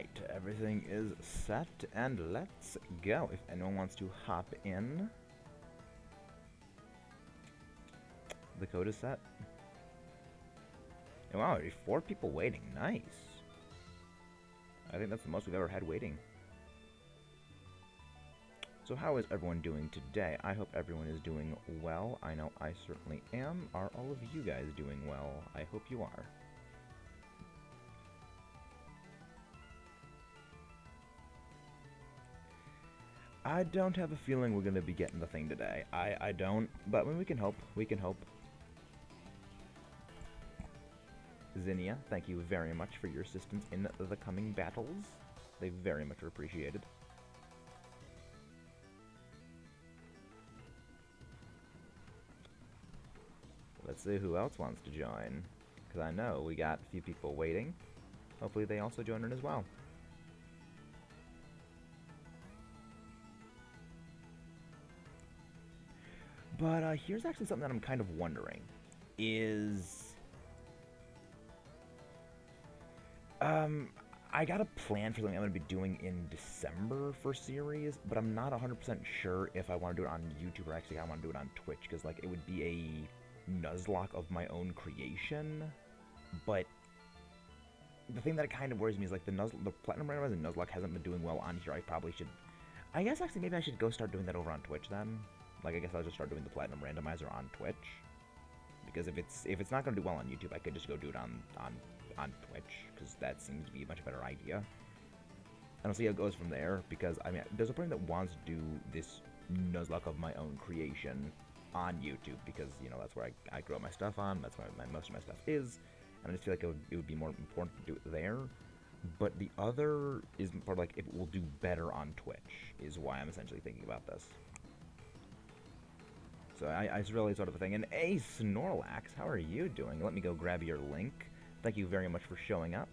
Alright, everything is set, and let's go. If anyone wants to hop in, the code is set. And wow, already 4 people waiting. Nice. I think that's the most we've ever had waiting. So how is everyone doing today? I hope everyone is doing well. I know I certainly am. Are all of you guys doing well? I hope you are. I don't have a feeling we're going to be getting the thing today. I don't, but when we can hope, we can hope. Zinnia, thank you very much for your assistance in the coming battles. They very much are appreciated. Let's see who else wants to join, because I know we got a few people waiting. Hopefully they also join in as well. But here's actually something that I'm kind of wondering, is... I got a plan for something I'm going to be doing in December for series, but I'm not 100% sure if I want to do it on YouTube or actually I want to do it on Twitch, because like it would be a Nuzlocke of my own creation, but the thing that kind of worries me is like the Platinum Randomizer Nuzlocke hasn't been doing well on here. I probably should, I guess actually maybe I should go start doing that over on Twitch then. Like I guess I'll just start doing the Platinum Randomizer on Twitch, because if it's not going to do well on YouTube, I could just go do it on Twitch, because that seems to be a much better idea. And I'll see how it goes from there, because, I mean, there's a person that wants to do this Nuzlocke of my own creation on YouTube, because, you know, that's where I grow my stuff on, that's where most of my stuff is, and I just feel like it would be more important to do it there. But the other is for, like, if it will do better on Twitch, is why I'm essentially thinking about this. So it's really sort of a thing. And hey, Snorlax, how are you doing? Let me go grab your link. Thank you very much for showing up.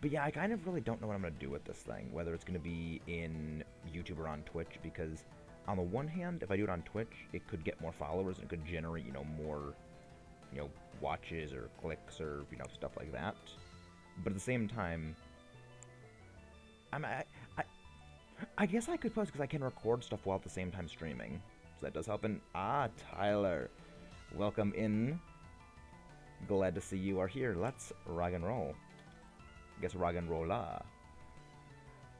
But yeah, I kind of really don't know what I'm going to do with this thing, whether it's going to be in YouTube or on Twitch, because on the one hand, if I do it on Twitch, it could get more followers and it could generate, you know, more, you know, watches or clicks or, you know, stuff like that. But at the same time, I guess I could post because I can record stuff while at the same time streaming. So that does help. And Tyler, welcome in. Glad to see you are here. Let's rock and roll. I guess rock and rolla.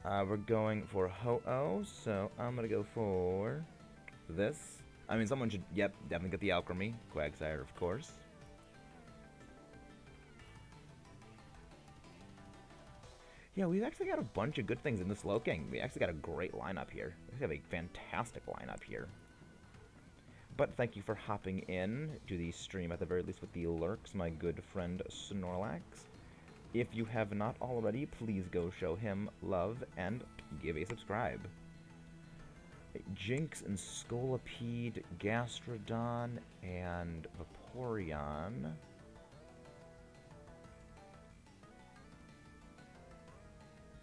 We're going for Ho-Oh, so I'm gonna go for this. I mean, someone should, yep, definitely get the Alchemy. Quagsire, of course. Yeah, we've actually got a bunch of good things in this Slowking. We actually got a great lineup here. We have a fantastic lineup here. But thank you for hopping in to the stream, at the very least with the lurks, my good friend Snorlax. If you have not already, please go show him love and give a subscribe. Jinx and Scolipede, Gastrodon, and Vaporeon.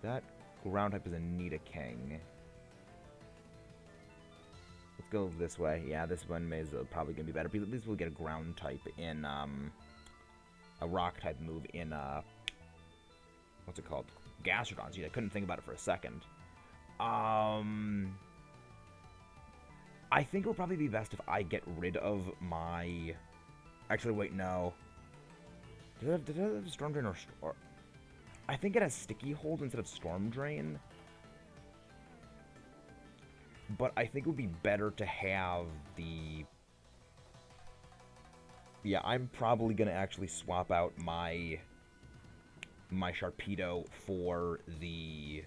That ground type is a Nidoking. Let's go this way. Yeah, this one is probably going to be better. But at least we'll get a ground type in, a rock type move in, what's it called? Gastrodon. Geez, I couldn't think about it for a second. I think it would probably be best if I get rid of my... Actually, wait, no. Did it have Storm Drain or... I think it has Sticky Hold instead of Storm Drain. But I think it would be better to have the... Yeah, I'm probably going to actually swap out my Sharpedo for the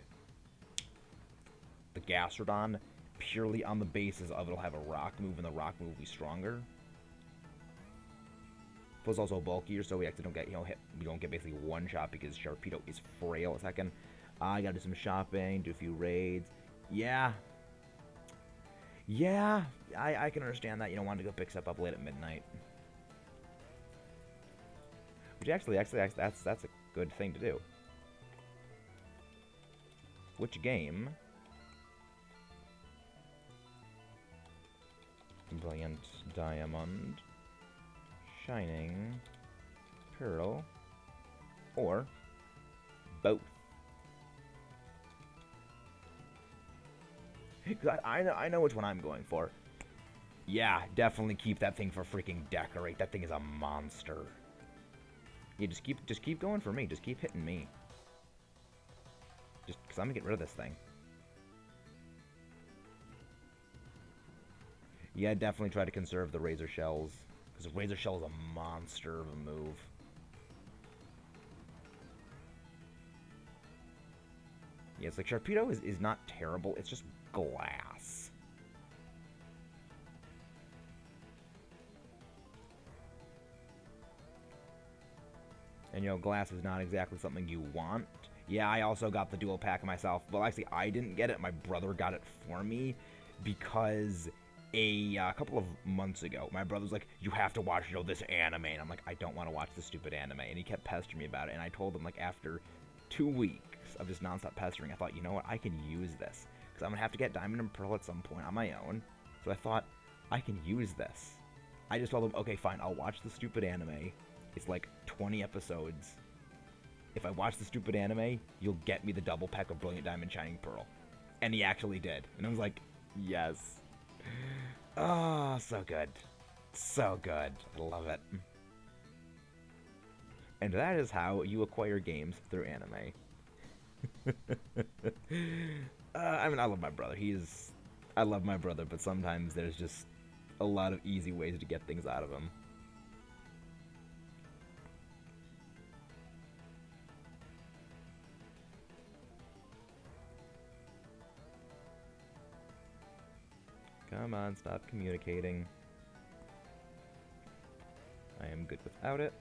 Gastrodon, purely on the basis of it'll have a rock move, and the rock move will be stronger. Plus also bulkier, so we actually don't get, you know, hit. We don't get basically one shot because Sharpedo is frail. A second, I gotta do some shopping, do a few raids. Yeah, I can understand that. You don't want to go pick stuff up late at midnight. Which actually, that's a good thing to do. Which game? Brilliant Diamond, Shining Pearl, or both? Because I know which one I'm going for. Yeah, definitely keep that thing for freaking decorate. That thing is a monster. Yeah, just keep going for me. Just keep hitting me. Just because I'm gonna get rid of this thing. Yeah, definitely try to conserve the razor shells. Because the razor shell is a monster of a move. Yeah, it's like Sharpedo is not terrible. It's just glass. And, you know, glass is not exactly something you want. Yeah, I also got the dual pack myself. Well, actually, I didn't get it. My brother got it for me because a couple of months ago, my brother was like, you have to watch, you know, this anime. And I'm like, I don't want to watch this stupid anime. And he kept pestering me about it. And I told him, like, after 2 weeks of just nonstop pestering, I thought, you know what, I can use this. Because I'm going to have to get Diamond and Pearl at some point on my own. So I thought, I can use this. I just told him, okay, fine, I'll watch the stupid anime. It's like 20 episodes. If I watch the stupid anime, you'll get me the double pack of Brilliant Diamond Shining Pearl. And he actually did. And I was like, yes. Oh, so good. So good. I love it. And that is how you acquire games through anime. I mean, I love my brother. I love my brother, but sometimes there's just a lot of easy ways to get things out of him. Come on, stop communicating. I am good without it.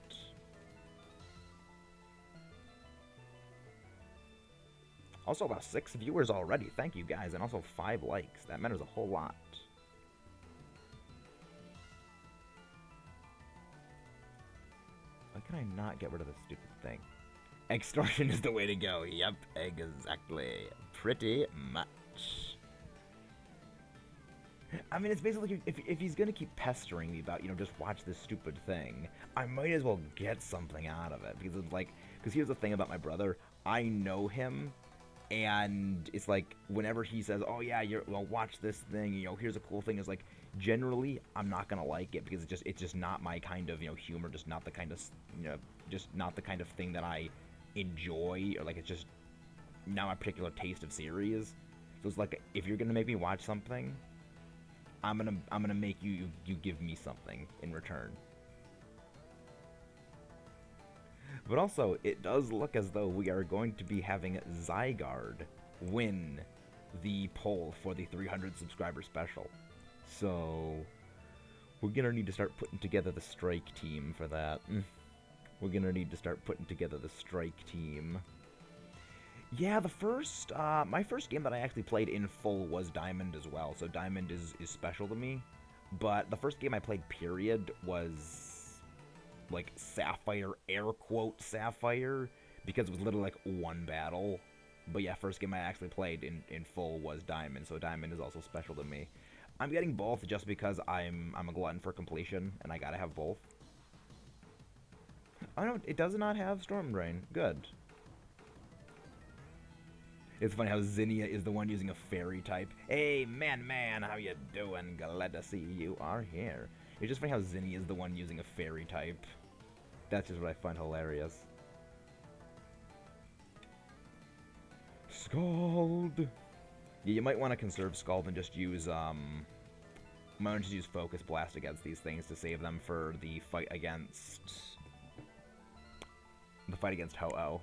Also, about 6 viewers already. Thank you, guys. And also 5 likes. That matters a whole lot. Why can I not get rid of this stupid thing? Extortion is the way to go. Yep, exactly. Pretty much. I mean, it's basically, if he's gonna keep pestering me about, you know, just watch this stupid thing, I might as well get something out of it. Because it's like, because here's the thing about my brother, I know him, and it's like, whenever he says, oh yeah, well, watch this thing, you know, here's a cool thing, it's like, generally, I'm not gonna like it, because it's just not my kind of, you know, humor, just not the kind of, you know, just not the kind of thing that I enjoy, or like, it's just not my particular taste of series. So it's like, if you're gonna make me watch something, I'm gonna make you give me something in return. But also, it does look as though we are going to be having Zygarde win the poll for the 300 subscriber special. So we're gonna need to start putting together the strike team for that. We're gonna need to start putting together the strike team. Yeah, my first game that I actually played in full was Diamond as well, so Diamond is special to me. But the first game I played, period, was, like, Sapphire, air quote Sapphire, because it was literally, like, one battle. But yeah, first game I actually played in full was Diamond, so Diamond is also special to me. I'm getting both just because I'm a glutton for completion, and I gotta have both. Oh no, it does not have Storm Drain. Good. It's funny how Zinnia is the one using a fairy type. Hey, man, how you doing? Glad to see you are here. It's just funny how Zinnia is the one using a fairy type. That's just what I find hilarious. Scald! Yeah, you might want to conserve Scald and just use, might want to just use Focus Blast against these things to save them for the fight against Ho-Oh.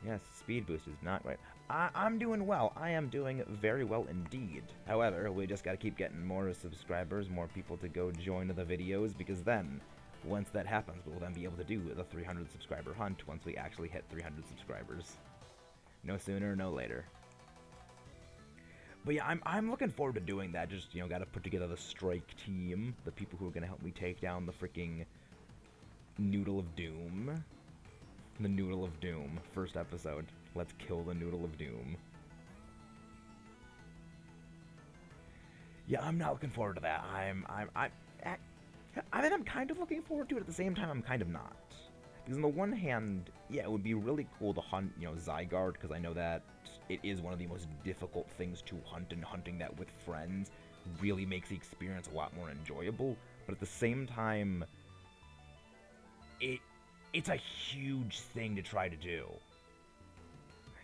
Yes, speed boost is not right. I'm doing well. I am doing very well indeed. However, we just gotta keep getting more subscribers, more people to go join the videos, because then, once that happens, we'll then be able to do the 300 subscriber hunt once we actually hit 300 subscribers. No sooner, no later. But yeah, I'm looking forward to doing that. Just, you know, gotta put together the strike team, the people who are gonna help me take down the freaking Noodle of Doom. The Noodle of Doom, first episode. Let's kill the Noodle of Doom. Yeah, I'm not looking forward to that. I mean, I'm kind of looking forward to it. At the same time, I'm kind of not. Because on the one hand, yeah, it would be really cool to hunt, Zygarde, because I know that it is one of the most difficult things to hunt, and hunting that with friends really makes the experience a lot more enjoyable. But at the same time, it's a huge thing to try to do.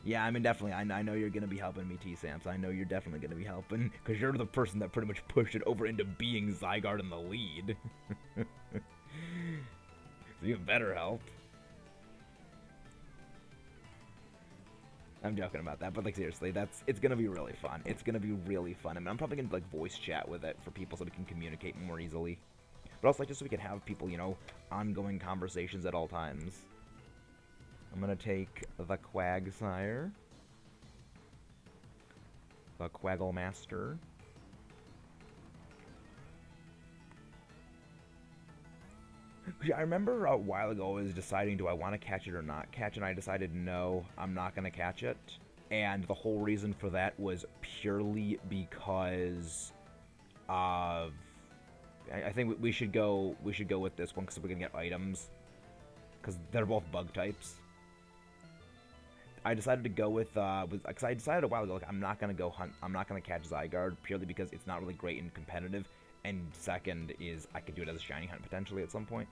Yeah, I mean, definitely. I know you're going to be helping me, T-Samps. I know you're definitely going to be helping, because you're the person that pretty much pushed it over into being Zygarde in the lead. So you better help. I'm joking about that, but like seriously, it's gonna be really fun. It's gonna be really fun. I mean, I'm probably gonna like voice chat with it for people so we can communicate more easily. But also like just so we can have people, ongoing conversations at all times. I'm gonna take the Quagsire, the Quagglemaster. I remember a while ago I was deciding, do I want to catch it or not catch it, and I decided no, I'm not going to catch it. And the whole reason for that was purely because of... I think we should go with this one because we're going to get items. Because they're both bug types. I decided to go with because I decided a while ago, like, I'm not going to go hunt, I'm not going to catch Zygarde, purely because it's not really great in competitive. And second is, I could do it as a shiny hunt potentially at some point.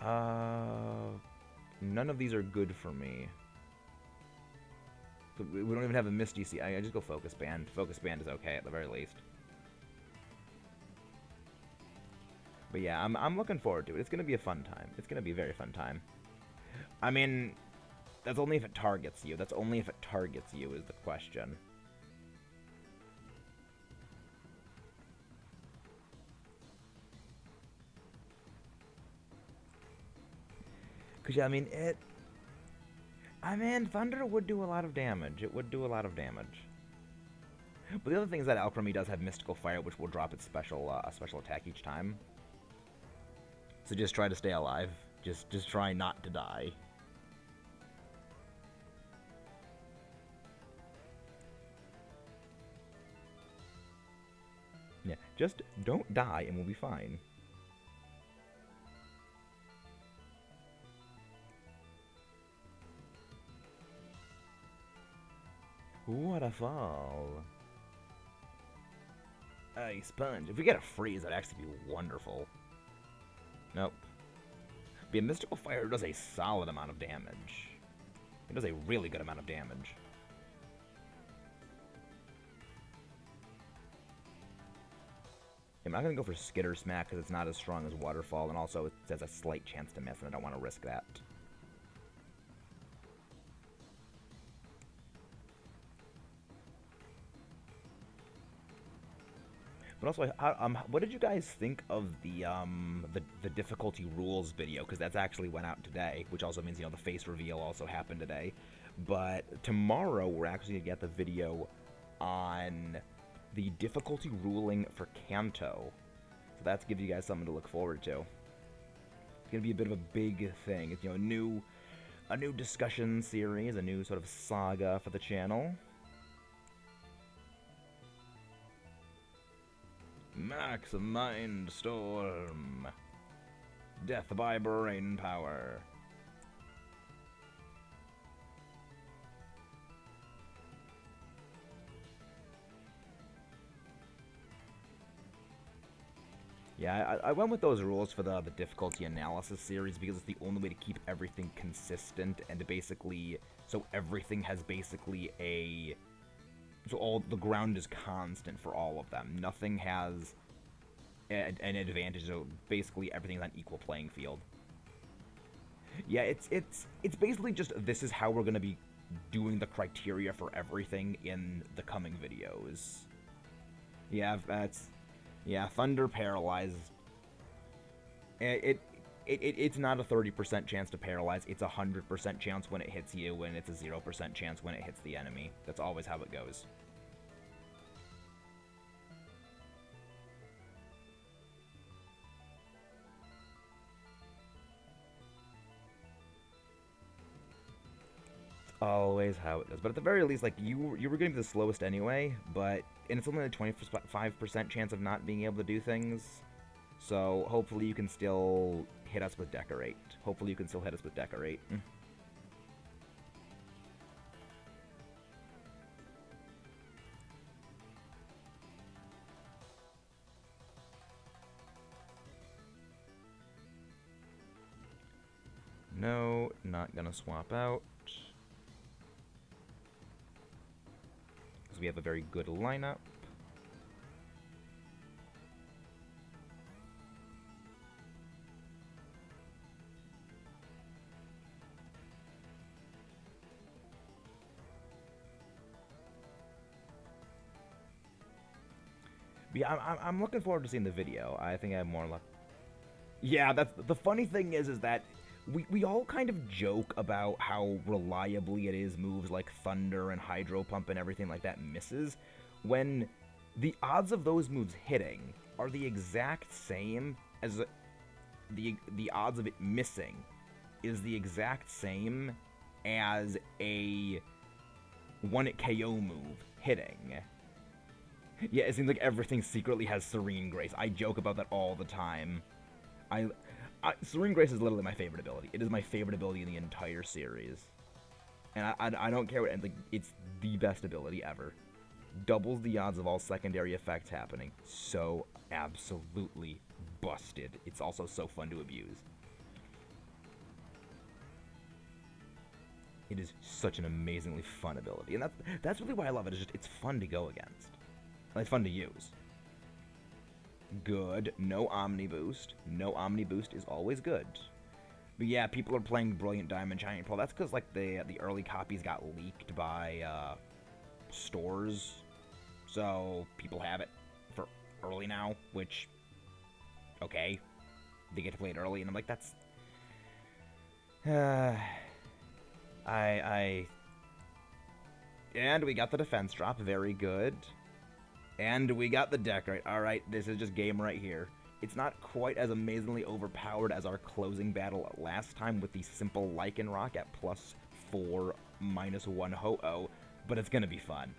None of these are good for me. So we don't even have a Misty Sea. I just go Focus Band. Focus Band is okay at the very least. But yeah, I'm looking forward to it. It's gonna be a fun time. It's gonna be a very fun time. I mean, that's only if it targets you. That's only if it targets you is the question. Because, yeah, I mean, Thunder would do a lot of damage. It would do a lot of damage. But the other thing is that Alchemy does have Mystical Fire, which will drop its special attack each time. So just try to stay alive. Just try not to die. Yeah, just don't die and we'll be fine. Waterfall. Ice Sponge. If we get a freeze, that'd actually be wonderful. Nope. But yeah, Mystical Fire does a solid amount of damage. It does a really good amount of damage. I'm not going to go for Skitter Smack because it's not as strong as Waterfall, and also it has a slight chance to miss, and I don't want to risk that. But also, what did you guys think of the difficulty rules video? Because that's actually went out today, which also means, the face reveal also happened today. But tomorrow, we're actually going to get the video on the difficulty ruling for Kanto. So that's give you guys something to look forward to. It's going to be a bit of a big thing. It's, a new discussion series, a new sort of saga for the channel. Max Mind Storm. Death by Brain Power. Yeah, I went with those rules for the difficulty analysis series because it's the only way to keep everything consistent and basically, so everything has basically so all the ground is constant for all of them. Nothing has an advantage, so basically everything's on equal playing field. Yeah, it's basically just, this is how we're going to be doing the criteria for everything in the coming videos. Yeah, Thunder Paralyzed. It's not a 30% chance to paralyze. It's a 100% chance when it hits you, and it's a 0% chance when it hits the enemy. That's always how it goes. It's always how it goes. But at the very least, like, you were going to be the slowest anyway, and it's only a 25% chance of not being able to do things. So hopefully you can still hit us with Decorate. Hopefully you can still hit us with Decorate. No, not gonna swap out. Because we have a very good lineup. But yeah, I'm looking forward to seeing the video. I think I have more luck. Yeah, that's the funny thing is that we all kind of joke about how reliably it is moves like Thunder and Hydro Pump and everything like that misses, when the odds of those moves hitting are the exact same as the odds of it missing is the exact same as a 1-hit KO move hitting. Yeah, it seems like everything secretly has Serene Grace. I joke about that all the time. Serene Grace is literally my favorite ability. It is my favorite ability in the entire series. And I don't care what, like, it's the best ability ever. Doubles the odds of all secondary effects happening. So absolutely busted. It's also so fun to abuse. It is such an amazingly fun ability. And that's really why I love it. It's fun to go against. And it's fun to use. Good. No Omni Boost. No Omni Boost is always good. But yeah, people are playing Brilliant Diamond Shining Pearl. That's because like the early copies got leaked by stores, so people have it for early now. Which, okay, they get to play it early, and I'm like, that's and we got the defense drop. Very good. And we got the Decorate. Alright, this is just game right here. It's not quite as amazingly overpowered as our closing battle last time with the simple Lycanroc at +4, -1 Ho-Oh, but it's gonna be fun.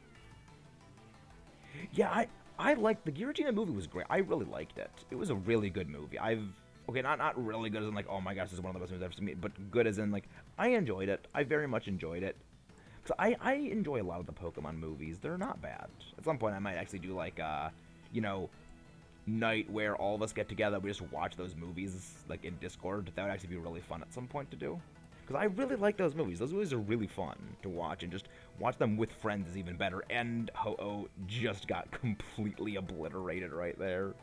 Yeah, I liked the Giratina movie. Was great. I really liked it. It was a really good movie. Okay, not really good as in like, oh my gosh, this is one of the best movies I've ever seen, but good as in like, I enjoyed it. I very much enjoyed it. So I enjoy a lot of the Pokemon movies. They're not bad. At some point, I might actually do like, you know, night where all of us get together. We just watch those movies like in Discord. That would actually be really fun at some point to do. Because I really like those movies. Those movies are really fun to watch, and just watch them with friends is even better. And Ho-Oh just got completely obliterated right there.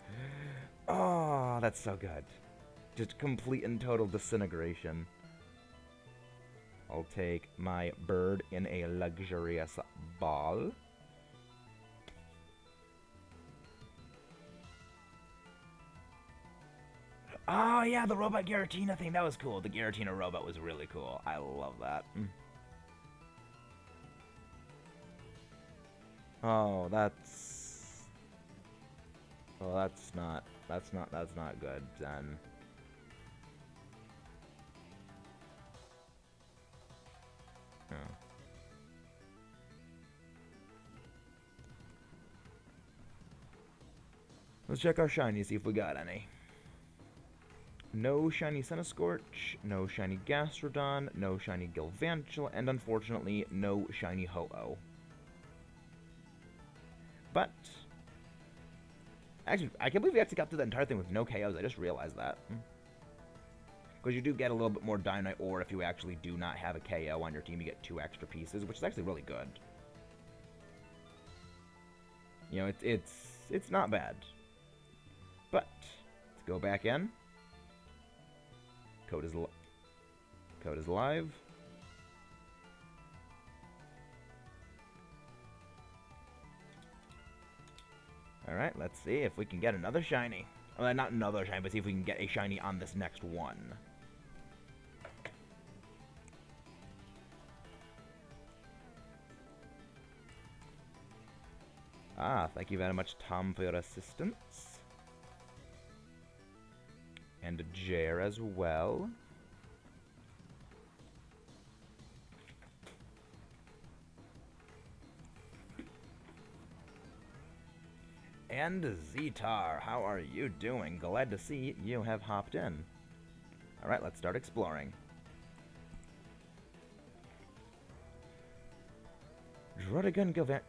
Oh, that's so good. Just complete and total disintegration. I'll take my bird in a luxurious ball. Oh, yeah, the robot Giratina thing. That was cool. The Giratina robot was really cool. I love that. Oh, that's... Well, that's not good, then. Oh. Let's check our shiny, see if we got any. No shiny Centiskorch, no shiny Gastrodon, no shiny Galvantula, and unfortunately, no shiny Ho-Oh. But, actually, I can't believe we actually got through the entire thing with no KOs. I just realized that. Because you do get a little bit more Dynamite ore if you actually do not have a KO on your team. You get 2 extra pieces, which is actually really good. You know, it's not bad. But, let's go back in. Code is live. Alright, let's see if we can get another shiny. Well, not another shiny, but see if we can get a shiny on this next one. Ah, thank you very much, Tom, for your assistance. And a Jer as well. And Zetar, how are you doing? Glad to see you have hopped in. Alright, let's start exploring. Drudigan Gilvan...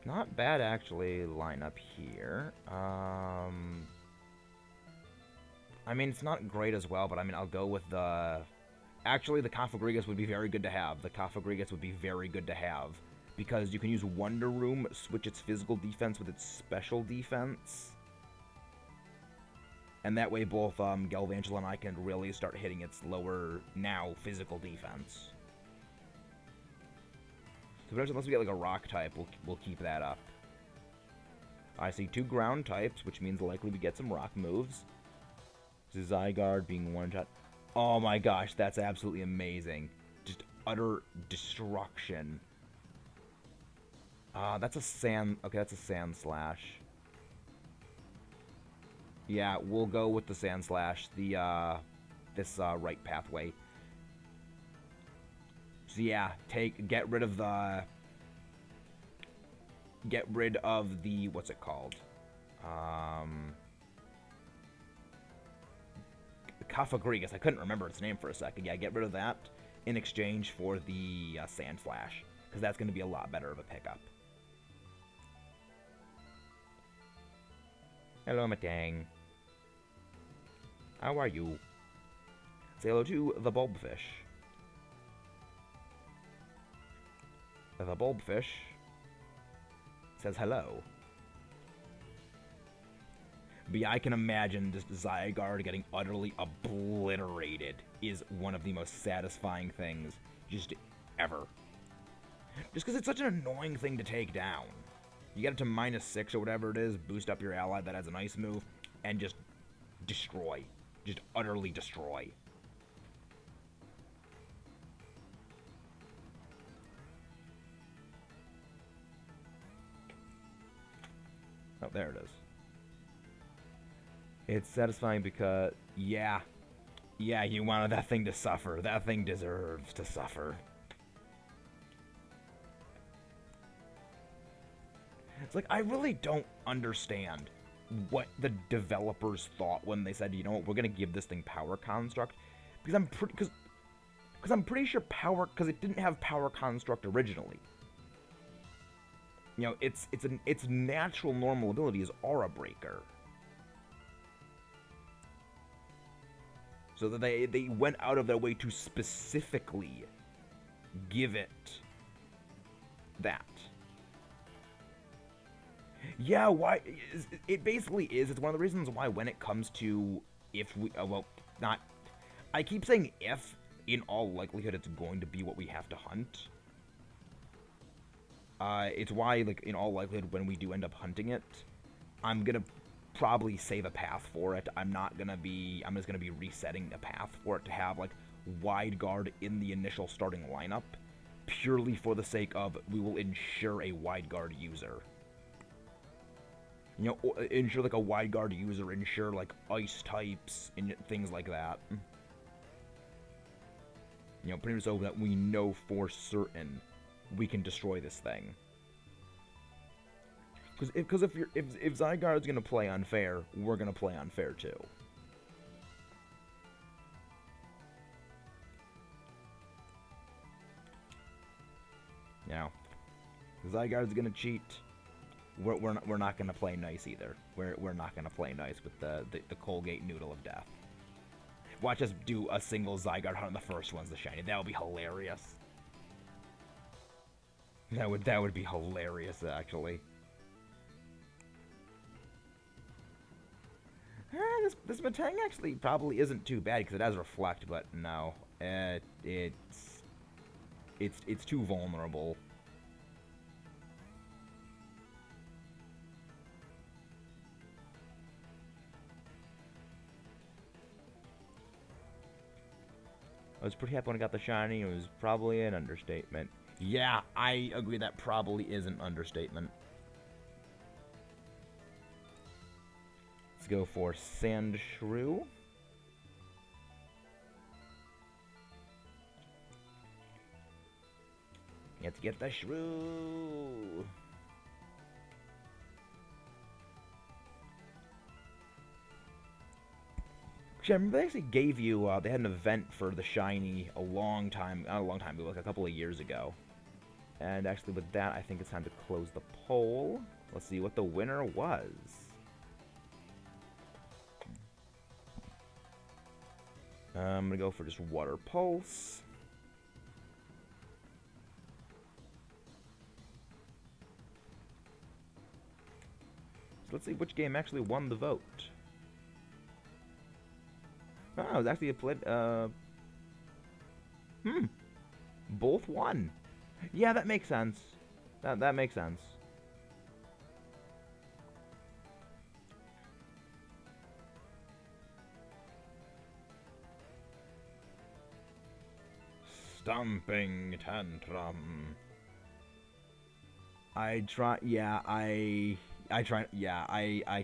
Not bad, actually, line up here. I mean, it's not great as well, but I mean, I'll go with the... Actually, the Kafagrigas would be very good to have. The Kafagrigas would be very good to have. Because you can use Wonder Room, switch its physical defense with its special defense. And that way both Galvantula and I can really start hitting its lower, now, physical defense. So potentially, unless we get like a rock type, we'll keep that up. I see 2 ground types, which means likely we get some rock moves. Zygarde being one-shot. Oh my gosh, that's absolutely amazing. Just utter destruction. That's a sand... Okay, that's a Sand Slash. Yeah, we'll go with the Sand Slash. This right pathway. So yeah, get rid of the... What's it called? Kafagrigas. I couldn't remember its name for a second. Yeah, get rid of that in exchange for the Sand Slash. Because that's going to be a lot better of a pickup. Hello, Matang. How are you? Say hello to the Bulbfish. The Bulbfish says hello. But yeah, I can imagine just Zygarde getting utterly obliterated is one of the most satisfying things just ever. Just because it's such an annoying thing to take down. You get it to -6 or whatever it is, boost up your ally that has an ice move, and just destroy. Just utterly destroy. Oh, there it is. It's satisfying because, yeah, you wanted that thing to suffer. That thing deserves to suffer. It's like, I really don't understand what the developers thought when they said, you know what, we're gonna give this thing Power Construct, because I'm pretty sure because it didn't have Power Construct originally. You know, its natural normal ability is Aura Breaker. So that they went out of their way to specifically give it that. Yeah, why? It basically is. It's one of the reasons why when it comes to if we... well, not... I keep saying if. In all likelihood, it's going to be what we have to hunt. It's why, like, in all likelihood, when we do end up hunting it, I'm gonna probably save a path for it. I'm just gonna be resetting a path for it to have, like, Wide Guard in the initial starting lineup, purely for the sake of we will ensure a Wide Guard user. You know, ensure, like, a Wide Guard user, ensure, like, ice types, and things like that. You know, pretty much so that we know for certain we can destroy this thing. Because if Zygarde's gonna play unfair, we're gonna play unfair too. Now, Zygarde's gonna cheat. We're not gonna play nice either. We're not gonna play nice with the Colgate Noodle of Death. Watch us do a single Zygarde hunt on the first one's the shiny. That would be hilarious. That would be hilarious, actually. This Matang actually probably isn't too bad because it has Reflect, but no, it's too vulnerable. I was pretty happy when I got the shiny. It was probably an understatement. Yeah, I agree that probably is an understatement. Let's go for Sandshrew. You have to get the shrew. Actually, I remember they actually gave you, they had an event for the shiny a long time, not a long time ago, like a couple of years ago. And actually with that, I think it's time to close the poll. Let's see what the winner was. I'm going to go for just Water Pulse. So let's see which game actually won the vote. Oh, it was actually a both won. Yeah, that makes sense. That makes sense. Stomping Tantrum. I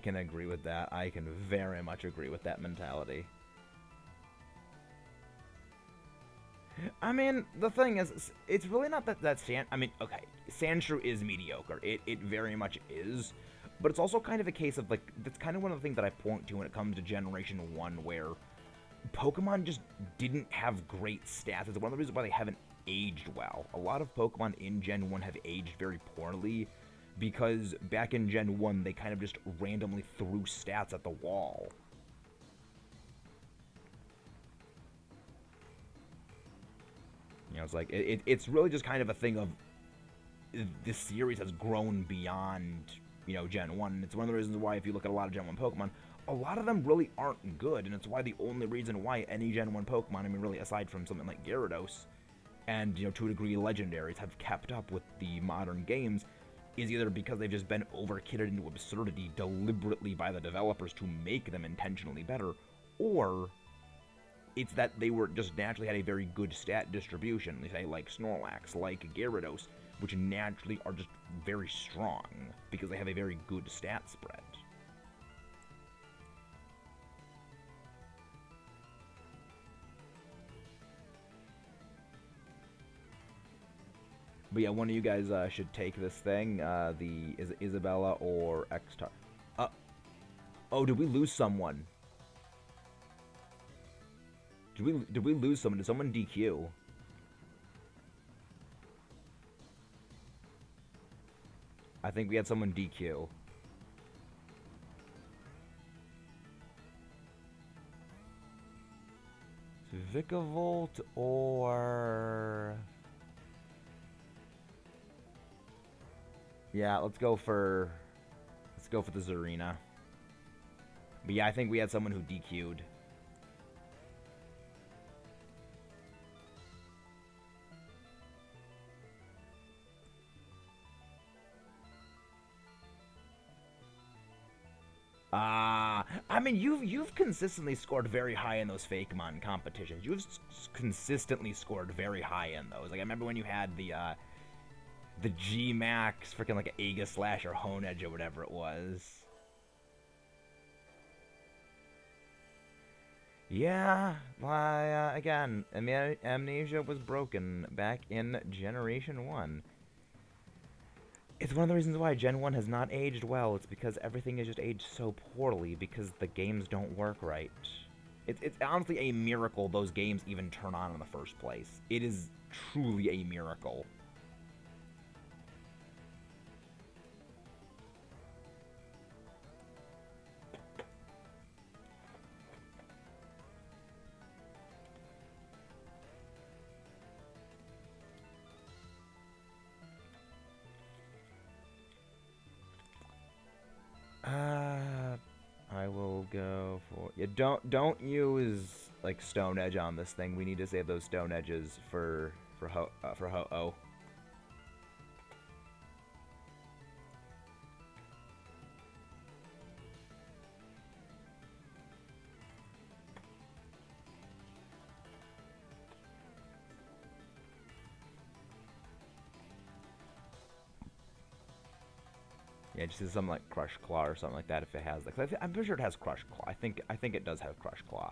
can agree with that. I can very much agree with that mentality. I mean, the thing is, it's really not that I mean, okay, Sandshrew is mediocre. It very much is. But it's also kind of a case of, like, that's kind of one of the things that I point to when it comes to Generation 1, where Pokemon just didn't have great stats. It's one of the reasons why they haven't aged well. A lot of Pokemon in Gen 1 have aged very poorly, because back in Gen 1, they kind of just randomly threw stats at the wall. You know, it's like, it's really just kind of a thing of, this series has grown beyond, you know, Gen 1. And it's one of the reasons why, if you look at a lot of Gen 1 Pokemon, a lot of them really aren't good. And it's why the only reason why any Gen 1 Pokemon, I mean, really, aside from something like Gyarados, and, you know, to a degree, Legendaries, have kept up with the modern games, is either because they've just been over-kitted into absurdity deliberately by the developers to make them intentionally better, or it's that they were just naturally had a very good stat distribution. They say, like Snorlax, like Gyarados, which naturally are just very strong because they have a very good stat spread. But yeah, one of you guys should take this thing. Is it Isabella or Xtar? Oh, did we lose someone? Did we lose someone? Did someone DQ? I think we had someone DQ. Vikavolt or... Yeah, let's go for the Zarina. But yeah, I think we had someone who DQ'd. I mean, you've consistently scored very high in those Fakemon competitions. You've consistently scored very high in those. Like, I remember when you had the G Max, freaking like an Aegislash or Honedge or whatever it was. Yeah, again, Amnesia was broken back in Generation 1. It's one of the reasons why Gen 1 has not aged well. It's because everything has just aged so poorly because the games don't work right. It's honestly a miracle those games even turn on in the first place. It is truly a miracle. I will go for... Yeah, don't use, like, Stone Edge on this thing. We need to save those Stone Edges for Ho-Oh. Yeah, just something like Crush Claw or something like that if it has like. I'm pretty sure it has Crush Claw. I think it does have Crush Claw.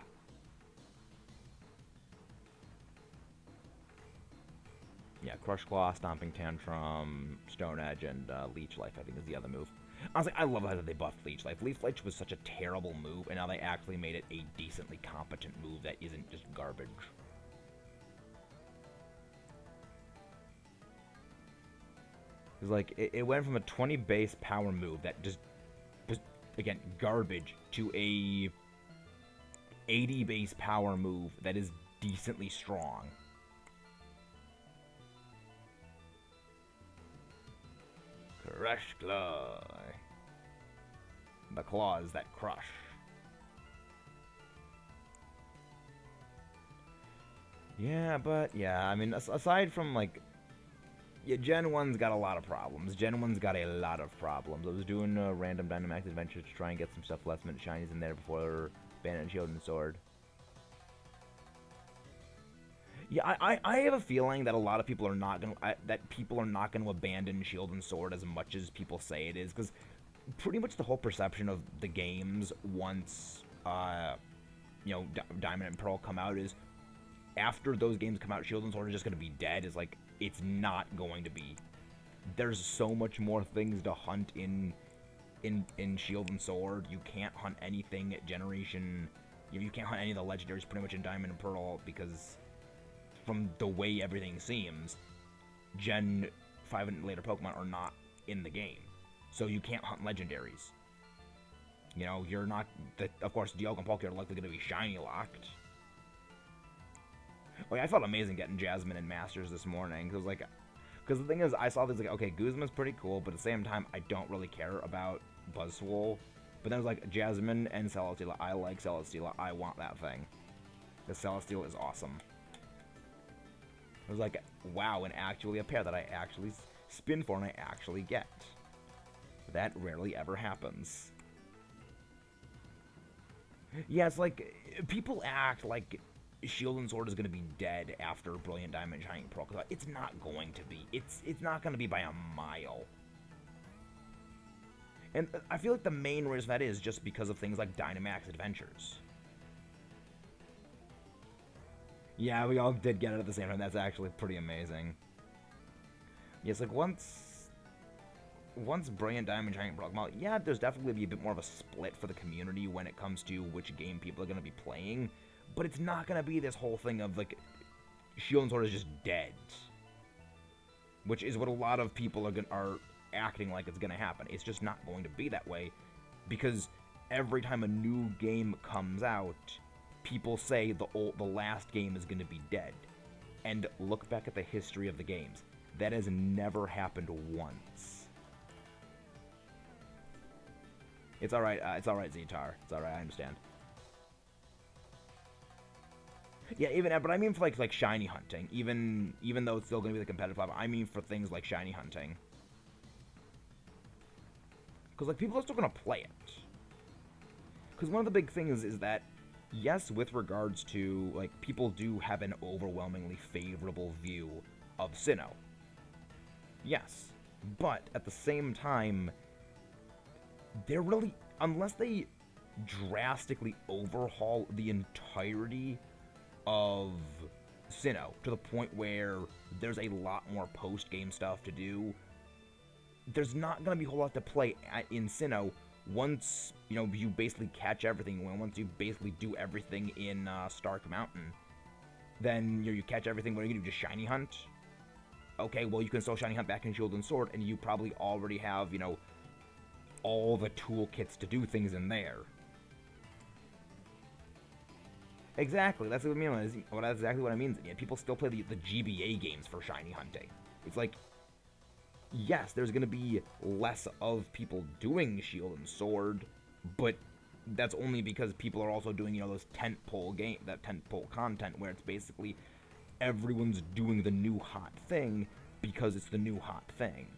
Yeah, Yeah, Crush Claw, Stomping Tantrum, Stone Edge, and Leech Life, I think, is the other move. Honestly, I love how they buffed Leech Life. Leech Life was such a terrible move, and now they actually made it a decently competent move that isn't just garbage. Because, like, it went from a 20 base power move that just was, again, garbage, to a 80 base power move that is decently strong. Crush Claw. The claws that crush. Yeah, but, yeah, I mean, aside from, like, yeah, Gen 1's got a lot of problems. Gen 1's got a lot of problems. I was doing a random Dynamax adventure to try and get some stuff last minute shinies in there before Bandit, Shield, and Sword. Yeah, I have a feeling that a lot of people are not gonna abandon Shield and Sword as much as people say it is, because pretty much the whole perception of the games once Diamond and Pearl come out is, after those games come out, Shield and Sword are just gonna be dead. Is like, it's not going to be. There's so much more things to hunt in Shield and Sword. You can't hunt anything at Generation. You can't hunt any of the legendaries pretty much in Diamond and Pearl, because from the way everything seems, Gen 5 and later Pokemon are not in the game. So you can't hunt legendaries. You know, you're not... of course, Dialga and Palkia are likely going to be shiny locked. Oh yeah, I felt amazing getting Jasmine and Masters this morning. Because the thing is, I saw this, like, okay, Guzma's pretty cool, but at the same time, I don't really care about Buzzwole. But then it was like, Jasmine and Celesteela. I like Celesteela. I want that thing. The Celesteela is awesome. It was like, wow, and actually a pair that I actually spin for and I actually get. That rarely ever happens. Yeah, it's like, people act like Shield and Sword is going to be dead after Brilliant Diamond and Shining Pearl. It's not going to be. It's not going to be by a mile. And I feel like the main reason that is just because of things like Dynamax Adventures. Yeah, we all did get it at the same time. That's actually pretty amazing. Yeah, it's like once Brilliant Diamond Shining Pearl come out, yeah, there's definitely going to be a bit more of a split for the community when it comes to which game people are going to be playing. But it's not going to be this whole thing of, like, Shield and Sword is just dead. Which is what a lot of people are acting like it's going to happen. It's just not going to be that way. Because every time a new game comes out, people say the last game is going to be dead. And look back at the history of the games. That has never happened once. It's alright, Zetar. It's alright, I understand. Yeah, but I mean for like shiny hunting. Even though it's still going to be the competitive level, I mean for things like shiny hunting. Because, like, people are still going to play it. Because one of the big things is that, yes, with regards to, like, people do have an overwhelmingly favorable view of Sinnoh. Yes. But, at the same time, they're really, unless they drastically overhaul the entirety of Sinnoh to the point where there's a lot more post-game stuff to do, there's not going to be a whole lot to play in Sinnoh once, you basically catch everything. Once you basically do everything in Stark Mountain, then you catch everything. What are you going to do, just shiny hunt? Okay, well, you can still shiny hunt back in Shield and Sword, and you probably already have, all the toolkits to do things in there. Exactly, that's what I mean. That's exactly what I mean. Yeah, people still play the GBA games for shiny hunting. It's like, yes, there's going to be less of people doing Shield and Sword, but that's only because people are also doing, those tentpole content where it's basically everyone's doing the new hot thing because it's the new hot thing.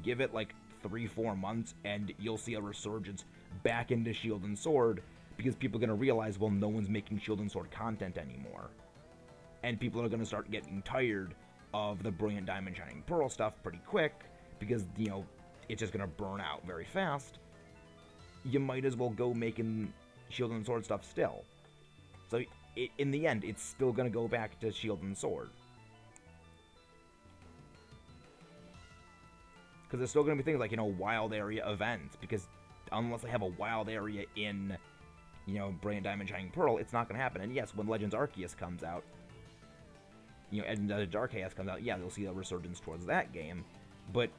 Give it like 3-4 months and you'll see a resurgence back into Shield and Sword because people are going to realize, well, no one's making Shield and Sword content anymore. And people are going to start getting tired of the Brilliant Diamond Shining Pearl stuff pretty quick because, it's just going to burn out very fast. You might as well go making Shield and Sword stuff still. So, in the end, it's still going to go back to Shield and Sword. Because there's still going to be things like, wild area events. Because unless they have a wild area in, Brilliant Diamond Shining Pearl, it's not going to happen. And yes, when Legends Arceus comes out, and Dark Chaos comes out, yeah, you'll see a resurgence towards that game. But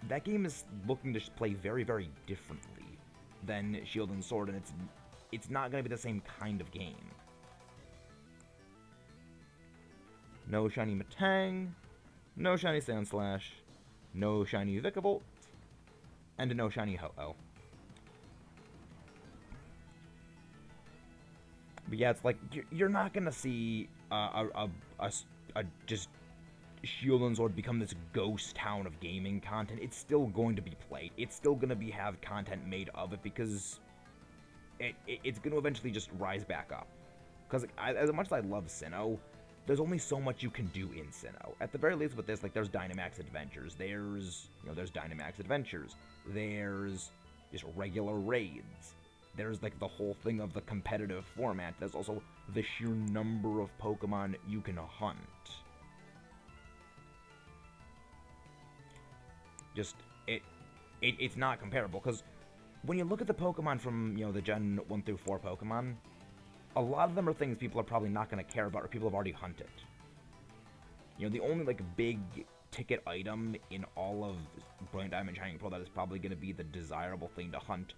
that game is looking to play very, very differently than Shield and Sword, and it's not going to be the same kind of game. No shiny Metang, no shiny Sandslash, no shiny Vikavolt, and no shiny Ho-Oh. But yeah, it's like, you're not going to see just Shield and Sword become this ghost town of gaming content. It's still going to be played. It's still going to have content made of it because it's going to eventually just rise back up. Because as much as I love Sinnoh, there's only so much you can do in Sinnoh. At the very least with this, like, there's Dynamax Adventures. There's Dynamax Adventures. There's just regular raids. There's, like, the whole thing of the competitive format. There's also the sheer number of Pokemon you can hunt. Just, it's not comparable, because when you look at the Pokemon from, the Gen 1 through 4 Pokemon, a lot of them are things people are probably not going to care about, or people have already hunted. The only, like, big ticket item in all of Brilliant Diamond Shining Pearl that is probably going to be the desirable thing to hunt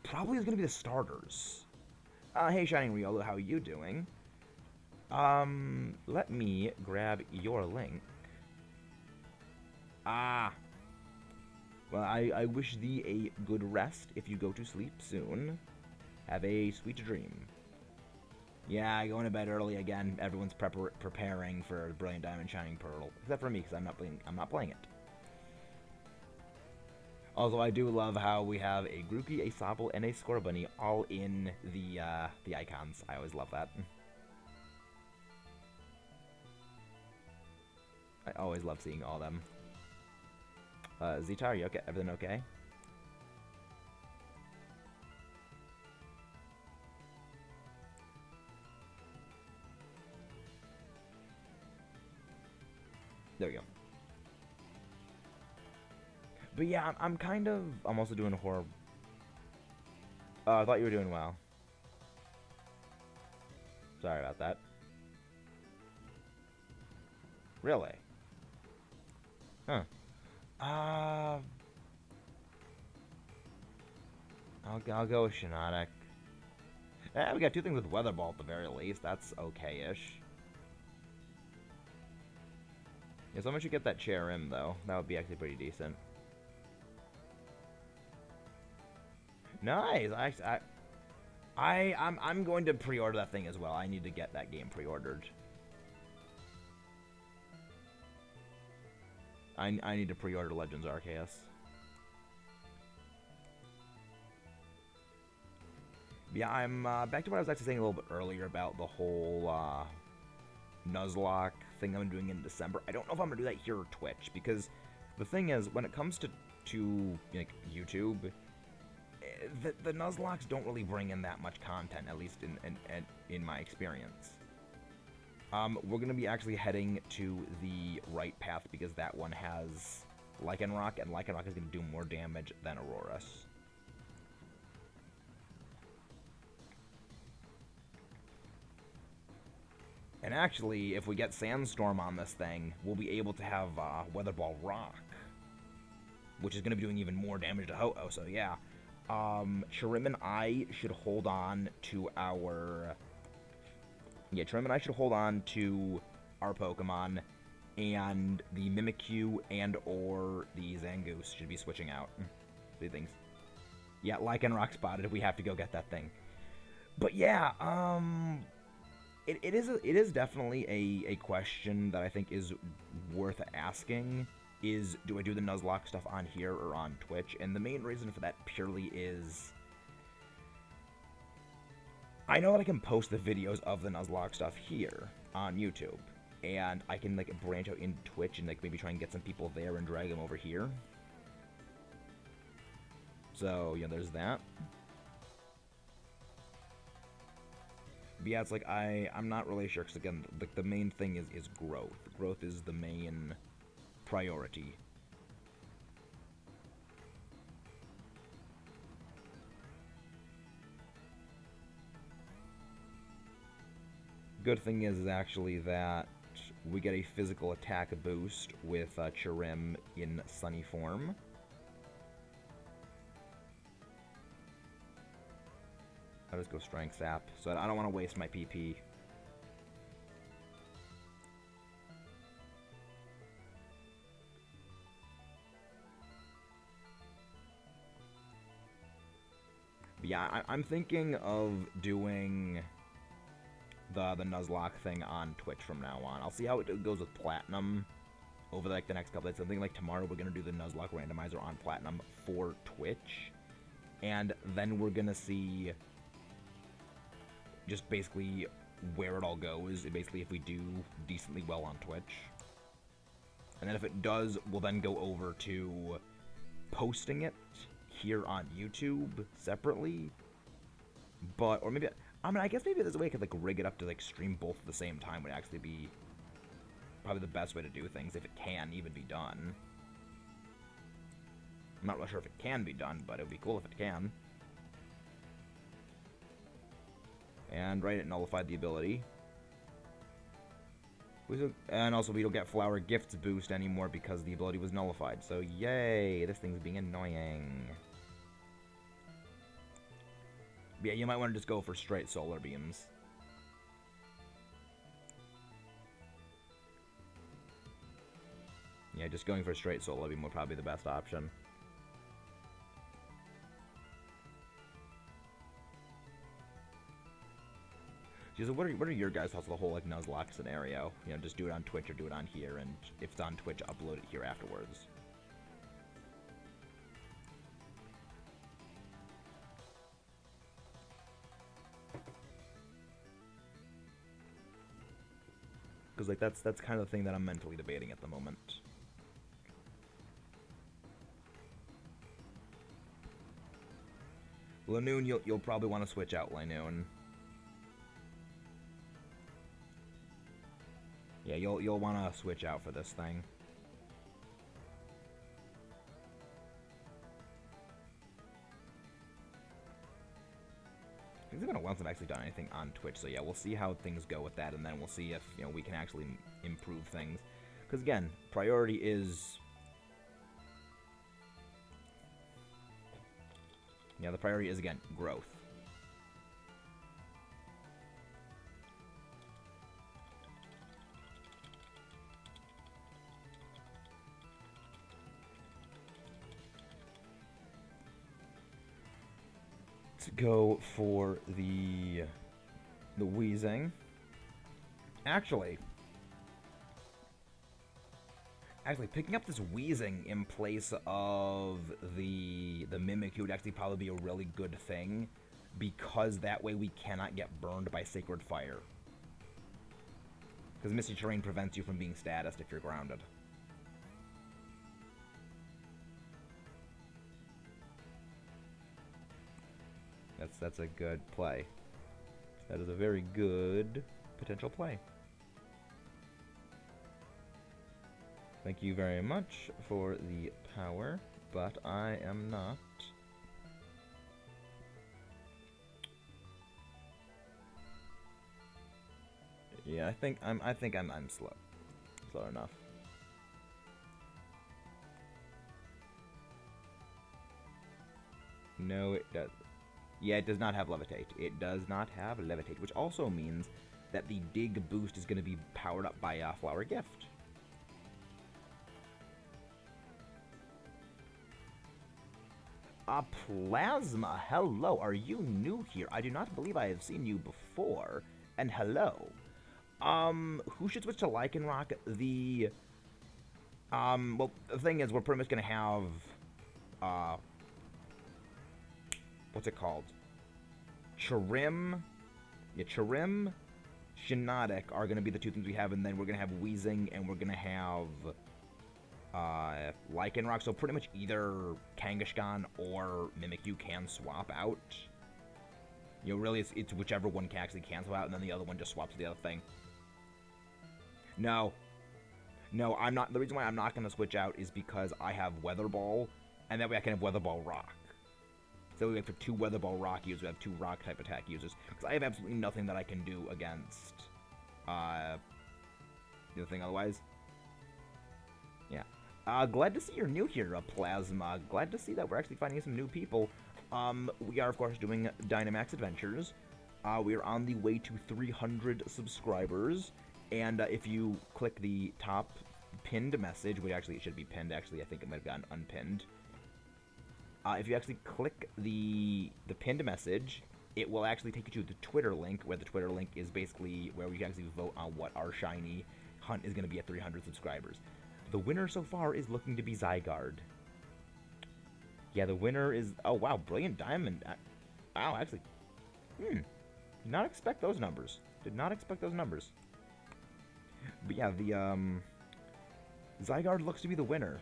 probably is going to be the starters. Hey, Shining Riolu, how are you doing? Let me grab your link. Well, I wish thee a good rest if you go to sleep soon. Have a sweet dream. Yeah, going to bed early again. Everyone's preparing for Brilliant Diamond Shining Pearl, except for me, because I'm not playing it. Also, I do love how we have a Grookey, a Sobble, and a Scorbunny all in the icons. I always love that. I always love seeing all of them. Zeta, are you okay? Everything okay? There we go. But yeah, I'm also doing a horror. I thought you were doing well. Sorry about that. Really? Huh. I'll go with Shiinotic. We got two things with Weather Ball at the very least. That's okay-ish. Yeah, someone should get that chair in, though. That would be actually pretty decent. Nice. I'm going to pre-order that thing as well. I need to get that game pre-ordered. I need to pre-order Legends Arceus. Yeah, I'm back to what I was actually saying a little bit earlier about the whole Nuzlocke thing I'm doing in December. I don't know if I'm gonna do that here or Twitch, because the thing is, when it comes to like YouTube, the Nuzlocks don't really bring in that much content, at least in my experience. We're going to be actually heading to the right path because that one has Lycanroc, and Lycanroc is going to do more damage than Aurorus. And actually, if we get Sandstorm on this thing, we'll be able to have Weather Ball Rock, which is going to be doing even more damage to Ho-Oh, so yeah. Chirim and I should hold on to our... Yeah, Chirim and I should hold on to our Pokemon, and the Mimikyu and or the Zangoose should be switching out. Two things. Yeah, Lycanroc spotted. We have to go get that thing. But yeah, it is definitely a question that I think is worth asking. Is, do I do the Nuzlocke stuff on here or on Twitch? And the main reason for that purely is I know that I can post the videos of the Nuzlocke stuff here on YouTube, and I can like branch out into Twitch and like maybe try and get some people there and drag them over here. So yeah, there's that. But yeah, it's like I'm not really sure, because again, like the main thing is growth. Growth is the main priority. Good thing is actually that we get a physical attack boost with Chirim in Sunny form. I'll just go Strength Sap, so I don't want to waste my PP. But yeah, I'm thinking of doing the Nuzlocke thing on Twitch from now on. I'll see how it goes with Platinum over like the next couple days. I think like tomorrow we're gonna do the Nuzlocke randomizer on Platinum for Twitch, and then we're gonna see just basically where it all goes. Basically, if we do decently well on Twitch, and then if it does, we'll then go over to posting it here on YouTube separately. But or maybe. I mean, I guess maybe there's a way I could, like, rig it up to, like, stream both at the same time would actually be probably the best way to do things, if it can even be done. I'm not really sure if it can be done, but it would be cool if it can. And, right, it nullified the ability. And also, we don't get Flower Gifts boost anymore because the ability was nullified. So, yay! This thing's being annoying. Yeah, you might want to just go for straight solar beams. Yeah, just going for straight solar beam would probably be the best option. So what are your guys' thoughts on the whole like Nuzlocke scenario? You know, just do it on Twitch or do it on here, and if it's on Twitch, upload it here afterwards. Because like that's kind of the thing that I'm mentally debating at the moment. Lanoon, you'll probably want to switch out Lanoon. Yeah, you'll want to switch out for this thing. It's been a while since I've actually done anything on Twitch, so yeah, we'll see how things go with that, and then we'll see if, you know, we can actually improve things. Because again, priority is... Yeah, the priority is, again, growth. To go for the wheezing. Actually, picking up this wheezing in place of the Mimikyu would actually probably be a really good thing, because that way we cannot get burned by Sacred Fire. Because Misty Terrain prevents you from being statused if you're grounded. That's a good play. That is a very good potential play. Thank you very much for the power, but I am not. Yeah, I think I'm slow. Slow enough. No, it does. Yeah, it does not have Levitate. It does not have Levitate, which also means that the Dig boost is going to be powered up by Flower Gift. Plasma, hello. Are you new here? I do not believe I have seen you before. And hello. Who should switch to Lycanroc? Well, the thing is, we're pretty much going to have, what's it called? Chirim. Yeah, Chirim, Shiinotic are going to be the two things we have, and then we're going to have Wheezing, and we're going to have Lycanroc. So pretty much either Kangaskhan or Mimikyu can swap out. You know, really, it's whichever one can actually cancel out, and then the other one just swaps to the other thing. No, I'm not. The reason why I'm not going to switch out is because I have Weather Ball, and that way I can have Weather Ball Rock. So we have two Weather Ball Rock users, we have two Rock type attack users. Because I have absolutely nothing that I can do against The thing otherwise. Yeah. Glad to see you're new here, Plasma. Glad to see that we're actually finding some new people. We are, of course, doing Dynamax Adventures. We are on the way to 300 subscribers. And if you click the top pinned message, which actually it should be pinned, actually, I think it might have gotten unpinned. If you actually click the pinned message, it will actually take you to the Twitter link, where the Twitter link is basically where we can actually vote on what our shiny hunt is going to be at 300 subscribers. The winner so far is looking to be Zygarde. Yeah, the winner is... Oh, wow, Brilliant Diamond. Wow, actually... Did not expect those numbers. Did not expect those numbers. But yeah, the, Zygarde looks to be the winner.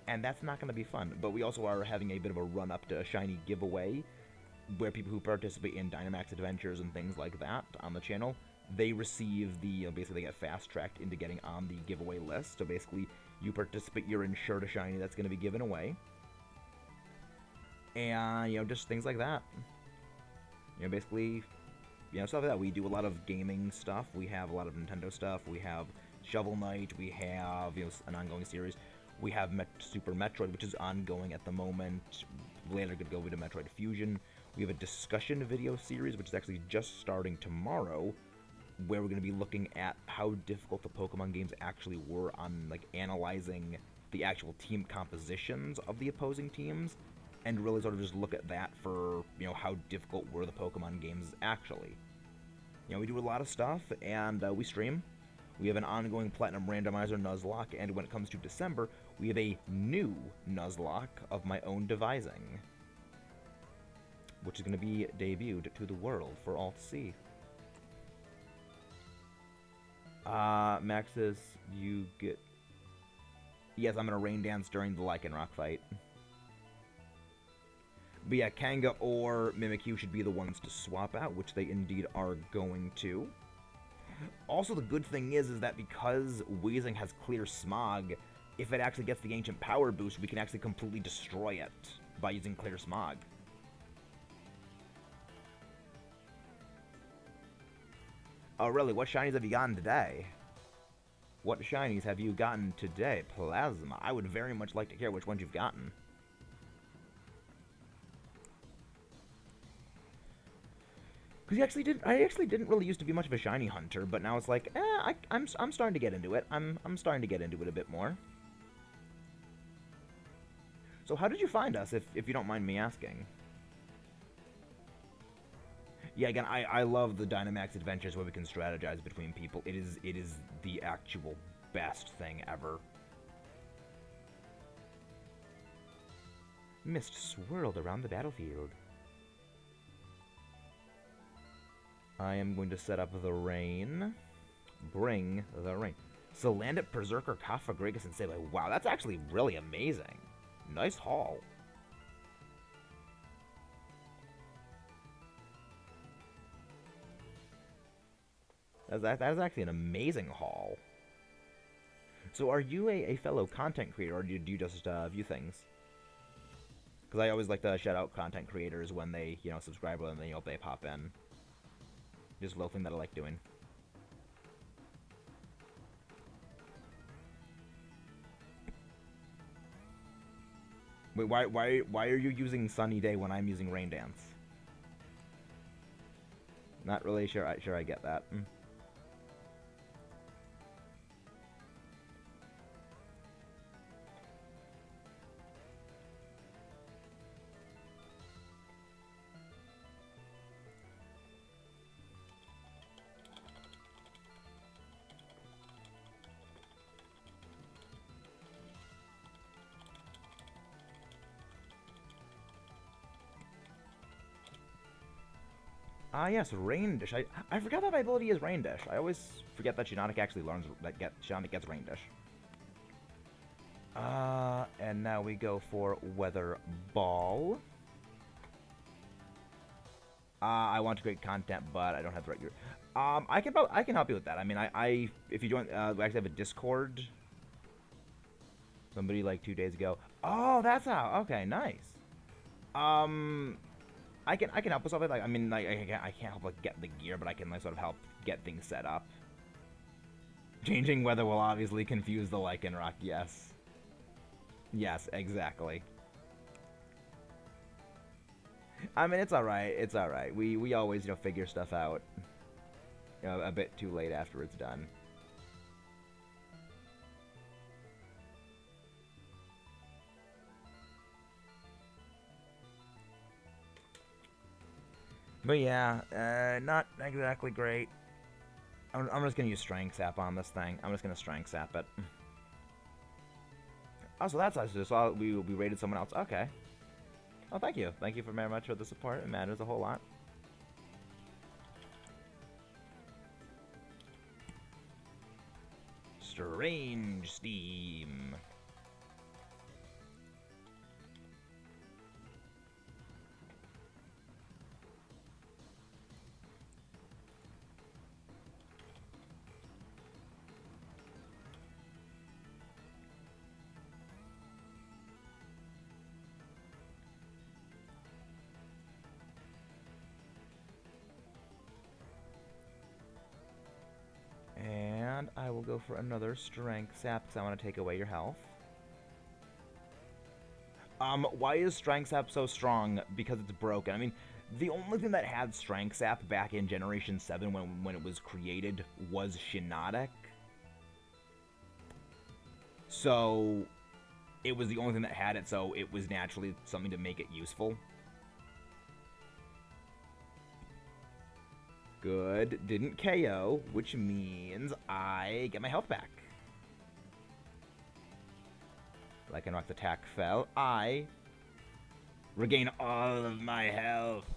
And that's not going to be fun. But we also are having a bit of a run-up to a shiny giveaway, where people who participate in Dynamax Adventures and things like that on the channel, they receive the, basically they get fast-tracked into getting on the giveaway list. So basically, you participate, you're ensured a shiny that's going to be given away. And, just things like that. Basically, stuff like that. We do a lot of gaming stuff. We have a lot of Nintendo stuff. We have Shovel Knight. We have, an ongoing series. We have Super Metroid, which is ongoing at the moment. Later, could go into Metroid Fusion. We have a discussion video series, which is actually just starting tomorrow, where we're going to be looking at how difficult the Pokemon games actually were on, analyzing the actual team compositions of the opposing teams, and really sort of just look at that for, how difficult were the Pokemon games actually. We do a lot of stuff, and we stream. We have an ongoing Platinum Randomizer Nuzlocke, and when it comes to December, we have a new Nuzlocke of my own devising, which is going to be debuted to the world for all to see. Maxis, you get... Yes, I'm going to rain dance during the Lycanroc fight. But yeah, Kanga or Mimikyu should be the ones to swap out, which they indeed are going to. Also, the good thing is that because Weezing has Clear Smog, if it actually gets the Ancient Power boost, we can actually completely destroy it by using Clear Smog. Oh, really? What shinies have you gotten today? What shinies have you gotten today, Plasma? I would very much like to hear which ones you've gotten. Because I actually didn't really used to be much of a shiny hunter, but now it's like, I'm starting to get into it. I'm starting to get into it a bit more. So how did you find us, if you don't mind me asking? Yeah, again, I love the Dynamax Adventures where we can strategize between people. It is the actual best thing ever. Mist swirled around the battlefield. I am going to set up the rain. Bring the rain. So land at Berserker, Kafka, Gragas, and Sableye. Wow, that's actually really amazing. Nice haul. That is actually an amazing haul. So are you a fellow content creator, or do you just view things? Because I always like to shout out content creators when they, subscribe, and then, they pop in. Just a little thing that I like doing. Wait, why are you using Sunny Day when I'm using Rain Dance? Not really sure I get that. Yes, Rain Dish. I forgot that my ability is Rain Dish. I always forget that Shiinotic actually learns that Shiinotic gets Rain Dish. And now we go for Weather Ball. I want to create content, but I don't have the right gear. I can help you with that. I mean, if you join, we actually have a Discord. Somebody like 2 days ago. Oh, that's how. Okay, nice. I can help with stuff like that. I mean, I can't help get the gear, but I can sort of help get things set up. Changing weather will obviously confuse the Lycanroc, yes. Yes, exactly. I mean, it's alright, it's alright. We always, figure stuff out, a bit too late after it's done. But yeah, not exactly great. I'm just gonna use Strength Sap on this thing. I'm just gonna Strength Sap it. Oh, so that's actually so we rated someone else. Okay. Oh, thank you. Thank you very much for the support. It matters a whole lot. Strange Steam. And I will go for another Strength Sap because I want to take away your health. Why is Strength Sap so strong? Because it's broken. I mean, the only thing that had Strength Sap back in Generation 7 when it was created was Shiinotic. So, it was the only thing that had it, so it was naturally something to make it useful. Good. Didn't KO, which means I get my health back. Lycanroc's attack fell. I regain all of my health.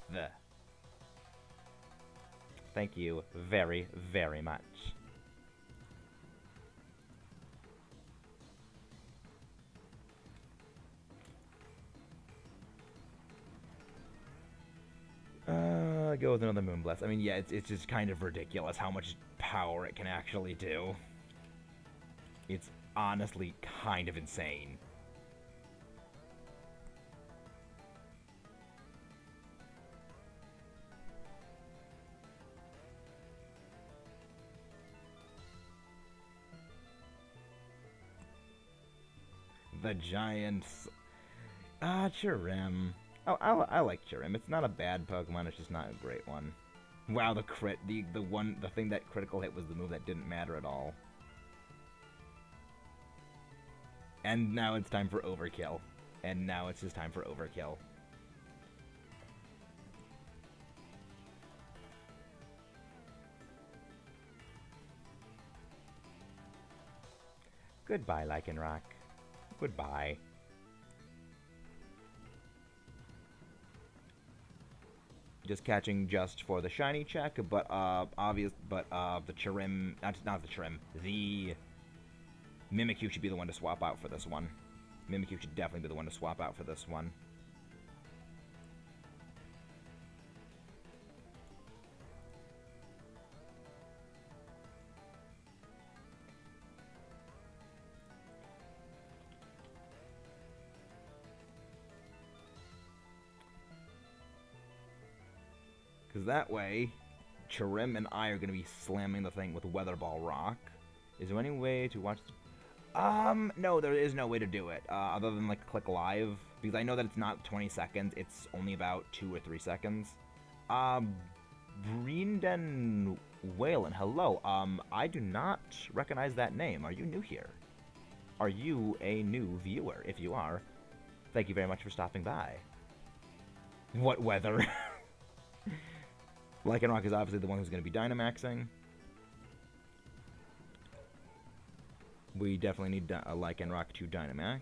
Thank you very, very much. Go with another Moonblast. I mean, yeah, it's just kind of ridiculous how much power it can actually do. It's honestly kind of insane. The Giants. Chirim. Oh, I like Chirim. It's not a bad Pokemon, it's just not a great one. Wow, the crit. The thing that critical hit was the move that didn't matter at all. And now it's time for overkill. And now it's just time for overkill. Goodbye, Lycanroc. Goodbye. Just catching just for the shiny check, but the Chirim, not the Chirim, the Mimikyu should be the one to swap out for this one. Mimikyu should definitely be the one to swap out for this one. Because that way, Chirim and I are going to be slamming the thing with Weather Ball Rock. Is there any way to watch... No, there is no way to do it, other than, like, click live. Because I know that it's not 20 seconds, it's only about 2 or 3 seconds. Breenden Whalen, hello. I do not recognize that name. Are you new here? Are you a new viewer? If you are, thank you very much for stopping by. What weather? Lycanroc is obviously the one who's going to be Dynamaxing. We definitely need a Lycanroc to Dynamax.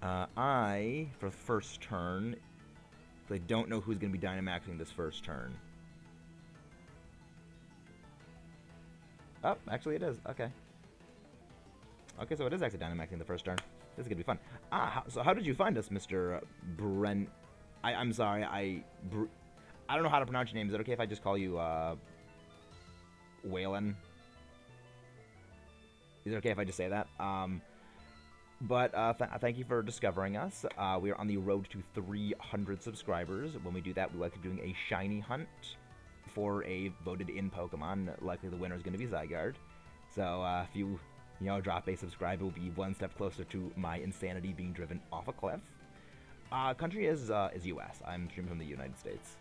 For the first turn, I don't know who's going to be Dynamaxing this first turn. Oh, actually it is. Okay. Okay, so it is actually Dynamaxing the first turn. This is going to be fun. So how did you find us, Mr. Brent? I'm sorry, I don't know how to pronounce your name. Is it okay if I just call you, Whalen? Is it okay if I just say that? Thank you for discovering us. We are on the road to 300 subscribers. When we do that, we like to be doing a shiny hunt for a voted-in Pokemon. Likely the winner is going to be Zygarde. So if you drop a subscribe, it will be one step closer to my insanity being driven off a cliff. Country is U.S. I'm streaming from the United States.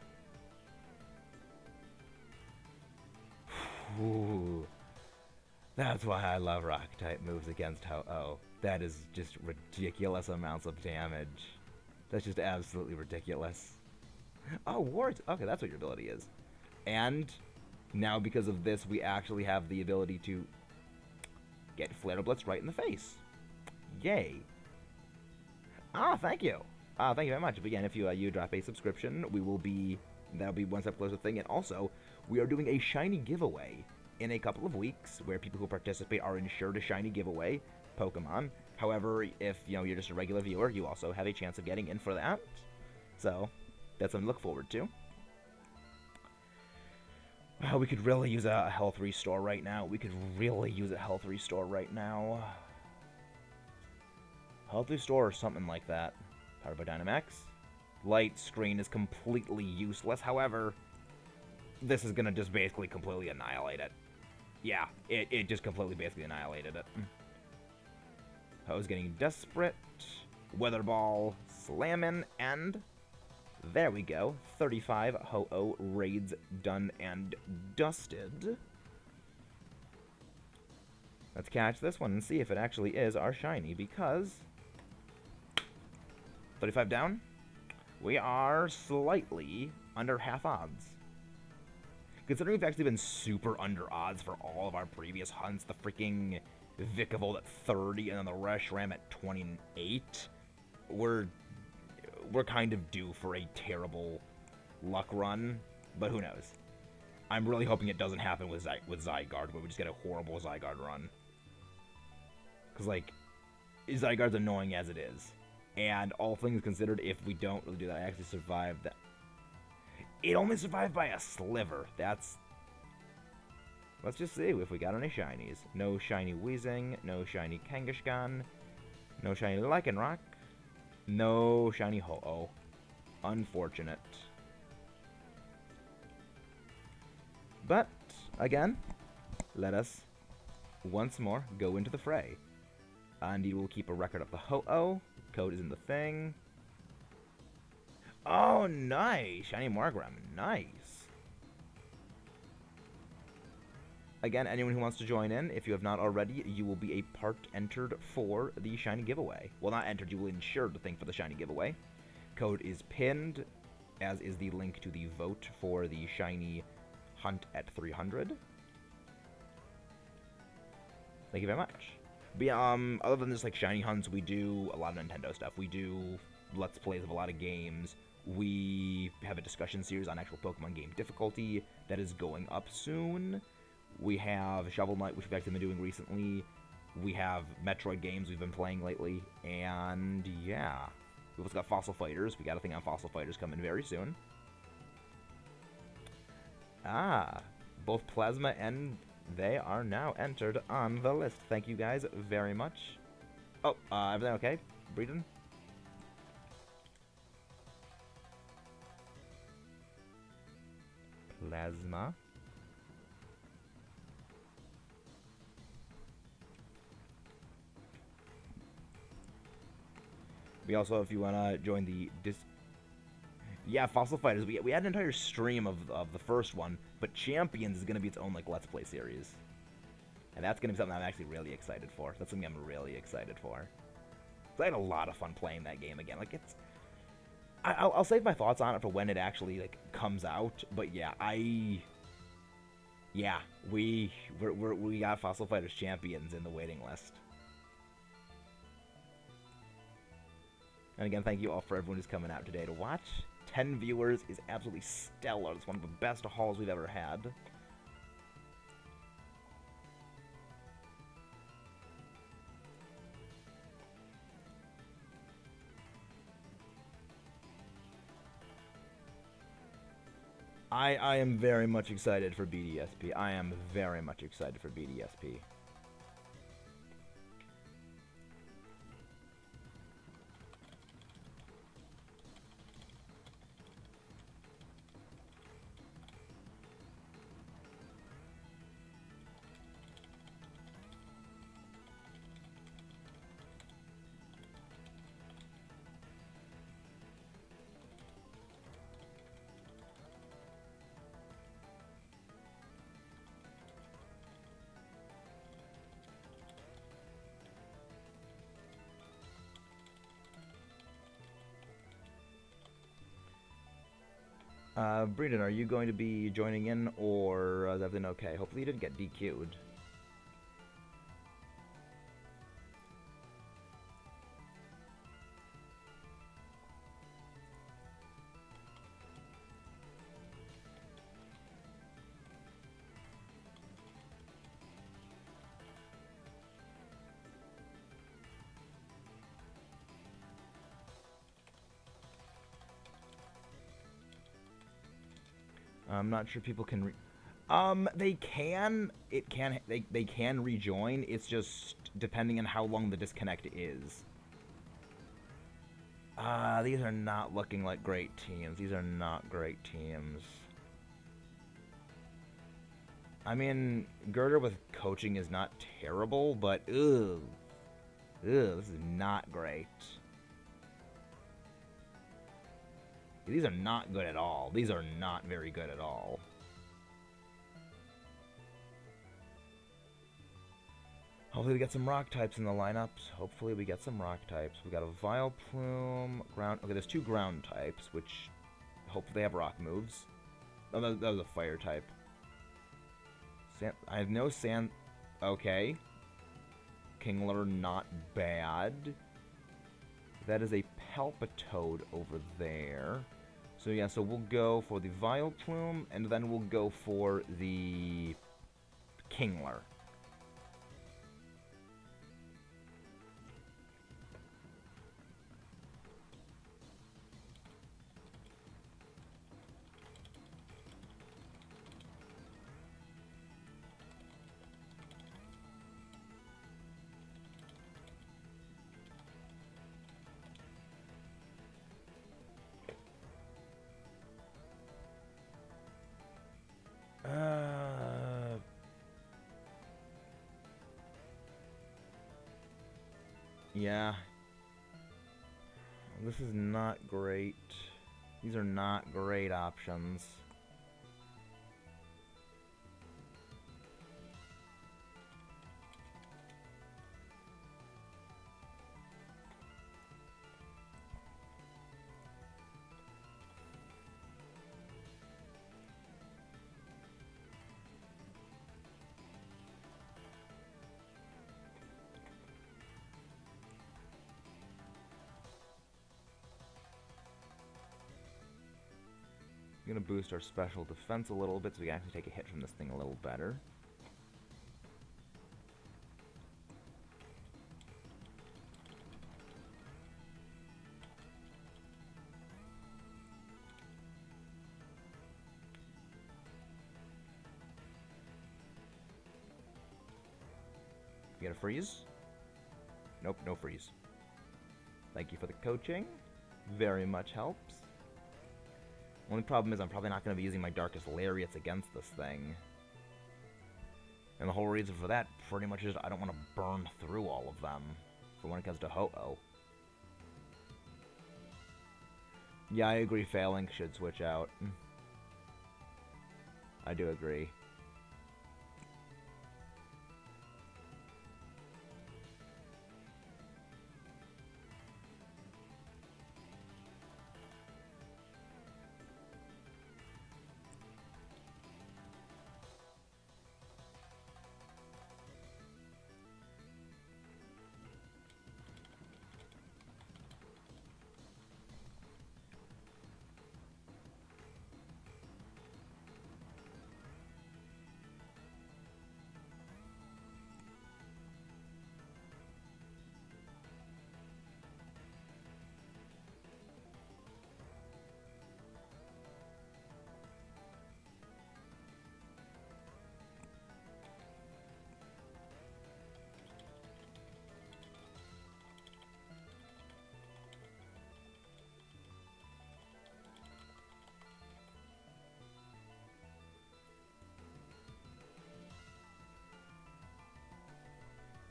Ooh, that's why I love Rock-type moves against Ho-Oh. That is just ridiculous amounts of damage. That's just absolutely ridiculous. Oh, wards. Okay, that's what your ability is. And now because of this, we actually have the ability to get Flare Blitz right in the face. Yay. Thank you. Thank you very much. But again, if you drop a subscription, that'll be one step closer thing. And also, we are doing a shiny giveaway in a couple of weeks where people who participate are ensured a shiny giveaway Pokemon. However, if you're just a regular viewer, you also have a chance of getting in for that. So that's something to look forward to. We could really use a health restore right now. Health restore or something like that. Powered by Dynamax. Light screen is completely useless. However, this is going to just basically completely annihilate it. Yeah, it just completely basically annihilated it. I was getting desperate. Weather Ball, slamming, and there we go. 35 Ho-Oh raids done and dusted. Let's catch this one and see if it actually is our shiny, because 35 down, we are slightly under half odds. Considering we've actually been super under odds for all of our previous hunts, the freaking Vikavolt at 30 and then the Reshiram at 28, we're kind of due for a terrible luck run, but who knows. I'm really hoping it doesn't happen with Zygarde, where we just get a horrible Zygarde run. Because, like, Zygarde's annoying as it is. And all things considered, if we don't really do that, I actually survived that. It only survived by a sliver. That's... Let's just see if we got any shinies. No shiny Weezing, no shiny Kangaskhan, no shiny Lycanroc, no shiny Ho-Oh. Unfortunate. But, again, let us once more go into the fray. And you will keep a record of the Ho-Oh. Code is in the thing. Oh, nice! Shiny Margram. Nice. Again, anyone who wants to join in, if you have not already, you will be a part entered for the shiny giveaway. Well, not entered, you will ensure the thing for the shiny giveaway. Code is pinned, as is the link to the vote for the shiny hunt at 300. Thank you very much. But yeah, other than just like shiny hunts, we do a lot of Nintendo stuff. We do Let's Plays of a lot of games. We have a discussion series on actual Pokemon game difficulty that is going up soon. We have Shovel Knight, which we've actually been doing recently. We have Metroid games we've been playing lately. And yeah, we've also got Fossil Fighters. We got a thing on Fossil Fighters coming very soon. Both Plasma and they are now entered on the list. Thank you guys very much. Oh, everything okay? Breeden? Plasma. We also, if you want to join the yeah, Fossil Fighters, we had an entire stream of the first one, but Champions is going to be its own, like, Let's Play series. And that's going to be something I'm actually really excited for. That's something I'm really excited for. I had a lot of fun playing that game again. Like, it's... I'll save my thoughts on it for when it actually, like, comes out. But yeah, yeah, we got Fossil Fighters Champions in the waiting list. And again, thank you all for everyone who's coming out today to watch. 10 viewers is absolutely stellar. It's one of the best hauls we've ever had. I am very much excited for BDSP. I am very much excited for BDSP. Breeden, are you going to be joining in, or is everything okay? Hopefully you didn't get DQ'd. I'm not sure people can. They can. It can. They can rejoin. It's just depending on how long the disconnect is. These are not looking like great teams. These are not great teams. I mean, Girder with coaching is not terrible, but this is not great. These are not good at all. These are not very good at all. Hopefully we get some rock types in the lineups. Hopefully we get some rock types. We got a Vileplume, ground. Okay, there's 2 ground types, which hopefully they have rock moves. Oh, that was a fire type. I have no sand. Okay. Kingler, not bad. That is a Palpitoad over there. So yeah, so we'll go for the Vileplume, and then we'll go for the Kingler. Yeah. This is not great. These are not great options. I'm going to boost our special defense a little bit so we can actually take a hit from this thing a little better. Get a freeze? Nope, no freeze. Thank you for the coaching. Very much helps. Only problem is I'm probably not going to be using my Darkest Lariats against this thing. And the whole reason for that pretty much is I don't want to burn through all of them for when it comes to Ho-Oh. Yeah, I agree Phalanx should switch out. I do agree.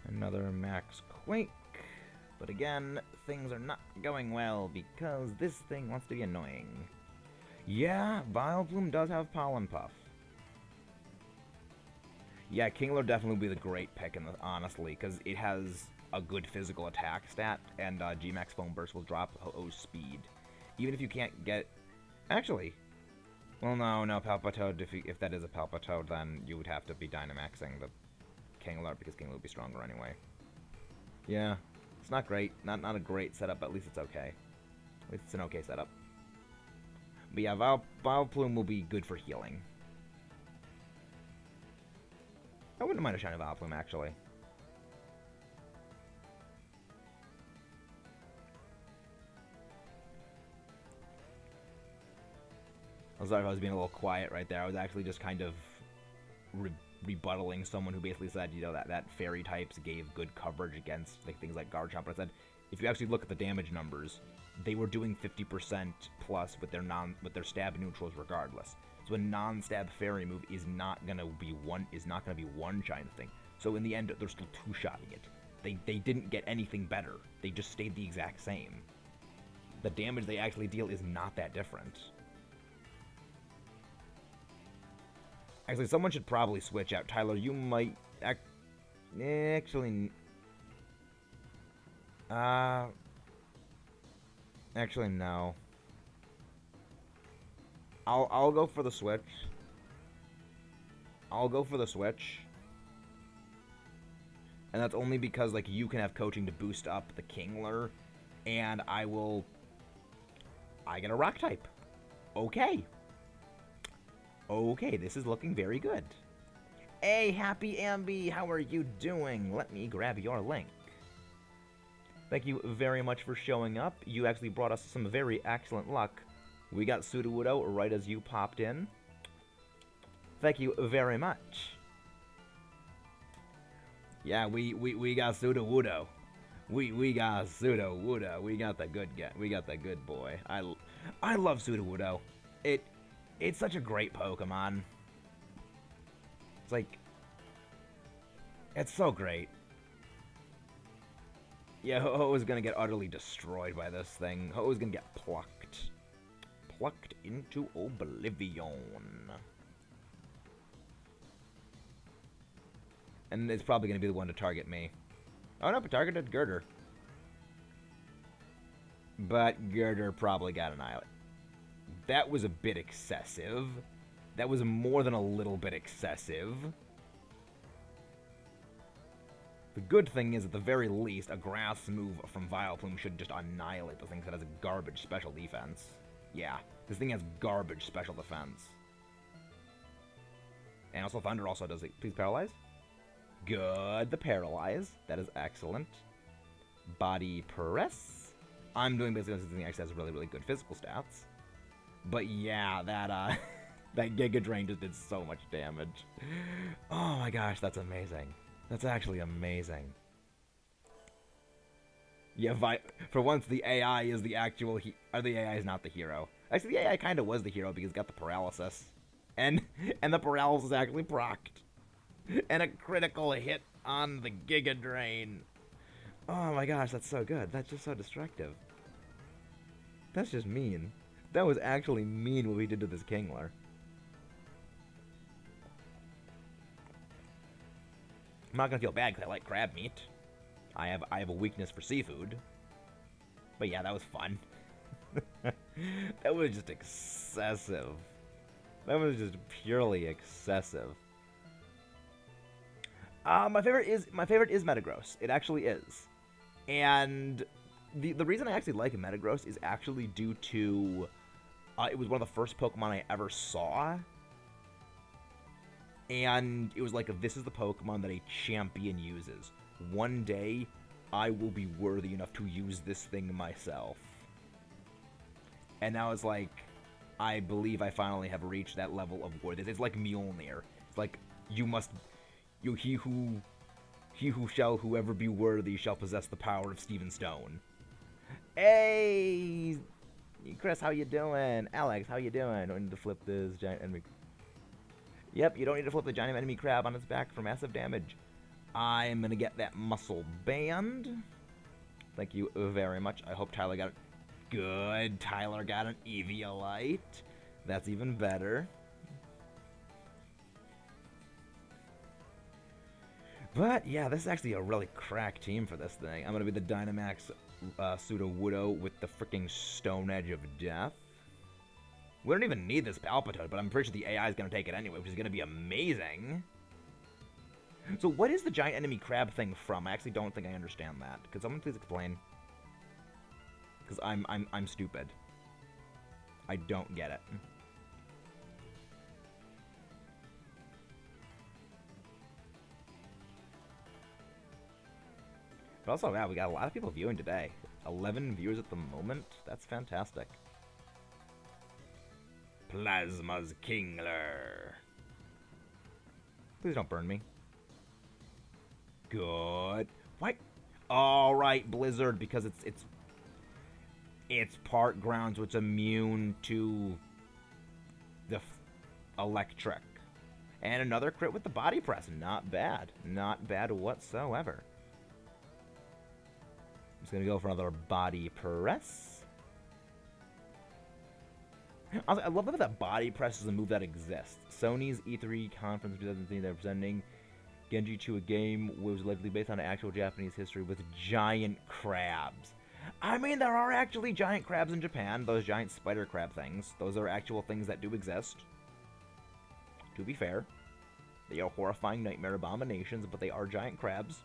Another Max Quake. But again, things are not going well because this thing wants to be annoying. Yeah, Vileplume does have Pollen Puff. Yeah, Kingler definitely would be the great pick, honestly, because it has a good physical attack stat, and G-Max Foam Burst will drop Ho-Oh's speed. Even if you can't get... Actually, Well, no, Palpitoad, if that is a Palpitoad, then you would have to be Dynamaxing the Kingler, because Kingler would be stronger anyway. Yeah, it's not great. Not a great setup, but at least it's okay. At least it's an okay setup. But yeah, Vileplume will be good for healing. I wouldn't mind a shiny Vileplume, actually. I'm sorry if I was being a little quiet right there. I was actually just kind of rebuttaling someone who basically said, you know, that fairy types gave good coverage against like things like Garchomp. But I said, if you actually look at the damage numbers, they were doing 50% plus with their stab neutrals regardless. So a non-stab fairy move is not gonna be one shine thing. So in the end, they're still two-shotting it. They didn't get anything better. They just stayed the exact same. The damage they actually deal is not that different. Actually, someone should probably switch out. Tyler, you might actually. Actually, no. I'll go for the switch. I'll go for the switch. And that's only because like you can have coaching to boost up the Kingler, and I get a rock type. Okay. Okay, this is looking very good. Hey, Happy Ambi, how are you doing? Let me grab your link. Thank you very much for showing up. You actually brought us some very excellent luck. We got Sudowoodo right as you popped in. Thank you very much. Yeah, we got Sudowoodo. We got Sudowoodo. We got the good guy. We got the good boy. I love Sudowoodo. It's such a great Pokemon. It's like, it's so great. Yeah, Ho is gonna get utterly destroyed by this thing. Ho is gonna get plucked. Plucked into oblivion. And it's probably gonna be the one to target me. Oh no, but targeted Girder. But Girder probably got annihilated. That was a bit excessive. That was more than a little bit excessive. The good thing is, at the very least, a grass move from Vileplume should just annihilate the thing that has a garbage special defense. Yeah, this thing has garbage special defense. And also Thunder also does it. Please paralyze. Good, the paralyze. That is excellent. Body press. I'm doing basically this thing actually has really, really good physical stats. But yeah, that that Giga Drain just did so much damage. Oh my gosh, that's amazing. That's actually amazing. Yeah, for once the AI is the actual or the AI is not the hero. Actually, the AI kind of was the hero because it got the paralysis. And the paralysis actually procced. And a critical hit on the Giga Drain. Oh my gosh, that's so good. That's just so destructive. That's just mean. That was actually mean what we did to this Kingler. I'm not gonna feel bad because I like crab meat. I have a weakness for seafood. But yeah, that was fun. That was just excessive. That was just purely excessive. My favorite is Metagross. It actually is. And the reason I actually like Metagross is actually due to it was one of the first Pokemon I ever saw. And it was like, this is the Pokemon that a champion uses. One day, I will be worthy enough to use this thing myself. And now it's like, I believe I finally have reached that level of worthiness. It's like Mjolnir. It's like, whoever be worthy shall possess the power of Steven Stone. Hey! Chris, how you doing? Alex, how you doing? Don't need to flip this giant enemy. Yep, you don't need to flip the giant enemy crab on its back for massive damage. I'm gonna get that muscle band. Thank you very much. I hope Tyler got it. Good. Tyler got an Eviolite. That's even better. But yeah, this is actually a really crack team for this thing. I'm gonna be the Dynamax Sudowoodo with the freaking Stone Edge of Death. We don't even need this Palpitoad, but I'm pretty sure the AI is going to take it anyway, which is going to be amazing. So what is the giant enemy crab thing from? I actually don't think I understand that. Could someone please explain? Because I'm stupid. I don't get it. But also, yeah, we got a lot of people viewing today. 11 viewers at the moment. That's fantastic. Plasma's Kingler. Please don't burn me. Good. What? All right, Blizzard, because it's part ground, so it's immune to the electric. And another crit with the body press. Not bad. Not bad whatsoever. I'm just gonna go for another body press. I love that body press is a move that exists. Sony's E3 conference 2017, they're presenting Genji to a game was likely based on actual Japanese history with giant crabs. I mean, there are actually giant crabs in Japan, those giant spider crab things. Those are actual things that do exist. To be fair, they are horrifying nightmare abominations, but they are giant crabs.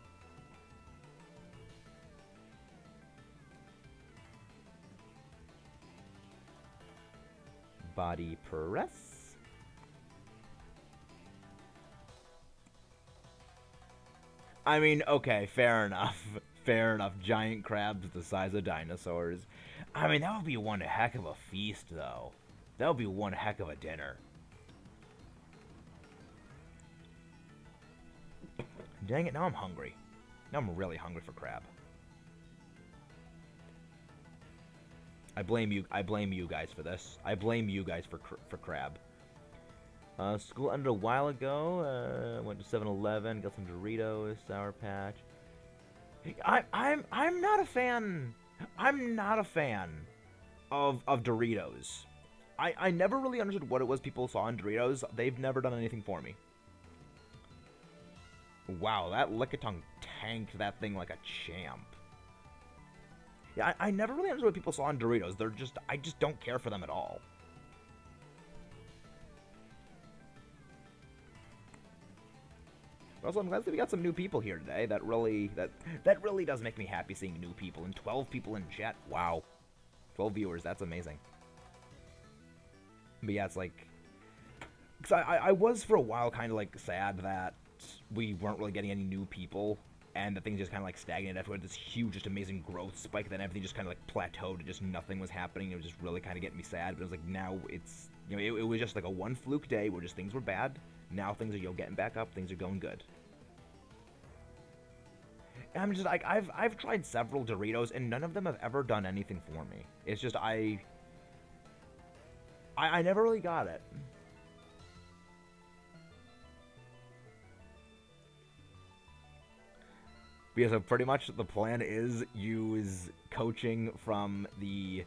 Body press. I mean, okay, fair enough. Fair enough. Giant crabs the size of dinosaurs. I mean, that would be one heck of a feast, though. That would be one heck of a dinner. Dang it, now I'm hungry. Now I'm really hungry for crab. I blame you guys for this. I blame you guys for crab. School ended a while ago. Went to 7-Eleven, got some Doritos, Sour Patch. I'm not a fan. I'm not a fan of Doritos. I never really understood what it was people saw in Doritos. They've never done anything for me. Wow, that Lickitung tanked that thing like a champ. Yeah, I never really understood what people saw in Doritos. I just don't care for them at all. But also, I'm glad that we got some new people here today. That really does make me happy seeing new people. And 12 people in chat. Wow. 12 viewers. That's amazing. But yeah, it's like... Because I was for a while kind of like sad that we weren't really getting any new people. And the thing just kind of like stagnated after this huge, just amazing growth spike. Then everything just kind of like plateaued and just nothing was happening. It was just really kind of getting me sad. But it was like now it's... You know, it was just like a one fluke day where just things were bad. Now things are getting back up. Things are going good. And I'm just like, I've tried several Doritos and none of them have ever done anything for me. It's just I never really got it. Because so pretty much the plan is use coaching from the...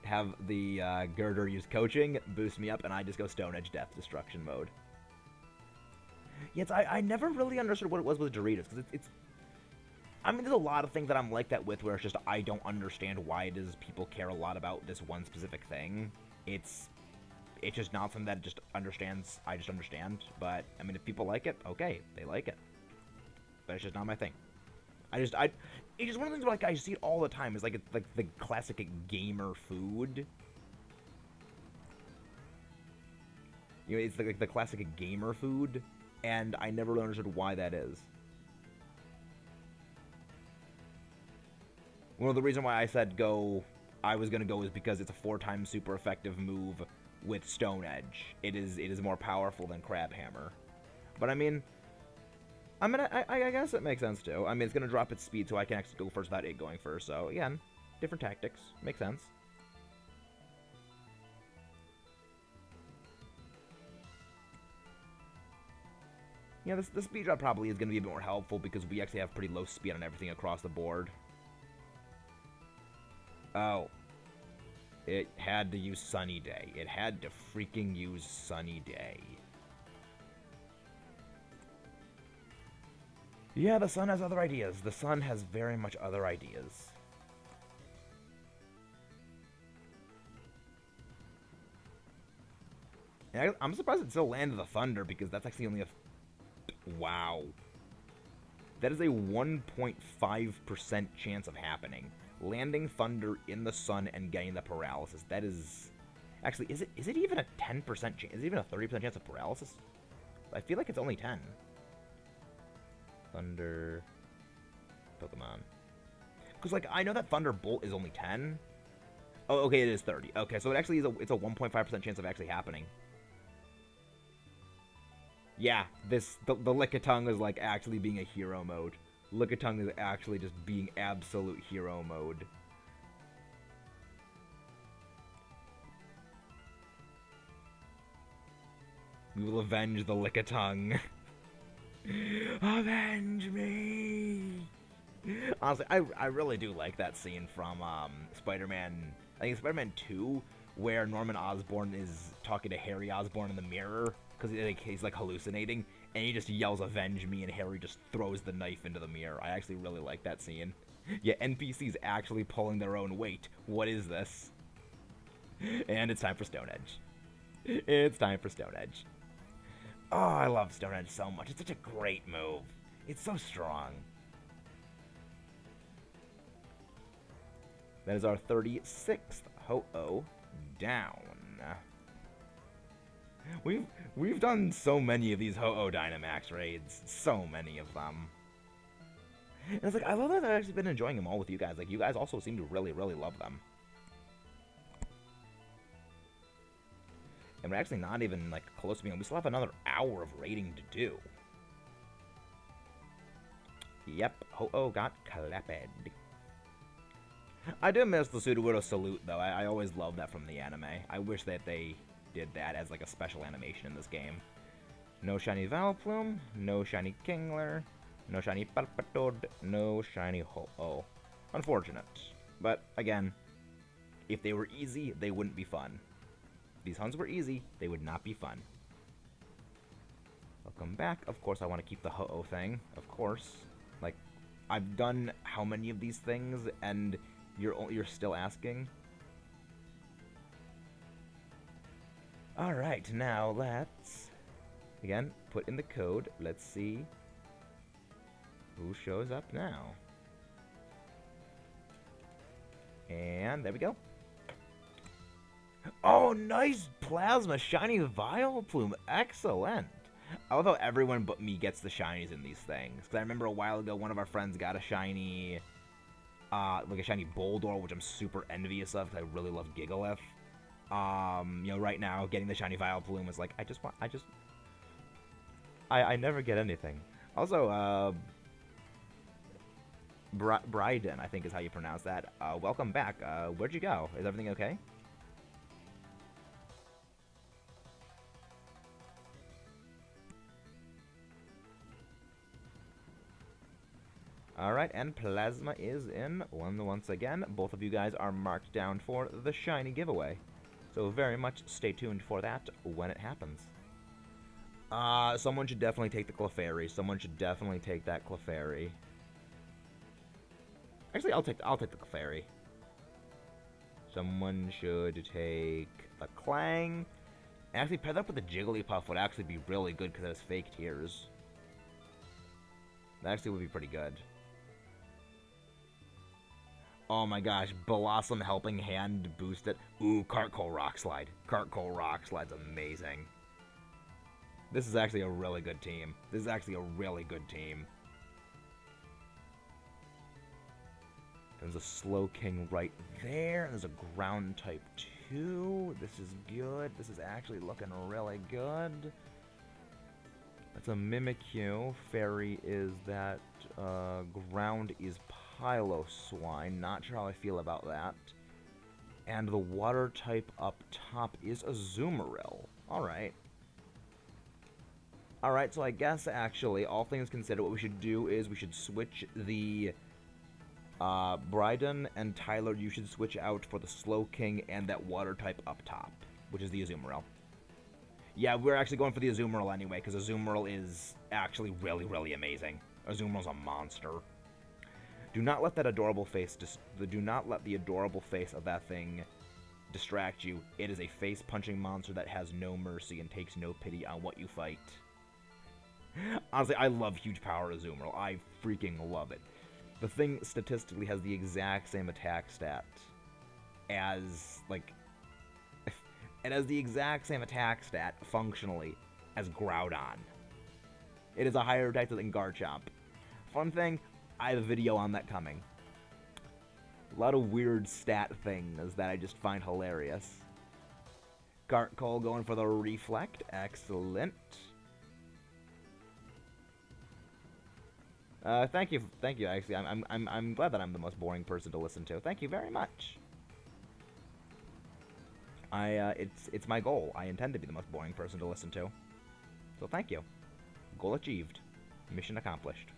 Have the Girder use coaching, boost me up, and I just go Stone Edge Death Destruction mode. Yes, I never really understood what it was with Doritos, because it's... I mean, there's a lot of things that I'm like that with, where it's just I don't understand why it is people care a lot about this one specific thing. It's just not something that I just understand, but, I mean, if people like it, okay, they like it. But it's just not my thing. It's just one of the things where, like, I see it all the time, is, like, it's, like, the classic gamer food. You know, it's, like, the classic gamer food, and I never really understood why that is. One of the reasons why I said I was gonna go is because it's a 4-time super effective move with Stone Edge. It is more powerful than Crab Hammer. But I mean, I guess it makes sense too. I mean, it's gonna drop its speed, so I can actually go first without it going first. So again, different tactics. Makes sense. Yeah, the speed drop probably is gonna be a bit more helpful because we actually have pretty low speed on everything across the board. Oh. It had to use Sunny Day. It had to freaking use Sunny Day. Yeah, the sun has other ideas. The sun has very much other ideas. And I'm surprised it still landed the Thunder, because that's actually only a... Wow. That is a 1.5% chance of happening. Landing Thunder in the sun and getting the paralysis. That is... Actually, is it even a 10% chance? Is it even a 30% chance of paralysis? I feel like it's only 10. Thunder... Pokemon. Because, like, I know that Thunderbolt is only 10. Oh, okay, it is 30. Okay, so it actually is it's a 1.5% chance of actually happening. Yeah, the Lickitung is, like, actually being a hero mode. Lickitung is actually just being absolute hero mode. We will avenge the Lickitung. Avenge me! Honestly, I really do like that scene from Spider-Man, I think it's Spider-Man 2, where Norman Osborn is talking to Harry Osborn in the mirror, because he's like hallucinating, and he just yells, "Avenge me," and Harry just throws the knife into the mirror. I actually really like that scene. Yeah, NPCs actually pulling their own weight. What is this? And it's time for Stone Edge. It's time for Stone Edge. Oh, I love Stone Edge so much. It's such a great move. It's so strong. That is our 36th Ho-Oh down. We've done so many of these Ho-Oh Dynamax raids. So many of them. And it's like, I love that I've actually been enjoying them all with you guys. Like, you guys also seem to really, really love them. And we're actually not even, like, close to being... We still have another hour of raiding to do. Yep, Ho-Oh got clapped. I do miss the Sudowoodo salute, though. I always loved that from the anime. I wish that they did that as, like, a special animation in this game. No shiny Vileplume, no shiny Kingler, no shiny Palpitoad, no shiny Ho-Oh. Unfortunate. But, again, if they were easy, they wouldn't be fun. If these hunts were easy, they would not be fun. Welcome back. Of course, I want to keep the Ho-Oh thing. Of course. Like, I've done how many of these things, and you're still asking? Alright, now let's, again, put in the code. Let's see who shows up now. And there we go. Oh, nice Plasma Shiny Vileplume. Excellent. I love how everyone but me gets the shinies in these things. Because I remember a while ago, one of our friends got a shiny, like a shiny Boldor, which I'm super envious of because I really love Gigalith. You know, right now, getting the shiny Vileplume is like, I never get anything. Also, Bryden, I think is how you pronounce that. Welcome back. Where'd you go? Is everything okay? Alright, and Plasma is in once again. Both of you guys are marked down for the shiny giveaway. So very much stay tuned for that when it happens. Someone should definitely take the Clefairy. Someone should definitely take that Clefairy. Actually, I'll take the Clefairy. Someone should take the Clang. Actually, pair that up with the Jigglypuff would actually be really good because it has fake tears. That actually would be pretty good. Oh my gosh, Blossom Helping Hand boosted. Ooh, Heartgold Rock Slide. Heartgold Rock Slide's amazing. This is actually a really good team. This is actually a really good team. There's a Slowking right there. There's a Ground type too. This is good. This is actually looking really good. That's a Mimikyu. Fairy is that. Ground is Piloswine. Not sure how I feel about that. And the water type up top is a Azumarill. Alright. Alright, so I guess actually, all things considered, what we should do is we should switch the Bryden, and Tyler, you should switch out for the Slowking and that water type up top, which is the Azumarill. Yeah, we're actually going for the Azumarill anyway, because Azumarill is actually really, really amazing. Azumarill's a monster. Do not let that adorable face, do not let the adorable face of that thing distract you. It is a face-punching monster that has no mercy and takes no pity on what you fight. Honestly, I love huge power Azumarill. I freaking love it. The thing statistically has the exact same attack stat as, like... It has the exact same attack stat, functionally, as Groudon. It is a higher attack than Garchomp. Fun thing, I have a video on that coming. A lot of weird stat things that I just find hilarious. Heartgold going for the Reflect. Excellent. Thank you. Actually, I'm glad that I'm the most boring person to listen to. Thank you very much. It's my goal. I intend to be the most boring person to listen to. So thank you. Goal achieved. Mission accomplished.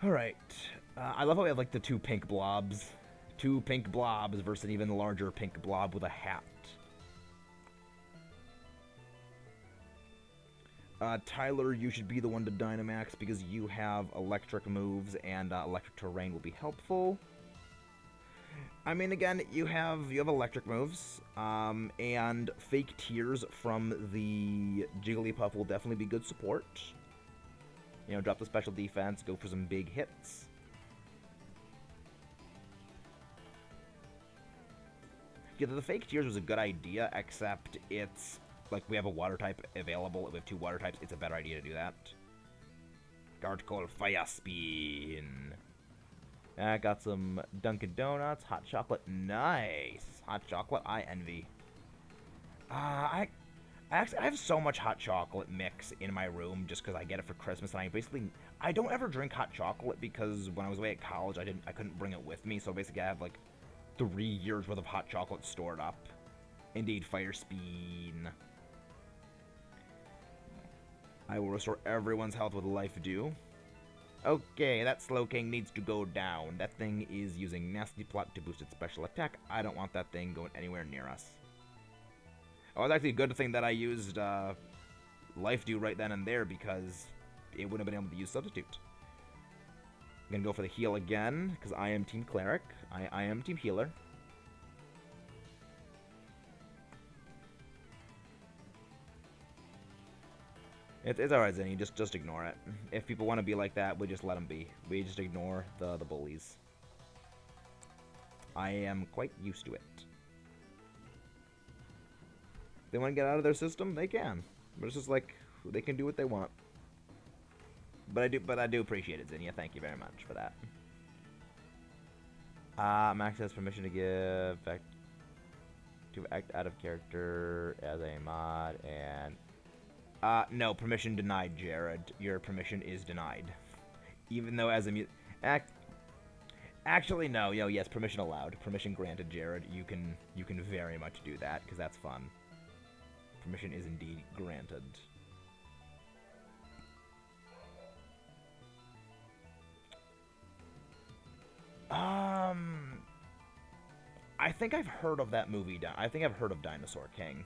Alright. I love how we have, like, the two pink blobs. Two pink blobs versus an even larger pink blob with a hat. Tyler, you should be the one to Dynamax because you have electric moves and electric terrain will be helpful. I mean, again, you have electric moves, and fake tears from the Jigglypuff will definitely be good support. You know, drop the special defense, go for some big hits. Yeah, the fake tears was a good idea, except it's, like, we have a water type available. If we have two water types, it's a better idea to do that. Heartgold Fire Spin. I got some Dunkin' Donuts, hot chocolate. Nice. Hot chocolate, I envy. I have so much hot chocolate mix in my room just because I get it for Christmas, and I don't ever drink hot chocolate because when I was away at college, I couldn't bring it with me. So basically, I have like 3 years worth of hot chocolate stored up. Indeed, Fire Spin. I will restore everyone's health with Life Dew. Okay, that Slowking needs to go down. That thing is using Nasty Plot to boost its special attack. I don't want that thing going anywhere near us. Oh, it's actually a good thing that I used Life Dew right then and there because it wouldn't have been able to use Substitute. I'm going to go for the heal again because I am Team Cleric. I am Team Healer. It's alright, Zinni. Just ignore it. If people want to be like that, we just let them be. We just ignore the bullies. I am quite used to it. If they want to get out of their system, they can. But it's just like, they can do what they want. But I do appreciate it, Zinnia. Thank you very much for that. Max has permission to act out of character as a mod, and... no, permission denied, Jared. Your permission is denied. Even though as a actually, no. Yes, permission allowed. Permission granted, Jared. You can very much do that, because that's fun. Permission is indeed granted. I think I've heard of that movie. I think I've heard of Dinosaur King.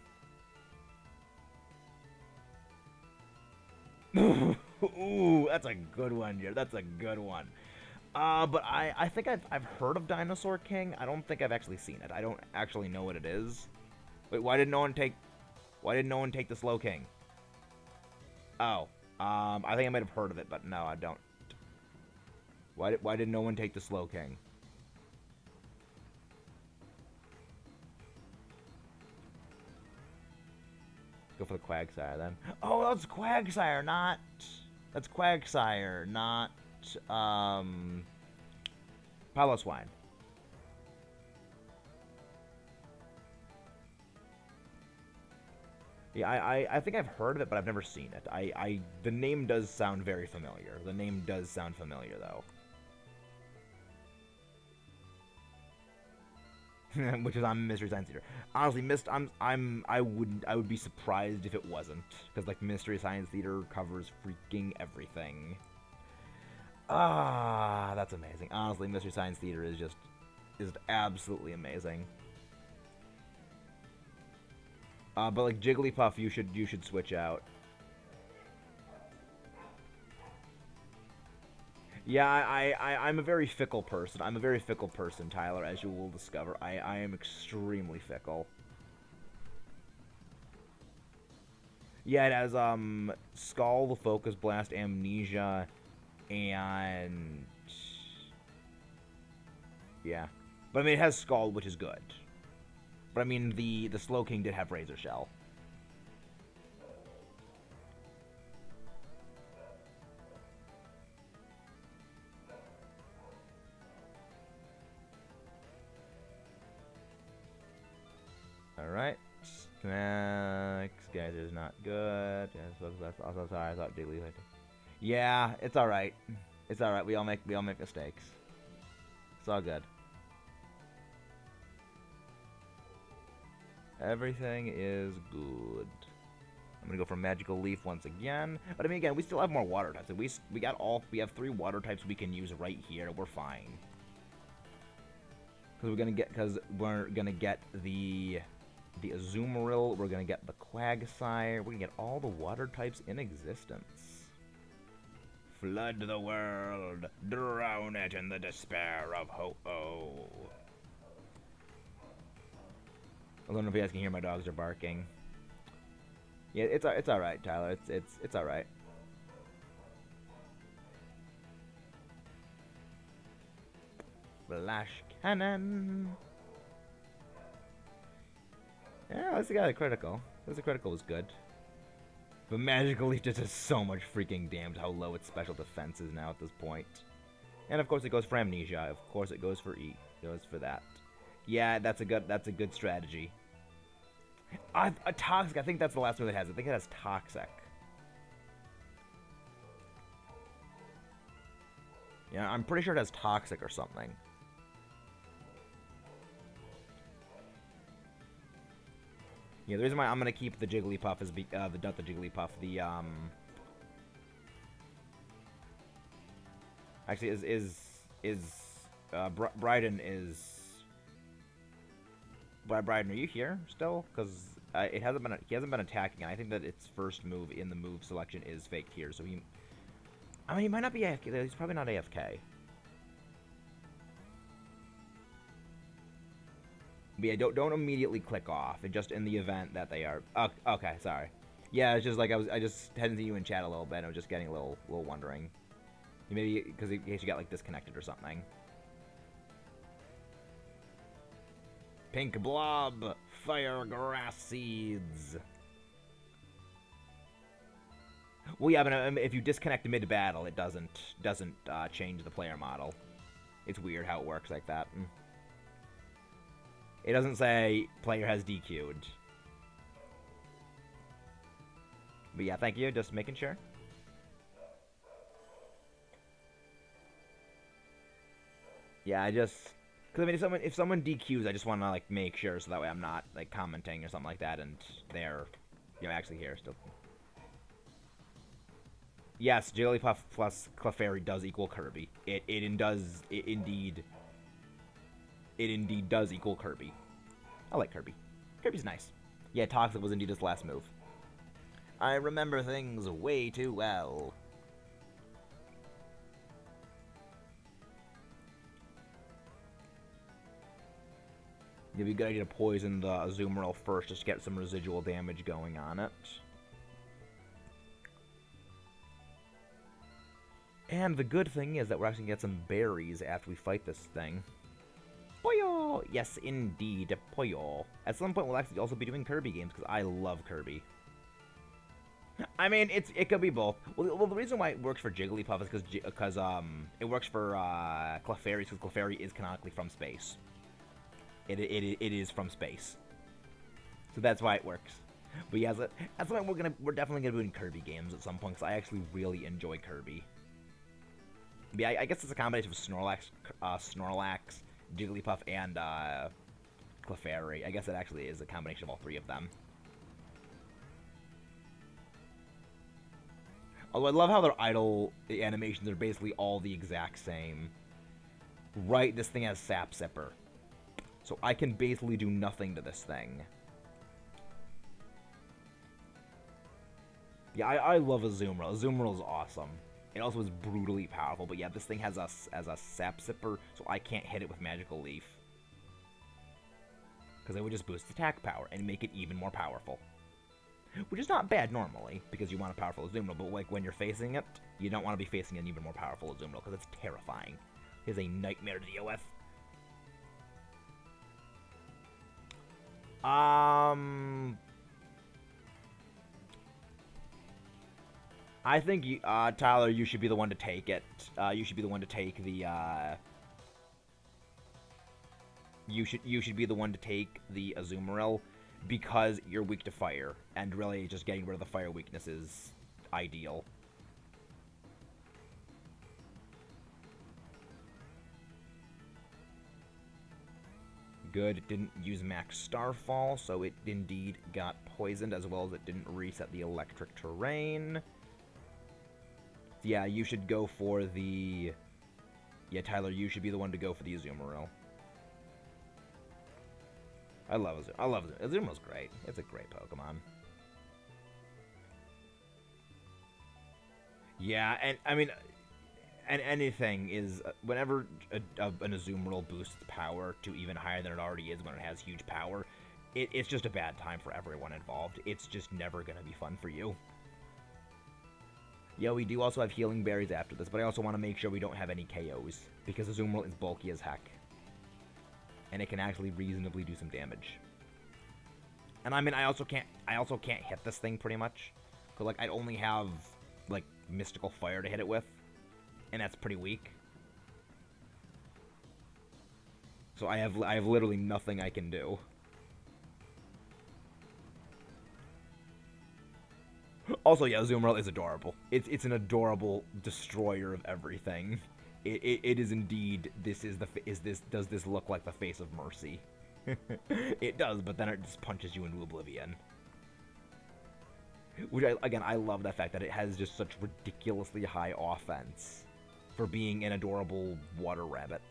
Ooh, that's a good one, Jared. That's a good one. But I think I've heard of Dinosaur King. I don't think I've actually seen it. I don't actually know what it is. Wait, why didn't no one take the Slowking? Oh, I think I might have heard of it, but no, I don't. Why did no one take the Slowking? Go for the Quagsire then. Oh, that's Quagsire, not... That's Quagsire, not... Piloswine. Yeah, I think I've heard of it, but I've never seen it. The name does sound very familiar. The name does sound familiar, though. Which is on Mystery Science Theater. Honestly, I would be surprised if it wasn't, because like Mystery Science Theater covers freaking everything. Ah, that's amazing. Honestly, Mystery Science Theater is just absolutely amazing. But like Jigglypuff, you should switch out. Yeah, I'm a very fickle person. I'm a very fickle person, Tyler, as you will discover. I am extremely fickle. Yeah, it has, Skull, the Focus Blast, Amnesia, and... yeah. But, I mean, it has Skull, which is good. But, I mean, the Slow King did have Razor Shell. Alright. Max, guys, is not good. That's also sorry. I thought Jiggly. Yeah, it's all right. It's all right. We all make mistakes. It's all good. Everything is good. I'm gonna go for Magical Leaf once again. But I mean, again, we still have more water types. We have 3 water types we can use right here. We're fine. Because we're gonna get the Azumarill, we're gonna get the Quagsire, we're gonna get all the water types in existence. Flood the world, drown it in the despair of Ho-Oh. I don't know if you guys can hear my dogs are barking. Yeah, it's alright, Tyler. It's alright. Flash Cannon. Yeah, at least he got a critical. At least the critical was good. But Magical Leaf just does so much freaking damage how low its special defense is now at this point. And of course it goes for Amnesia. Of course it goes for goes for that. Yeah, that's a good strategy. A Toxic, I think that's the last one it has. I think it has Toxic. Yeah, I'm pretty sure it has Toxic or something. Yeah, the reason why I'm gonna keep the Jigglypuff is not the Jigglypuff, the actually Bryden is Bryden, are you here still? Because he hasn't been attacking, and I think that its first move in the move selection is Fake Tear. So he might not be AFK. He's probably not AFK. But yeah, don't immediately click off. And just in the event that they are. Oh, okay, sorry. Yeah, it's just like I just hadn't seen you in chat a little bit. And I was just getting a little wondering. Maybe because in case you got like disconnected or something. Pink Blob, Fire Grass Seeds. Well, yeah, but if you disconnect mid battle, it doesn't change the player model. It's weird how it works like that. It doesn't say player has DQ'd. But yeah, thank you. Just making sure. Yeah, because I mean, if someone DQs, I just want to like make sure so that way I'm not like commenting or something like that, and they're actually here still. Yes, Jigglypuff plus Clefairy does equal Kirby. It indeed does equal Kirby. I like Kirby. Kirby's nice. Yeah, Toxic was indeed his last move. I remember things way too well. It'd be a good idea to poison the Azumarill first just to get some residual damage going on it. And the good thing is that we're actually going to get some berries after we fight this thing. Poyo! Yes, indeed, Poyo. At some point, we'll actually also be doing Kirby games, because I love Kirby. I mean, it could be both. Well, the reason why it works for Jigglypuff is because it works for Clefairy, because Clefairy is canonically from space. It is from space. So that's why it works. But yeah, that's why we're definitely gonna be doing Kirby games at some point, because I actually really enjoy Kirby. But yeah, I guess it's a combination of Snorlax, Jigglypuff, and Clefairy. I guess it actually is a combination of all 3 of them. Although I love how their idle animations are basically all the exact same. Right, this thing has Sap Sipper. So I can basically do nothing to this thing. Yeah, I love Azumarill. Azumarill's awesome. It also is brutally powerful, but yeah, this thing has us as a sap sipper, so I can't hit it with Magical Leaf. Because it would just boost attack power and make it even more powerful. Which is not bad normally, because you want a powerful Azumarill, but like when you're facing it, you don't want to be facing an even more powerful Azumarill, because it's terrifying. It is a nightmare to deal with. I think, Tyler, you should be the one to take it. You should be the one to take the, You should be the one to take the Azumarill, because you're weak to fire, and really just getting rid of the fire weakness is ideal. Good, it didn't use Max Starfall, so it indeed got poisoned, as well as it didn't reset the electric terrain. Yeah, you should go for the... Yeah, Tyler, you should be the one to go for the Azumarill. I love it. Azumarill's great. It's a great Pokemon. Yeah, and I mean, and anything is whenever an Azumarill boosts its power to even higher than it already is when it has huge power, it's just a bad time for everyone involved. It's just never gonna be fun for you. Yeah, we do also have healing berries after this, but I also want to make sure we don't have any KOs because Azumarill is bulky as heck. And it can actually reasonably do some damage. And I mean, I also can't hit this thing pretty much, cause like I'd only have like Mystical Fire to hit it with, and that's pretty weak. So I have literally nothing I can do. Also, yeah, Azumarill is adorable. It's an adorable destroyer of everything. It is indeed. Does this look like the face of mercy? It does, but then it just punches you into oblivion. Which I love that fact that it has just such ridiculously high offense for being an adorable water rabbit.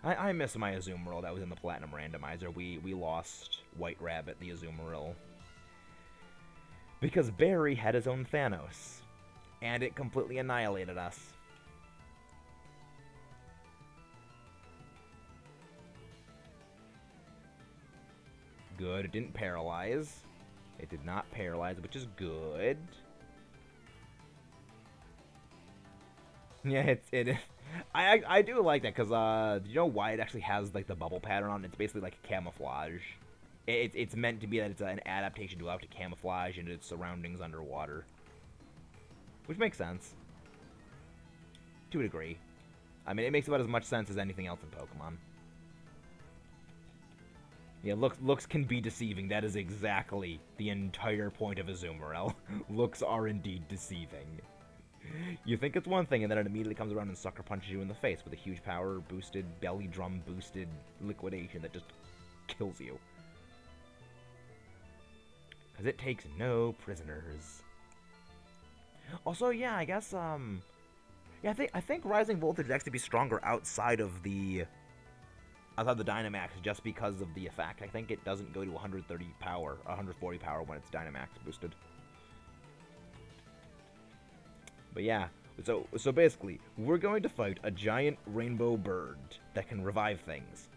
I miss my Azumarill that was in the Platinum Randomizer. We lost White Rabbit, the Azumarill, because Barry had his own Thanos. And it completely annihilated us. Good. It didn't paralyze. It did not paralyze, which is good. Yeah, I do like that because you know why it actually has like the bubble pattern on it? It's basically like camouflage. It's meant to be that it's an adaptation to allow it to camouflage into its surroundings underwater. Which makes sense. To a degree. I mean, it makes about as much sense as anything else in Pokemon. Yeah, looks can be deceiving. That is exactly the entire point of Azumarill. Looks are indeed deceiving. You think it's one thing, and then it immediately comes around and sucker punches you in the face with a huge power boosted, belly drum boosted liquidation that just kills you. Because it takes no prisoners. Also, yeah, I guess, yeah, I think Rising Voltage would actually be stronger outside of the Dynamax just because of the effect. I think it doesn't go to 130 power, 140 power when it's Dynamax boosted. But yeah, so basically, we're going to fight a giant rainbow bird that can revive things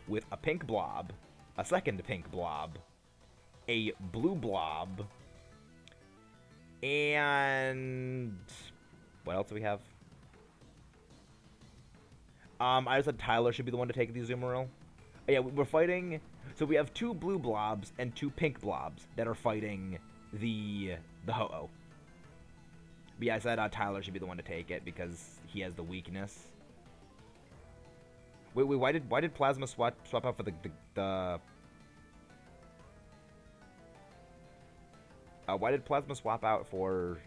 with a pink blob, a second pink blob, a blue blob, and what else do we have? I just said Tyler should be the one to take the Azumarill. Oh, yeah, we're fighting. So we have 2 blue blobs and 2 pink blobs that are fighting the Ho-Oh. But yeah, I said Tyler should be the one to take it because he has the weakness. Wait, why did Plasma swap out for the why did Plasma swap out for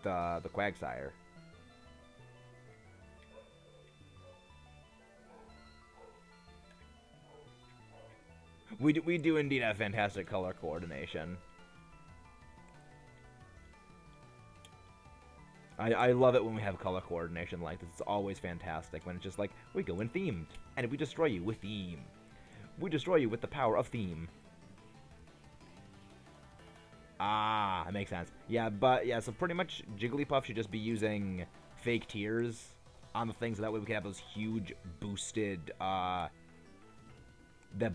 the Quagsire? We do indeed have fantastic color coordination. I love it when we have color coordination like this. It's always fantastic when it's just like, we go in themed, and we destroy you with theme. We destroy you with the power of theme. Ah, that makes sense. Yeah, but yeah, so pretty much Jigglypuff should just be using fake tears on the things, so that way we can have those huge boosted, that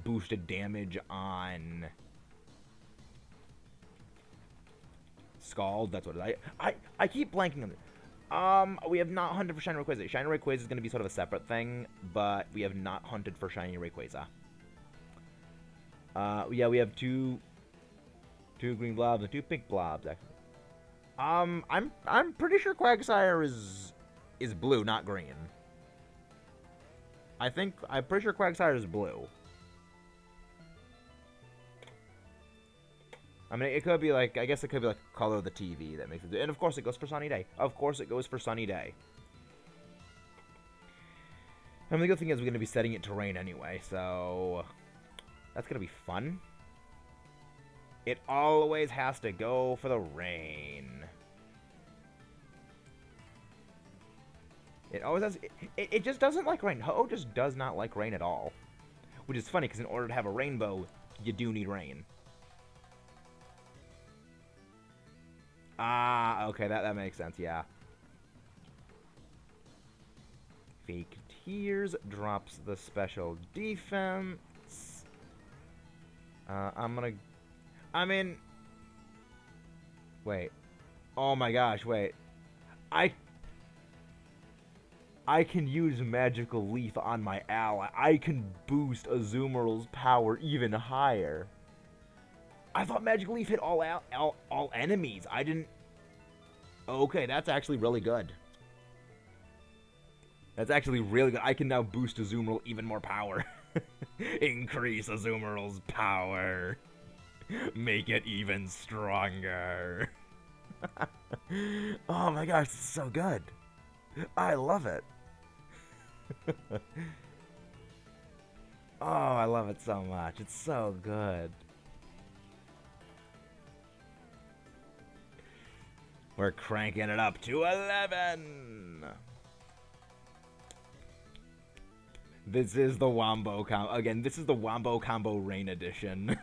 boosted damage on Scald. That's what it is. I keep blanking on it. We have not hunted for Shiny Rayquaza. Shiny Rayquaza is going to be sort of a separate thing, but we have not hunted for Shiny Rayquaza. Yeah, we have two green blobs and two pink blobs, actually. I'm pretty sure Quagsire is blue, not green. I'm pretty sure Quagsire is blue. I mean, it could be like, I guess it could be like color of the TV that makes it. And of course it goes for Sunny Day. Of course it goes for Sunny Day. I mean, the good thing is we're going to be setting it to rain anyway, so that's going to be fun. It always has to go for the rain. It always has. It just doesn't like rain. Ho-Oh just does not like rain at all. Which is funny, because in order to have a rainbow, you do need rain. Ah, okay, that makes sense, yeah. Fake Tears drops the special defense. I mean... Wait. Oh my gosh, wait. I can use Magical Leaf on my ally. I can boost Azumarill's power even higher. I thought Magical Leaf hit all enemies. I didn't... Okay, that's actually really good. That's actually really good. I can now boost Azumarill even more power. Increase Azumarill's power. Make it even stronger. Oh my gosh, this is so good. I love it. Oh, I love it so much. It's so good. We're cranking it up to 11. This is the Wombo combo. Again, this is the Wombo Combo Rain Edition.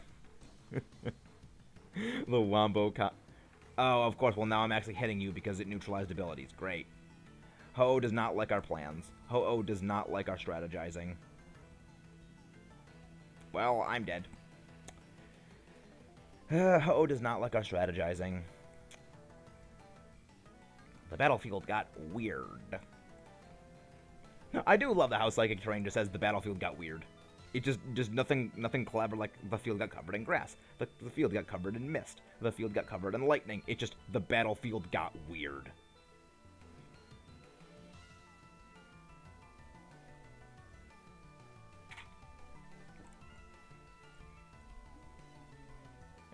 The Wombo combo. Oh, of course. Well, now I'm actually hitting you because it neutralized abilities. Great. Ho-Oh does not like our plans. Ho-Oh does not like our strategizing. Well, I'm dead. Ho-Oh does not like our strategizing. The battlefield got weird. I do love the how Psychic Terrain just says the battlefield got weird. It just nothing clever, like the field got covered in grass. The field got covered in mist. The field got covered in lightning. It just, the battlefield got weird.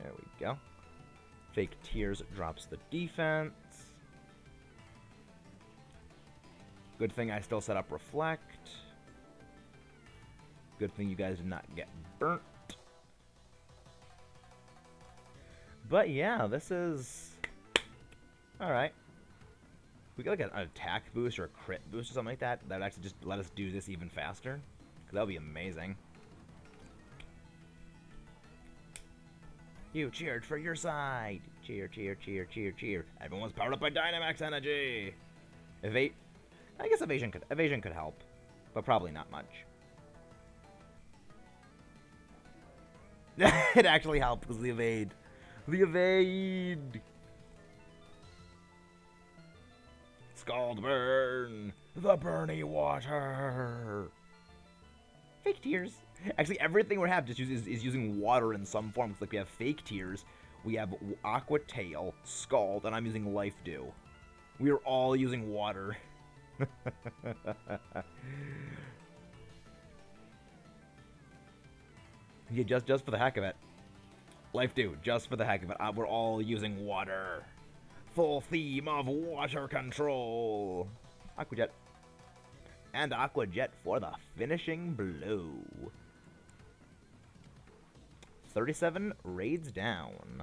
There we go. Fake Tears drops the defense. Good thing I still set up Reflect. Good thing you guys did not get burnt. But yeah, this is... Alright. We got like an attack boost or a crit boost or something like that. That would actually just let us do this even faster. Because that would be amazing. You cheered for your side. Cheer, cheer, cheer, cheer, cheer. Everyone's powered up by Dynamax energy. I guess evasion could help, but probably not much. It actually helped because the evade. The evade! Scald burn! The burny water! Fake Tears. Actually, everything we have just is using water in some form. Like we have Fake Tears, we have Aqua Tail, Scald, and I'm using Life Dew. We are all using water. Yeah, just for the heck of it. Life Dew, just for the heck of it. We're all using water. Full theme of water control. Aqua Jet. And Aqua Jet for the finishing blow. 37 raids down.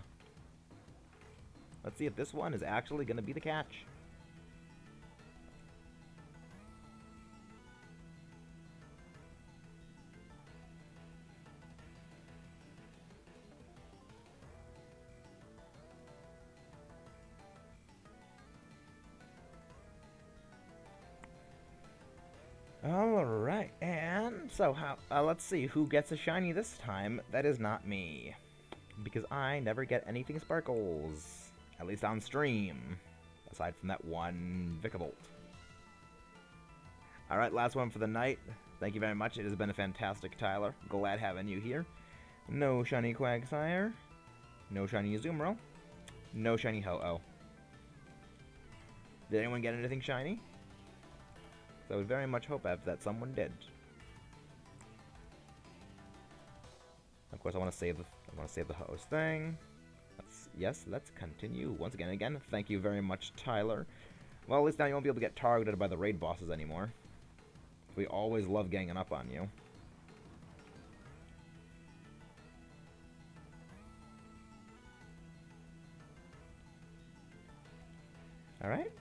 Let's see if this one is actually going to be the catch. Alright, and so let's see who gets a shiny this time. That is not me. Because I never get anything sparkles. At least on stream. Aside from that one Vikavolt. Alright, last one for the night. Thank you very much. It has been a fantastic Tyler. Glad having you here. No shiny Quagsire. No shiny Azumarill. No shiny Ho-Oh. Did anyone get anything shiny? I would very much hope that someone did. Of course, I want to save the host thing. Let's continue once again. Thank you very much, Tyler. Well, at least now you won't be able to get targeted by the raid bosses anymore. We always love ganging up on you. All right.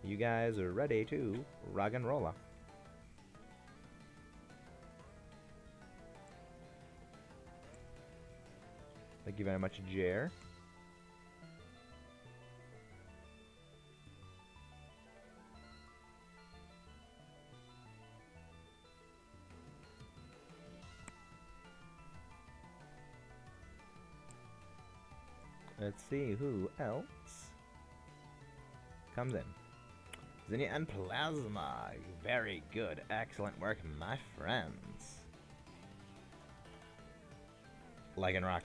You guys are ready to rock and roll. Thank you very much, Jer. Let's see who else comes in. Zinnia and Plasma. Very good. Excellent work, my friends. Lycanroc.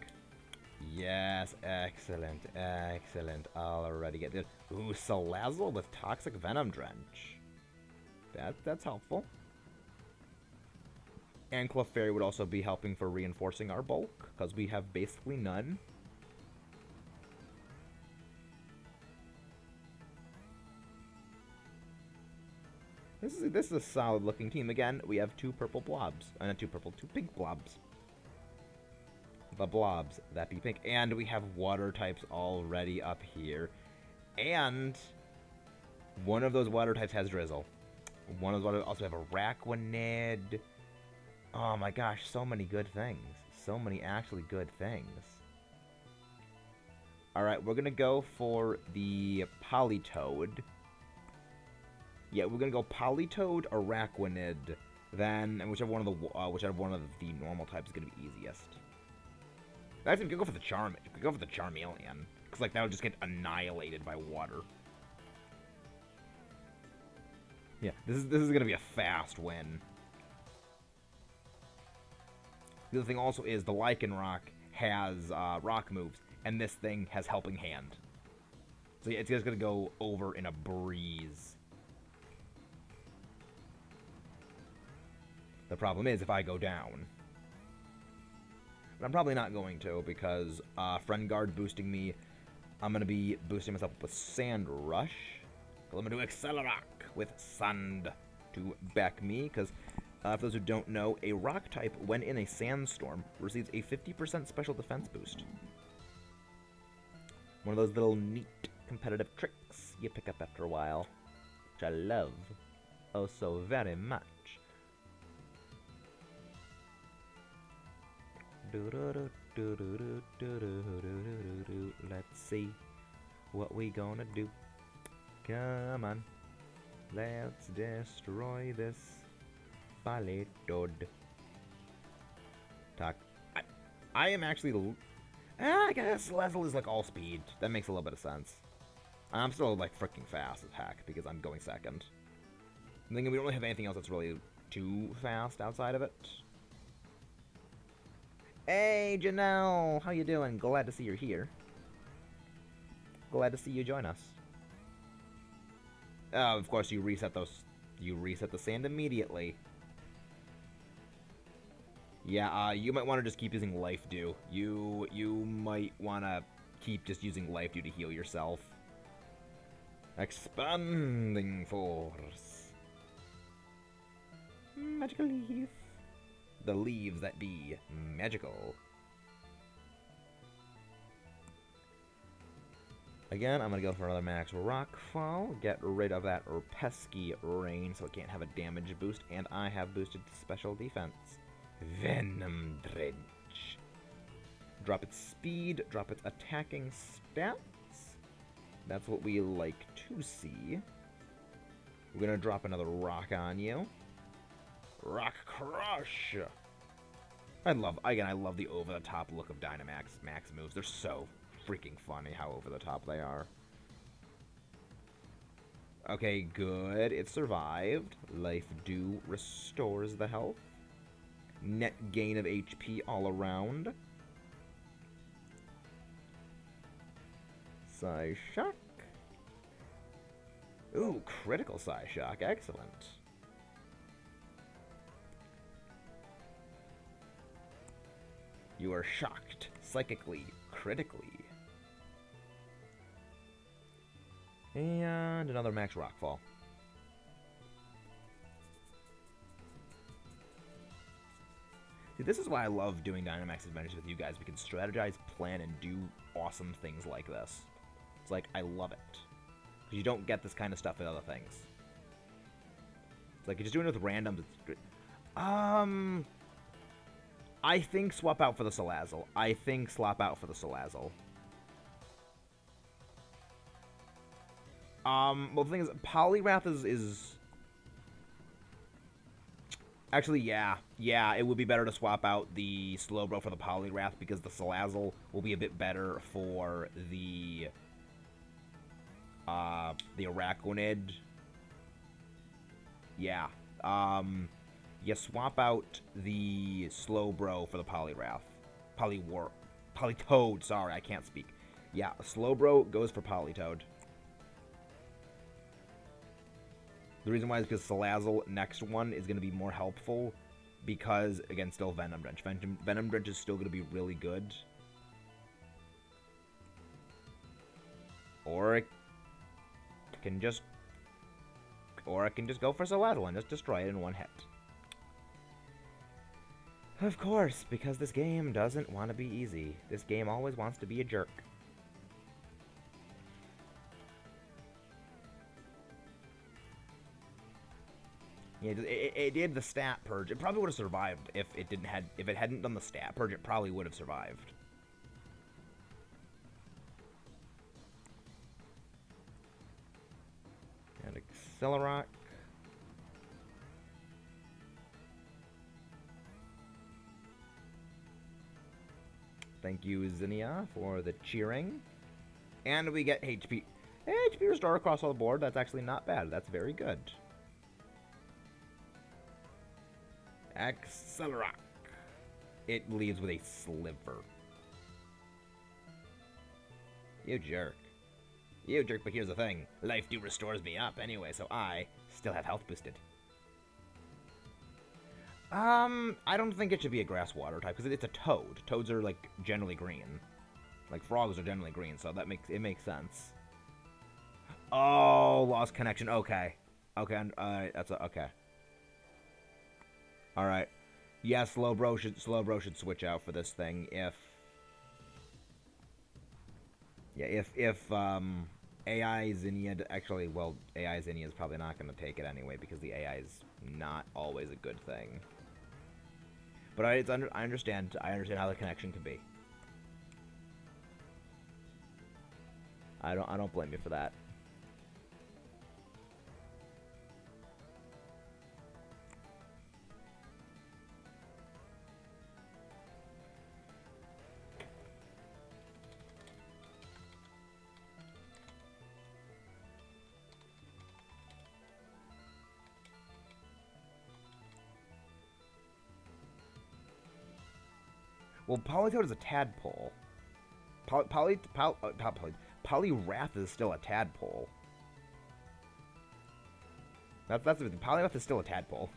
Yes, excellent, excellent. Already get this. Ooh, Salazzle with Toxic Venom Drench. That's helpful. And Clefairy would also be helping for reinforcing our bulk, because we have basically none. This is a solid looking team. Again, we have two pink blobs. The blobs that be pink. And we have water types already up here. And one of those water types has Drizzle. One of those water also have a Raquanid. Oh my gosh, so many good things. So many actually good things. Alright, we're gonna go for the Politoed. Yeah, we're gonna go Politoed or Raquanid. Then, and whichever one of the normal types is gonna be easiest. Actually, we could go for the Charmeleon, because like that would just get annihilated by water. Yeah, this is gonna be a fast win. The other thing also is the Lycanroc has rock moves, and this thing has Helping Hand. So yeah, it's just gonna go over in a breeze. The problem is if I go down. But I'm probably not going to, because Friend Guard boosting me, I'm going to be boosting myself with Sand Rush. I'm going to do Accelerock with Sand to back me, because for those who don't know, a rock type, when in a sandstorm, receives a 50% special defense boost. One of those little neat competitive tricks you pick up after a while, which I love oh so very much. Let's see what we gonna do. Come on, let's destroy this Politoed. I am actually. I guess Salazzle is like all speed. That makes a little bit of sense. I'm still like freaking fast as heck because I'm going second. I'm thinking we don't really have anything else that's really too fast outside of it. Hey, Janelle! How you doing? Glad to see you're here. Glad to see you join us. Of course, you reset the sand immediately. Yeah, you might want to just keep using Life Dew. You might want to keep just using Life Dew to heal yourself. Expanding Force. Magical Leaf. The leaves that be magical. Again, I'm going to go for another max Rockfall. Get rid of that pesky rain so it can't have a damage boost. And I have boosted special defense. Venom Drench. Drop its speed, drop its attacking stats. That's what we like to see. We're gonna drop another rock on you. Rock Crush! I love the over-the-top look of Dynamax max moves. They're so freaking funny how over-the-top they are. Okay, good. It survived. Life Dew restores the health. Net gain of HP all around. Psyshock. Ooh, critical Psyshock. Excellent. You are shocked, psychically, critically. And another max rockfall. See, this is why I love doing Dynamax adventures with you guys. We can strategize, plan, and do awesome things like this. It's like, I love it. Because you don't get this kind of stuff with other things. It's like, you're just doing it with randoms. It's good. I think swap out for the Salazzle. Well, the thing is, Poliwrath is... Actually, yeah. Yeah, it would be better to swap out the Slowbro for the Poliwrath because the Salazzle will be a bit better for the Araquanid. Yeah. You swap out the Slowbro for the Poliwrath. Politoed, sorry, I can't speak. Yeah, Slowbro goes for Politoed. The reason why is because Salazzle, next one, is going to be more helpful because, again, still Venom Drench. Venom Drench is still going to be really good. Or it can just go for Salazzle and just destroy it in one hit. Of course, because this game doesn't want to be easy. This game always wants to be a jerk. Yeah, it did the stat purge. It probably would have survived if it hadn't done the stat purge. It probably would have survived. And Accelerock. Thank you, Zinnia, for the cheering. And we get HP. HP restore across all the board. That's actually not bad. That's very good. Accelerock. It leaves with a sliver. You jerk. You jerk, but here's the thing. Life Dew restores me up anyway, so I still have health boosted. I don't think it should be a grass water type, because it's a toad. Toads are, like, generally green. Like, frogs are generally green, so it makes sense. Oh, lost connection. Okay. Okay, okay. Alright. Yeah, Slowbro should switch out for this thing if AI Zinnia actually, well, AI Zinnia is probably not going to take it anyway because the AI is not always a good thing. But I understand how the connection can be. I don't blame you for that. Well, Politoed is a tadpole. Poliwrath is still a tadpole. That's the thing. Poliwrath is still a tadpole.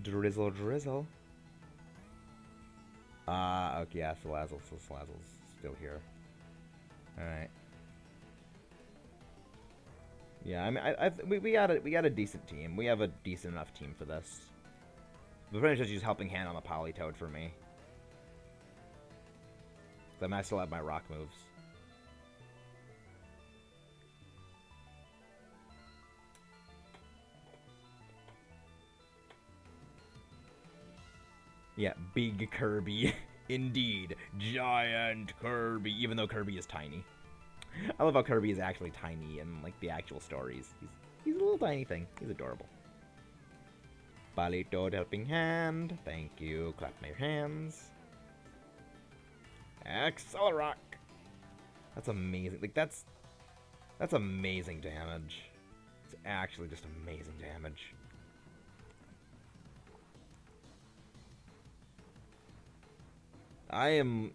Drizzle, drizzle. Okay, yeah, Salazzle's still here. Alright. Yeah, I mean, we got a decent team. We have a decent enough team for this. But pretty much just helping hand on the Politoed for me. Then I still have my rock moves. Yeah, big Kirby. Indeed. Giant Kirby. Even though Kirby is tiny. I love how Kirby is actually tiny in, like, the actual stories. He's a little tiny thing. He's adorable. Palito helping hand. Thank you. Clap my hands. Accelerock. That's amazing. Like, that's amazing damage. It's actually just amazing damage. I am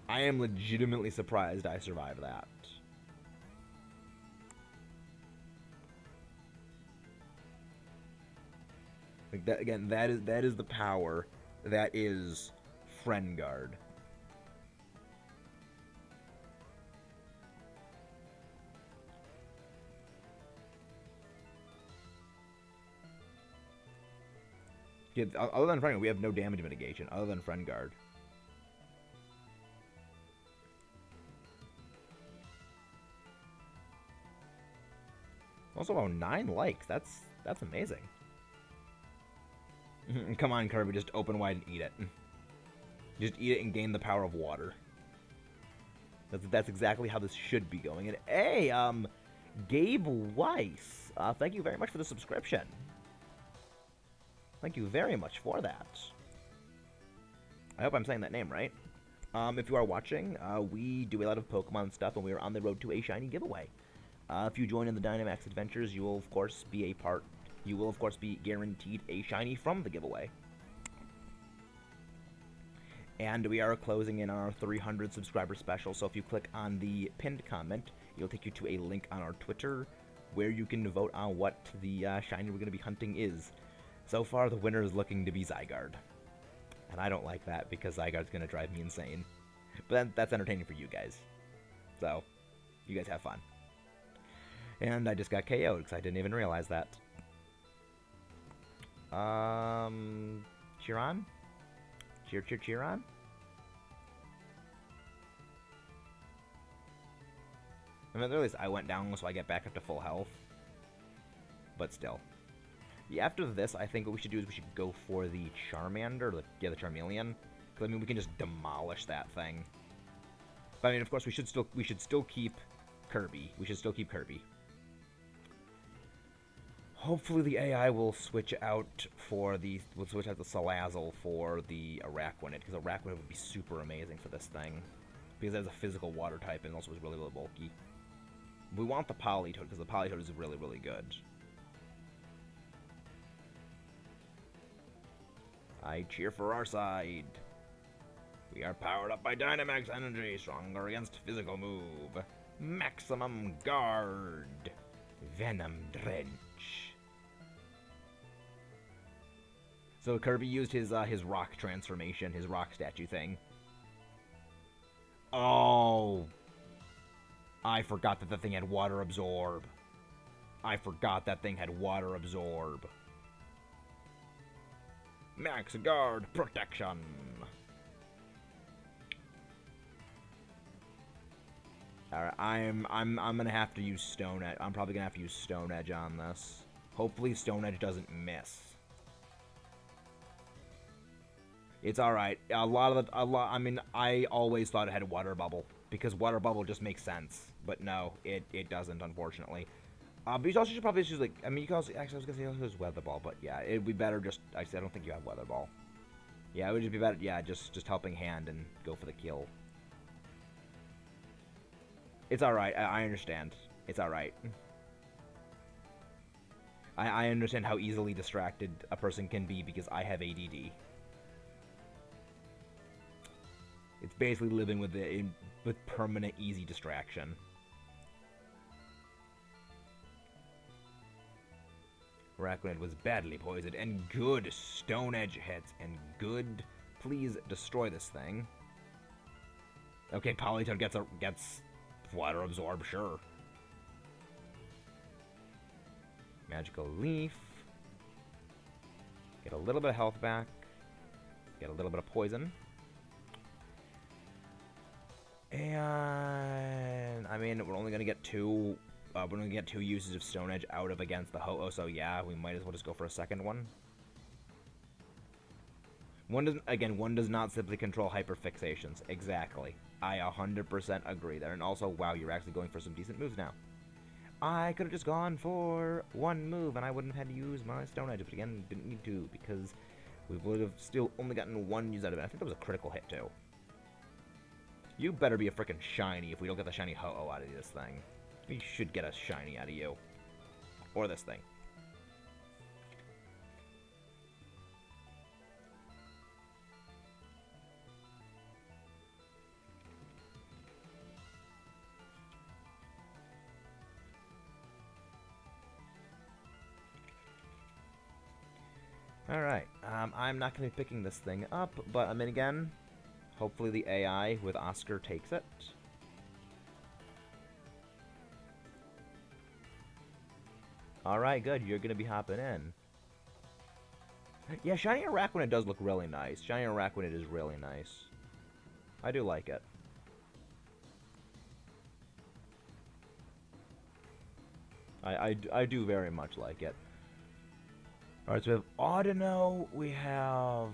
legitimately surprised I survived that. Like that again, that is the power that is Friend Guard. Yeah, other than Friend Guard, we have no damage mitigation other than Friend Guard. Also, 9 likes. That's amazing. Come on, Kirby, just open wide and eat it. Just eat it and gain the power of water. That's exactly how this should be going. And hey, Gabe Weiss, thank you very much for the subscription. Thank you very much for that. I hope I'm saying that name right. If you are watching, we do a lot of Pokemon stuff, and we are on the road to a shiny giveaway. If you join in the Dynamax adventures, you will of course be guaranteed a shiny from the giveaway. And we are closing in on our 300 subscriber special, so if you click on the pinned comment, it'll take you to a link on our Twitter where you can vote on what the shiny we're going to be hunting is. So far, the winner is looking to be Zygarde. And I don't like that because Zygarde's going to drive me insane. But that's entertaining for you guys. So, you guys have fun. And I just got KO'd because I didn't even realize that. Chiron? Chiron? I mean, at least I went down so I get back up to full health. But still. Yeah, after this, I think what we should do is we should go for the Charmander, the Charmeleon. Because, I mean, we can just demolish that thing. But, I mean, of course, we should still keep Kirby. We should still keep Kirby. Hopefully the AI will switch out the Salazzle for the Araquanid, because Araquanid would be super amazing for this thing. Because it has a physical water type and also is really, really bulky. We want the Politoed, because the Politoed is really, really good. I cheer for our side. We are powered up by Dynamax energy, stronger against physical move. Maximum guard. Venom Drench. So Kirby used his rock transformation, his rock statue thing. Oh. I forgot that the thing had water absorb. Max guard protection. Alright, I'm gonna have to use Stone Edge. I'm probably gonna have to use Stone Edge on this. Hopefully Stone Edge doesn't miss. It's alright. I mean, I always thought it had a Water Bubble, because Water Bubble just makes sense. But no, it doesn't, unfortunately. But you also should probably use, like, I mean, you can also, actually, I was gonna say also use Weather Ball, but yeah, it'd be better just, actually, I don't think you have Weather Ball. Yeah, it would just be better, yeah, just helping hand and go for the kill. It's alright, I understand. It's alright. I understand how easily distracted a person can be because I have ADD. It's basically living with permanent easy distraction. Araquanid was badly poisoned, and good Stone Edge hits, and good. Please destroy this thing. Okay, Politoed gets Water Absorb, sure. Magical Leaf. Get a little bit of health back. Get a little bit of poison. And I mean, we're only gonna get two. We're gonna get 2 uses of Stone Edge out of against the Ho-Oh, so yeah, we might as well just go for a second one. One does not simply control hyperfixations. Exactly. I 100% agree there. And also, wow, you're actually going for some decent moves now. I could have just gone for one move, and I wouldn't have had to use my Stone Edge, but again, didn't need to, because we would have still only gotten 1 use out of it. I think that was a critical hit, too. You better be a freaking shiny if we don't get the shiny Ho-Oh out of this thing. We should get a shiny out of you. Or this thing. Alright, I'm not going to be picking this thing up, but I mean, again, hopefully the AI with Oscar takes it. Alright, good, you're going to be hopping in. Yeah, Shiny Araquanid does look really nice. Shiny Araquanid is really nice. I do like it. I do very much like it. Alright, so we have Audino, we have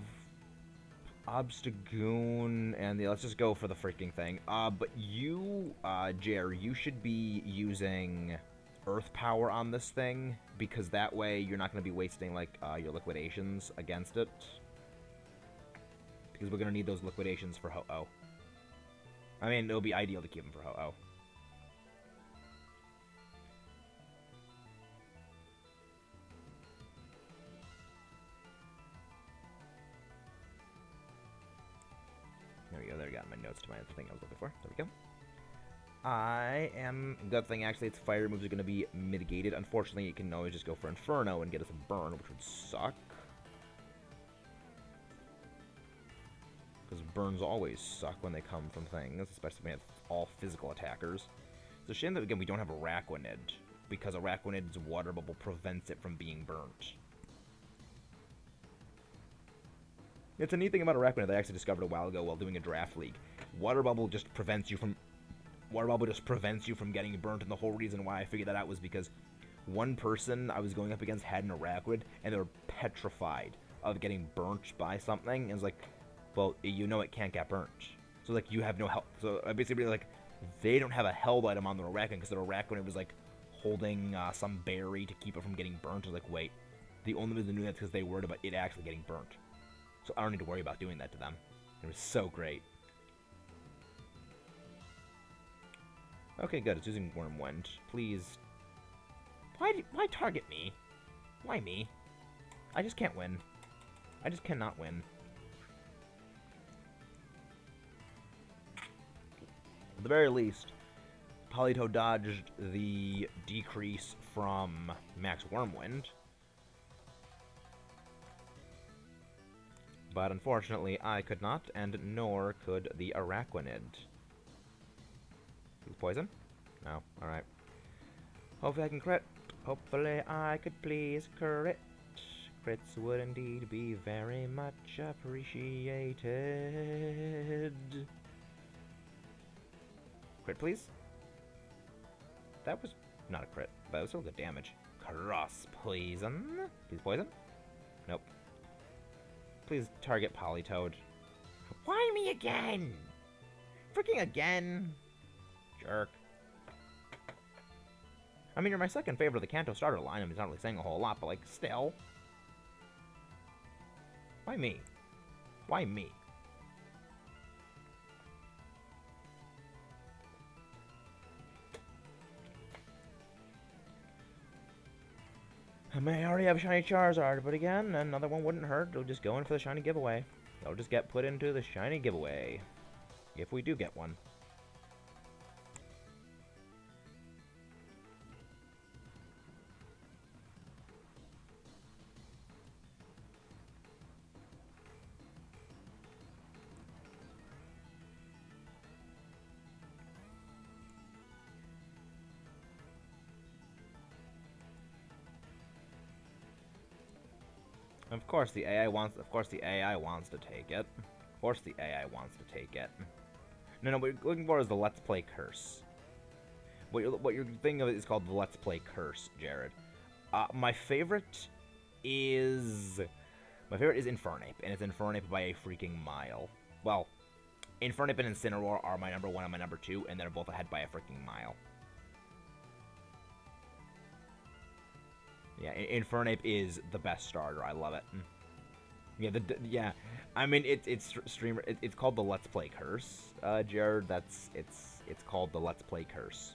Obstagoon, and let's just go for the freaking thing. But you, Jer, you should be using Earth Power on this thing, because that way you're not going to be wasting, like, your liquidations against it. Because we're going to need those liquidations for Ho-Oh. I mean, it'll be ideal to keep them for Ho-Oh. There we go, there I got my notes to my thing I was looking for. There we go. Good thing actually, its fire moves are going to be mitigated. Unfortunately, you can always just go for Inferno and get us a burn, which would suck. Because burns always suck when they come from things, especially when we have all physical attackers. It's a shame that, again, we don't have Araquanid, because Araquanid's water bubble prevents it from being burnt. It's a neat thing about Araquanid that I actually discovered a while ago while doing a draft league. Water bubble just prevents you from getting burnt, and the whole reason why I figured that out was because one person I was going up against had an Araquanid, and they were petrified of getting burnt by something, and it's like, well, you know it can't get burnt. So, like, you have no health. So, I basically, like, they don't have a held item on their Araquanid, because their Araquanid was, like, holding some berry to keep it from getting burnt. I was like, wait, the only reason they knew that is because they worried about it actually getting burnt. So I don't need to worry about doing that to them. It was so great. Okay, good. It's using Wormwind. Please. Why target me? Why me? I just can't win. I just cannot win. At the very least, Polito dodged the decrease from Max Wormwind. But unfortunately, I could not, and nor could the Araquanid. Poison? No. Alright. Hopefully I can crit. Hopefully I could please crit. Crits would indeed be very much appreciated. Crit, please? That was not a crit, but it was still good damage. Cross poison. Please poison? Nope. Please target Politoed. Why me again? Freaking again? Jerk. I mean, you're my second favorite of the Kanto starter line. I mean, it's not really saying a whole lot, but, like, still. Why me? Why me? I may already have a shiny Charizard, but again, another one wouldn't hurt. It'll just go in for the shiny giveaway. It'll just get put into the shiny giveaway. If we do get one. Of course the AI wants to take it. Of course the AI wants to take it. No, no, what you're looking for is the Let's Play curse. What you're thinking of is called the Let's Play curse, Jared. My favorite is Infernape, and it's Infernape by a freaking mile. Well, Infernape and Incineroar are my number 1 and my number 2, and they're both ahead by a freaking mile. Yeah, Infernape is the best starter. I love it. Yeah, yeah. I mean, it's streamer. It's called the Let's Play curse, Jared. It's called the Let's Play curse.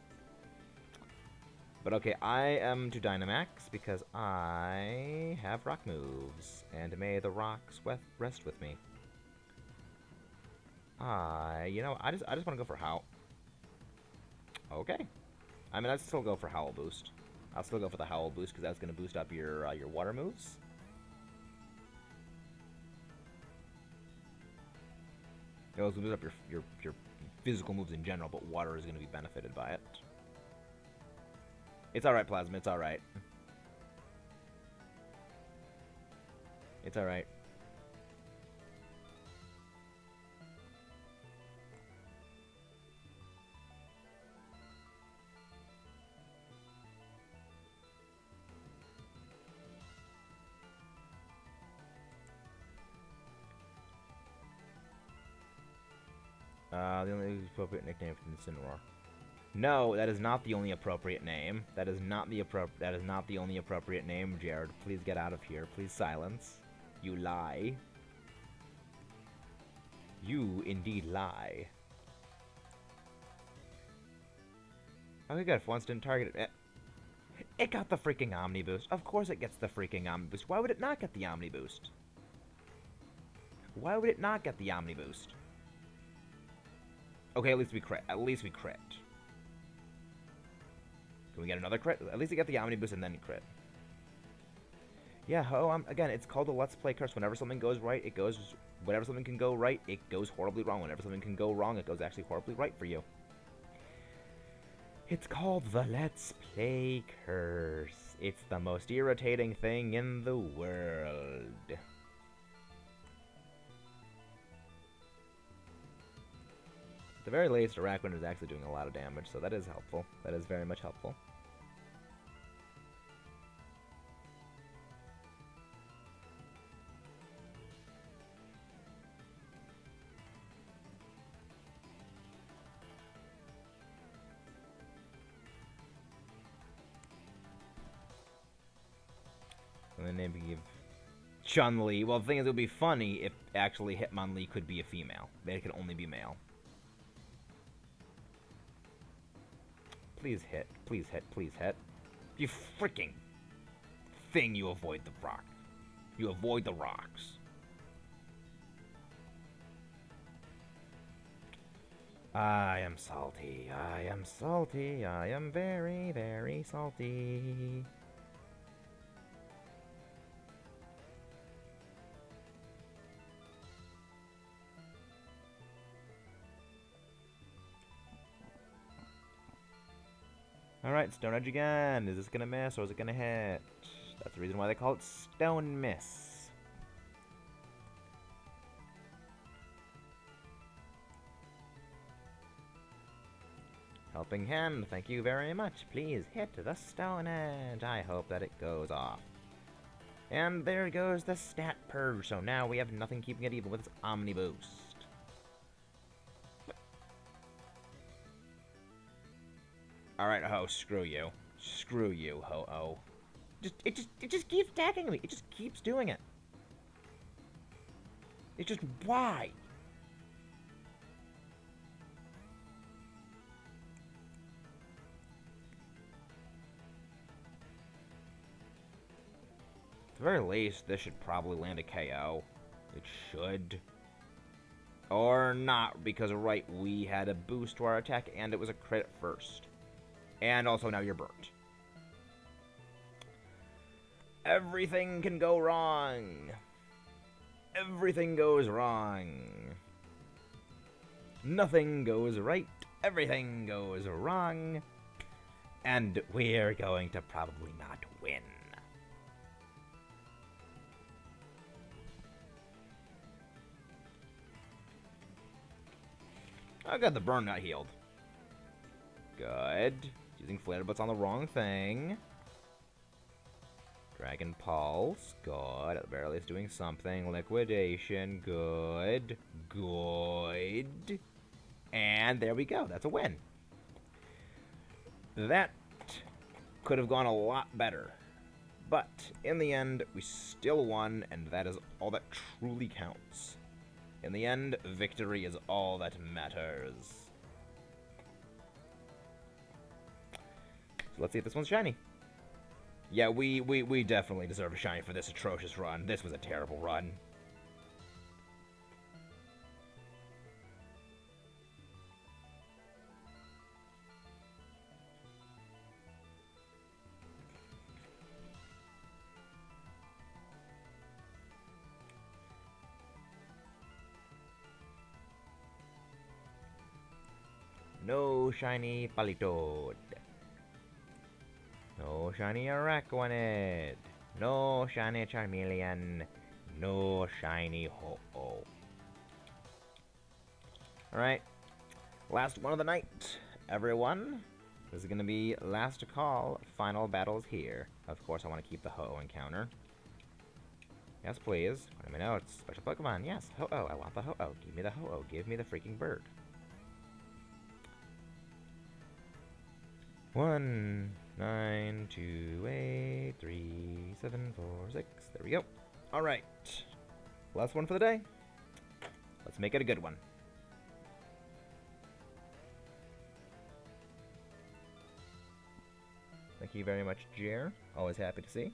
But okay, I am to Dynamax because I have rock moves, and may the rocks rest with me. You know, I just want to go for Howl. Okay. I mean, I'd still go for Howl Boost. I'll still go for the Howl Boost because that's going to boost up your water moves. It'll boost up your physical moves in general, but water is going to be benefited by it. It's alright, Plasma. It's alright. It's alright. The only appropriate nickname for Incineroar. No, that is not the only appropriate name. That is not the only appropriate name, Jared. Please get out of here. Please silence. You lie. You indeed lie. Okay, good. For once didn't target it. It got the freaking Omni Boost. Of course it gets the freaking Omni Boost. Why would it not get the Omni Boost? Why would it not get the Omni Boost? Okay, at least we crit. At least we crit. Can we get another crit? At least we get the Omni Boost and then crit. Yeah, again, it's called the Let's Play curse. Whenever something goes right, it goes... Whenever something can go right, it goes horribly wrong. Whenever something can go wrong, it goes actually horribly right for you. It's called the Let's Play curse. It's the most irritating thing in the world. At the very least, Araquanid is actually doing a lot of damage, so that is helpful. That is very much helpful. And then maybe give Chun-Li. Well, the thing is, it would be funny if actually Hitmonlee could be a female. It could only be male. Please hit. Please hit. Please hit. You freaking thing, you avoid the rock. You avoid the rocks. I am salty. I am salty. I am very, very salty. Alright, Stone Edge again. Is this gonna miss or is it gonna hit? That's the reason why they call it Stone Miss. Helping Hand, thank you very much. Please hit the Stone Edge. I hope that it goes off. And there goes the stat purge, so now we have nothing keeping it even with its Omni Boost. Alright, ho, screw you. Screw you, ho-oh. It just keeps attacking me. It just keeps doing it. It's just, why? At the very least, this should probably land a KO. It should. Or not, because, right, we had a boost to our attack, and it was a crit first. And also now you're burnt. Everything can go wrong. Everything goes wrong. Nothing goes right. Everything goes wrong. And we're going to probably not win. Oh, good, the burn got healed. Good. Using Flatter Butts on the wrong thing. Dragon Pulse. Good. At the very least doing something. Liquidation. Good. Good. And there we go. That's a win. That could have gone a lot better. But in the end, we still won, and that is all that truly counts. In the end, victory is all that matters. So let's see if this one's shiny. Yeah, we definitely deserve a shiny for this atrocious run. This was a terrible run. No shiny Palitoad. No shiny Araquanid. No shiny Charmeleon. No shiny Ho-Oh. Alright. Last one of the night, everyone. This is going to be last call. Final battles here. Of course, I want to keep the Ho-Oh encounter. Yes, please. What do I know? It's special Pokemon. Yes, Ho-Oh. I want the Ho-Oh. Give me the Ho-Oh. Give me the freaking bird. 1, 9, 2, 8, 3, 7, 4, 6. There we go. Alright. Last one for the day. Let's make it a good one. Thank you very much, Jer. Always happy to see.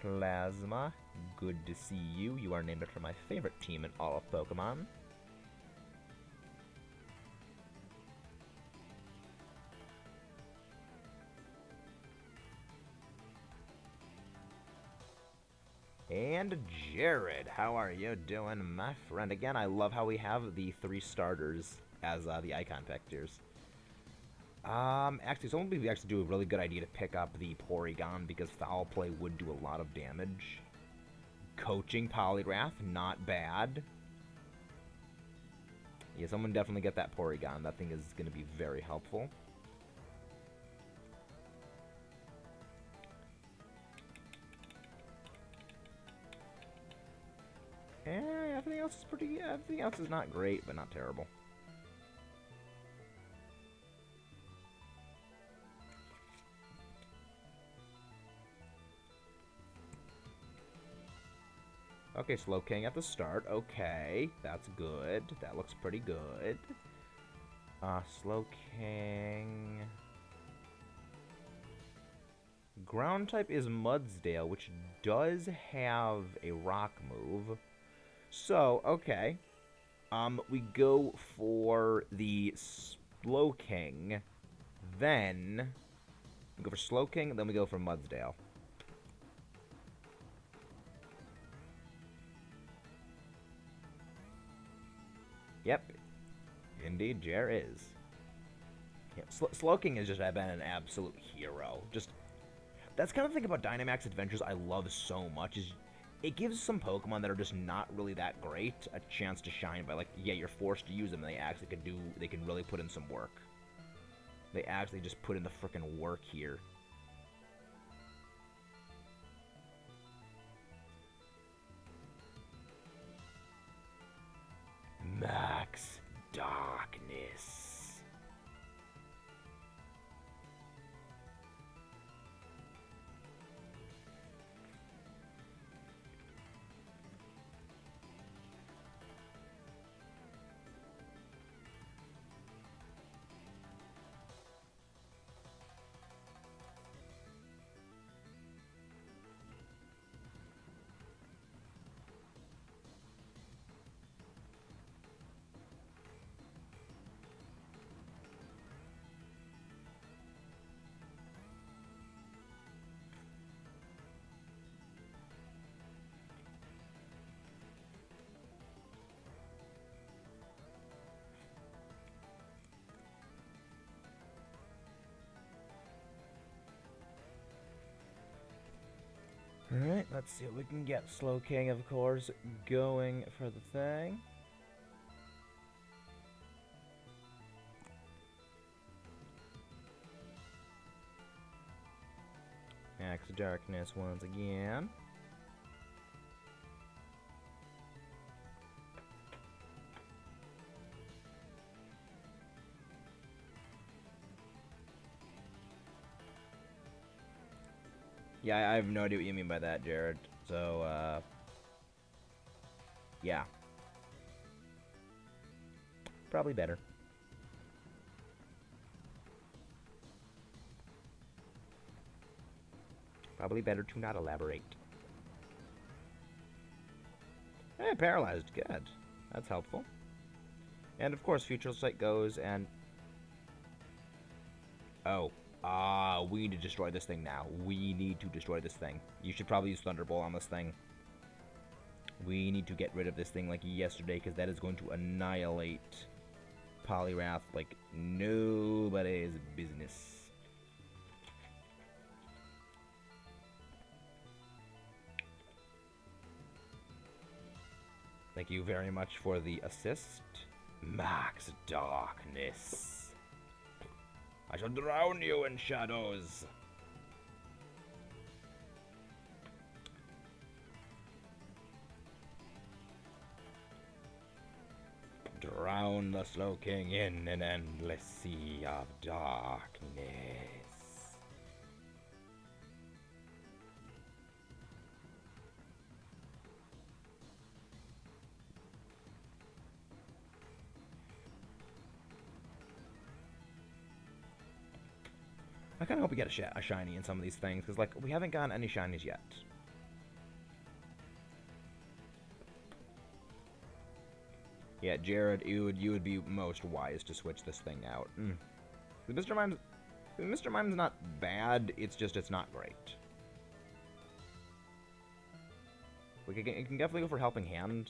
Plasma, good to see you. You are named after my favorite team in all of Pokemon. And Jared, how are you doing, my friend? Again, I love how we have the 3 starters as the icon vectors. Actually, someone would be actually do a really good idea to pick up the Porygon because Foul Play would do a lot of damage. Coaching Polygraph, not bad. Yeah, someone definitely get that Porygon. That thing is going to be very helpful. Everything else is pretty. Everything else is not great, but not terrible. Okay, Slowking at the start. Okay, that's good. That looks pretty good. Slowking. Ground type is Mudsdale, which does have a rock move. So, okay. We go for the Slowking. Then we go for Slowking, then we go for Mudsdale. Yep. Indeed, Jer is. Yeah, Slowking has just been an absolute hero. Just that's kind of the thing about Dynamax Adventures I love so much is it gives some Pokemon that are just not really that great a chance to shine by, like, yeah, you're forced to use them and they can really put in some work. They actually just put in the frickin' work here. Max Darkness. Alright, let's see what we can get. Slow King, of course, going for the thing. Max Darkness once again. Yeah, I have no idea what you mean by that, Jared. So, yeah. Probably better. Probably better to not elaborate. Eh, paralyzed. Good. That's helpful. And, of course, Future Sight goes and... Oh. We need to destroy this thing now. We need to destroy this thing. You should probably use Thunderbolt on this thing. We need to get rid of this thing like yesterday, because that is going to annihilate Poliwrath like nobody's business. Thank you very much for the assist. Max Darkness. I shall drown you in shadows. Drown the Slow King in an endless sea of darkness. I kind of hope we get a shiny in some of these things, because, like, we haven't gotten any shinies yet. Yeah, Jared, you would be most wise to switch this thing out. Mr. Mime's not bad, it's just it's not great. It can definitely go for Helping Hand.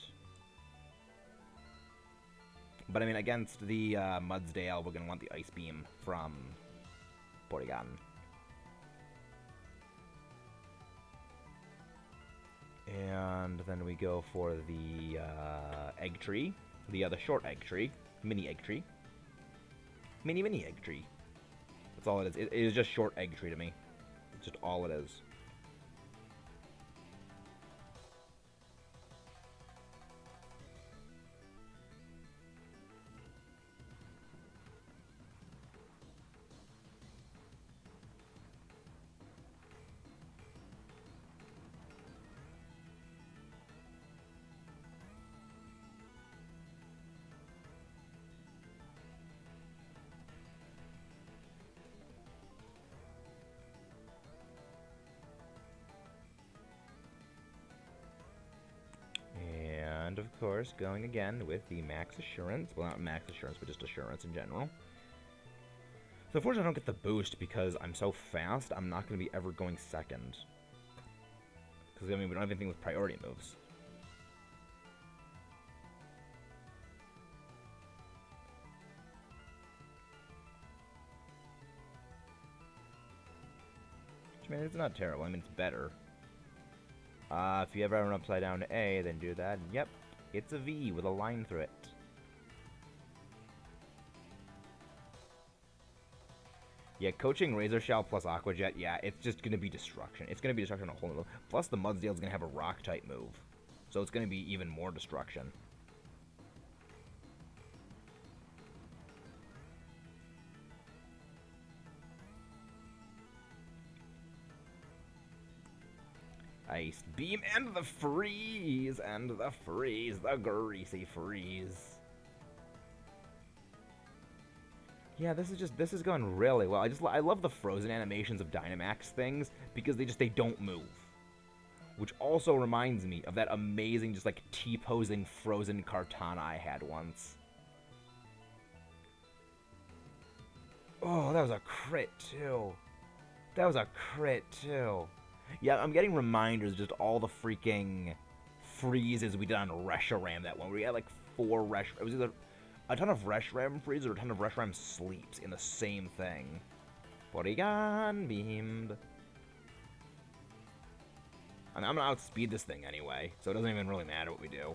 But, I mean, against the Mudsdale, we're going to want the Ice Beam from Porygon. And then we go for the Egg Tree. The short Egg Tree. Mini Egg Tree. Mini Egg Tree. That's all it is. It is just short Egg Tree to me. It's just all it is. And, of course, going again with the Max Assurance. Well, not Max Assurance, but just Assurance in general. So, unfortunately, I don't get the boost because I'm so fast, I'm not going to be ever going second. Because, I mean, we don't have anything with priority moves. Which, I mean, it's not terrible. I mean, it's better. If you ever run upside down to A, then do that. Yep, it's a V with a line through it. Yeah, coaching Razor Shell plus Aqua Jet, yeah, it's just going to be destruction. It's going to be destruction on a whole level. Plus, the Mudsdale's going to have a Rock-type move. So it's going to be even more destruction. Ice Beam and the freeze, the greasy freeze. Yeah, this is going really well. I love the frozen animations of Dynamax things because they don't move. Which also reminds me of that amazing just like T-posing frozen Kartana I had once. Oh, that was a crit too. Yeah, I'm getting reminders of just all the freaking freezes we did on Reshiram that one, where we had like 4 Reshiram. It was either a ton of Reshiram freezes or a ton of Reshiram sleeps in the same thing. Porygon beamed. I mean, I'm gonna outspeed this thing anyway, so it doesn't even really matter what we do.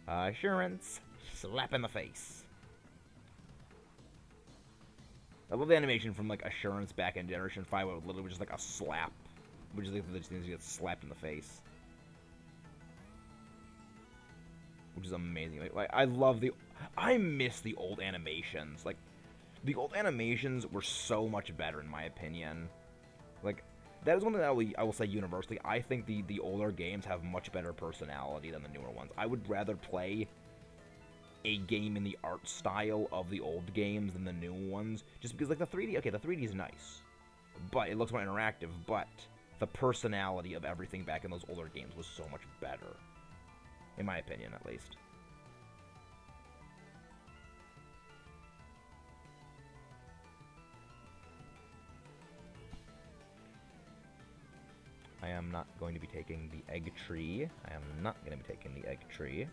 Assurance. Slap in the face. I love the animation from, like, Assurance back in Generation 5, where it literally was just, like, a slap. Which is, like, the things you get slapped in the face. Which is amazing. Like, I love the... I miss the old animations. Like, the old animations were so much better, in my opinion. Like, that is one thing that I will say universally. I think the older games have much better personality than the newer ones. I would rather play a game in the art style of the old games than the new ones. Just because, like, the 3D... Okay, the 3D is nice. But it looks more interactive. But the personality of everything back in those older games was so much better. In my opinion, at least. I am not going to be taking the egg tree. I am not going to be taking the egg tree.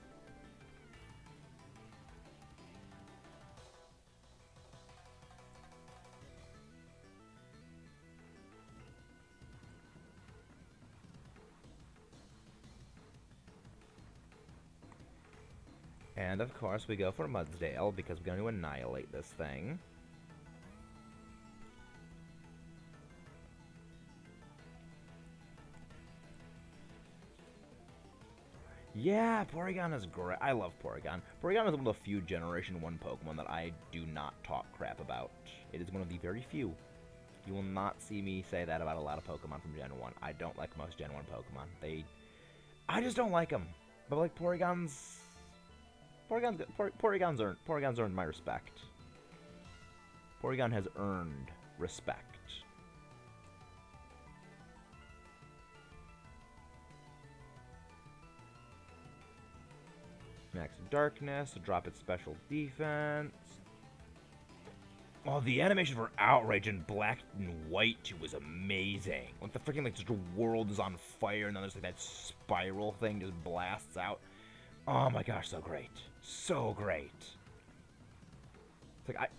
And of course we go for Mudsdale because we're going to annihilate this thing. Yeah, Porygon is great. I love Porygon. Porygon is one of the few Generation 1 Pokemon that I do not talk crap about. It is one of the very few. You will not see me say that about a lot of Pokemon from Gen 1. I don't like most Gen 1 Pokemon. I just don't like them. But like Porygon's earned my respect. Porygon has earned respect. Max Darkness to drop its special defense. Oh, the animation for Outrage in black and white too was amazing. Like the freaking just the world is on fire and then there's like that spiral thing just blasts out. Oh my gosh, so great. So great. It's like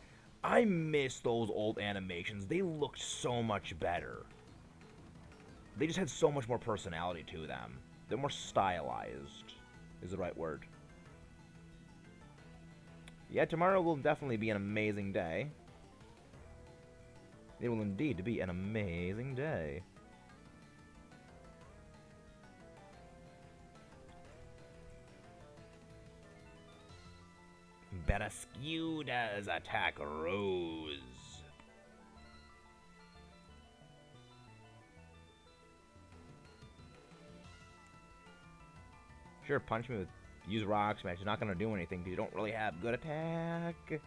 I miss those old animations. They looked so much better. They just had so much more personality to them. They're more stylized, is the right word. Yeah, tomorrow will definitely be an amazing day. It will indeed be an amazing day. Barraskewda's attack rose. Sure, punch me with... Use Rock Smash. It's not going to do anything because you don't really have good attack.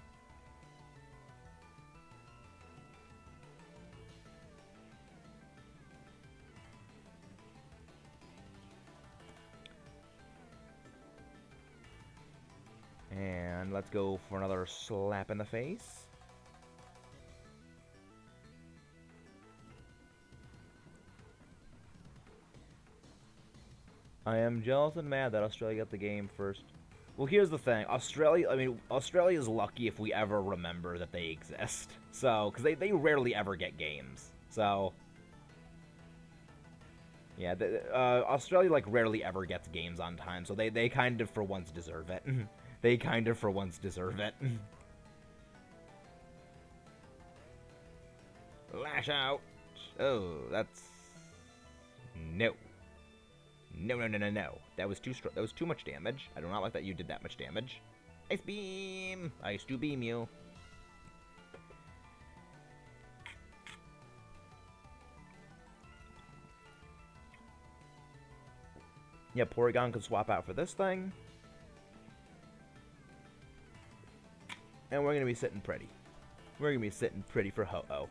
And let's go for another slap in the face. I am jealous and mad that Australia got the game first. Well, here's the thing. Australia is lucky if we ever remember that they exist. So, because they rarely ever get games. So, yeah, Australia, like, rarely ever gets games on time. So they kind of, for once, deserve it. They kind of, for once, deserve it. Lash out. Oh, that's... No. No. That was too much damage. I do not like that you did that much damage. Ice beam! Ice to beam you. Yeah, Porygon could swap out for this thing. And we're gonna be sitting pretty. We're gonna be sitting pretty for Ho-Oh.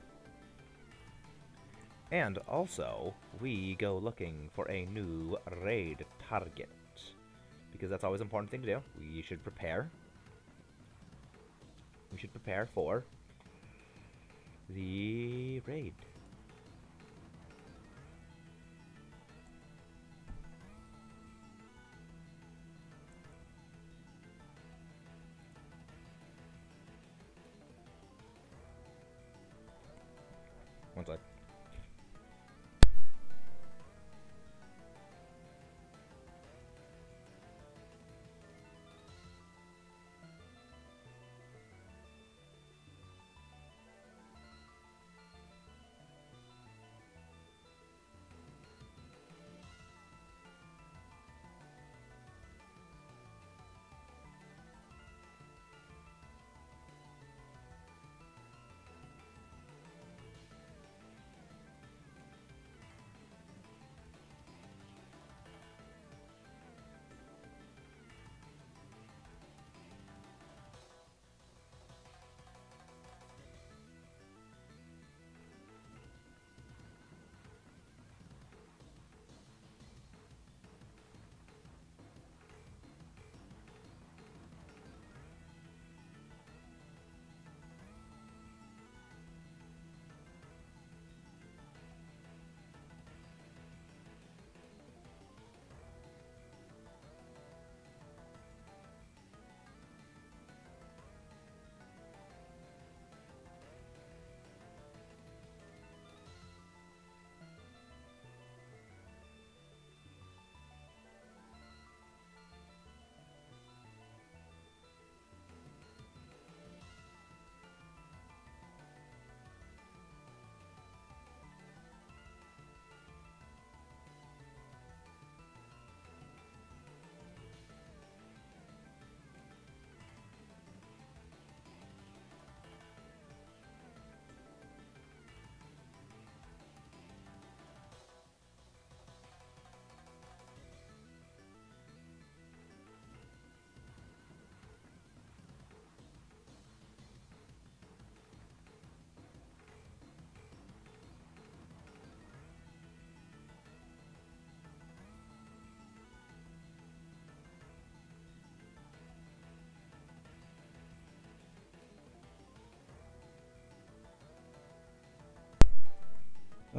And also, we go looking for a new raid target. Because that's always an important thing to do. We should prepare. We should prepare for the raid. One sec.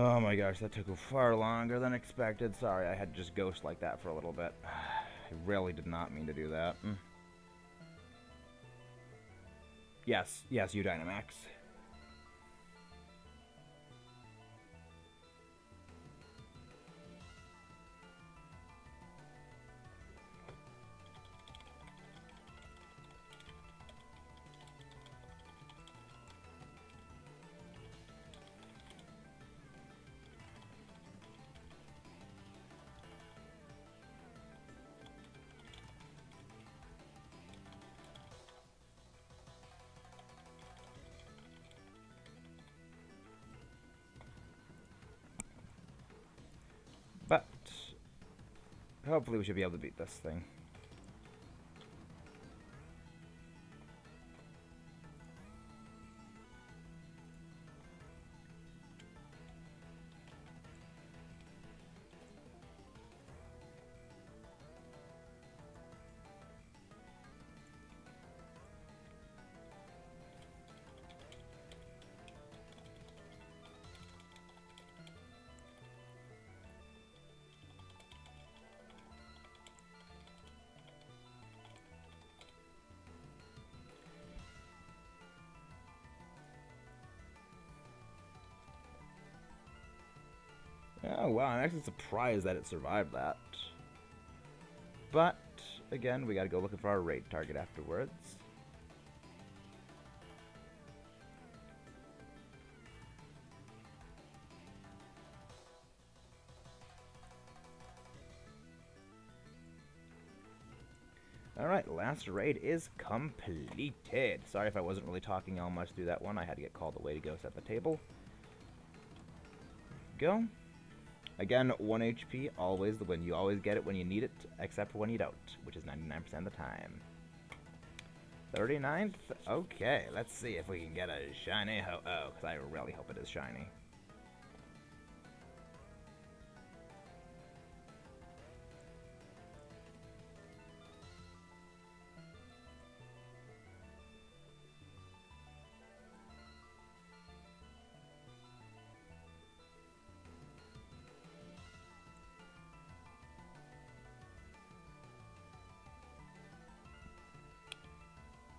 Oh my gosh, that took far longer than expected. Sorry, I had to just ghost like that for a little bit. I really did not mean to do that. Yes, you Dynamax. But hopefully we should be able to beat this thing. Oh wow, I'm actually surprised that it survived that. But, again, we gotta go looking for our raid target afterwards. Alright, last raid is completed. Sorry if I wasn't really talking all much through that one. I had to get called away to go set the table. Go. Again, 1 HP, always the win. You always get it when you need it, except when you don't, which is 99% of the time. 39th? Okay, let's see if we can get a shiny ho-oh, because I really hope it is shiny.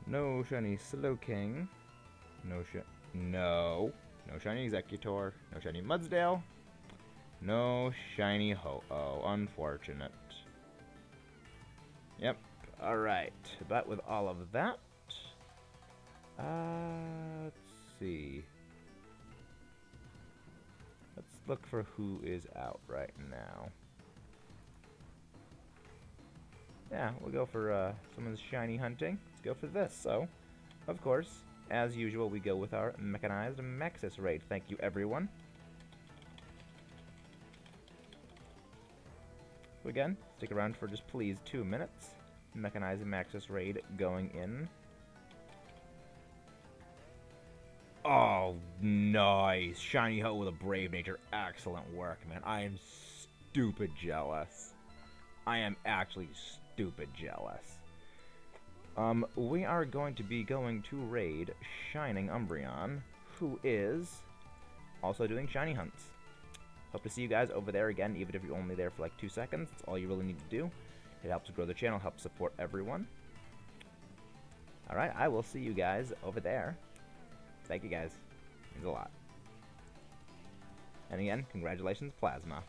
No shiny Slowking. No shiny Executor. No shiny Mudsdale. No shiny Ho-Oh. Unfortunate. Yep. Alright. But with all of that... let's see. Let's look for who is out right now. Yeah, we'll go for someone's shiny hunting. Let's go for this. So, of course, as usual, we go with our mechanized Maxis raid. Thank you, everyone. So again, stick around for just please 2 minutes. Mechanized Maxis raid going in. Oh, nice. Shiny Ho with a Brave Nature. Excellent work, man. I am stupid jealous. I am actually stupid jealous. We are going to be going to raid Shining Umbreon, who is also doing shiny hunts. Hope to see you guys over there again, even if you're only there for like 2 seconds. That's all you really need to do. It helps grow the channel, helps support everyone. Alright, I will see you guys over there. Thank you guys. It means a lot. And again, congratulations, Plasma.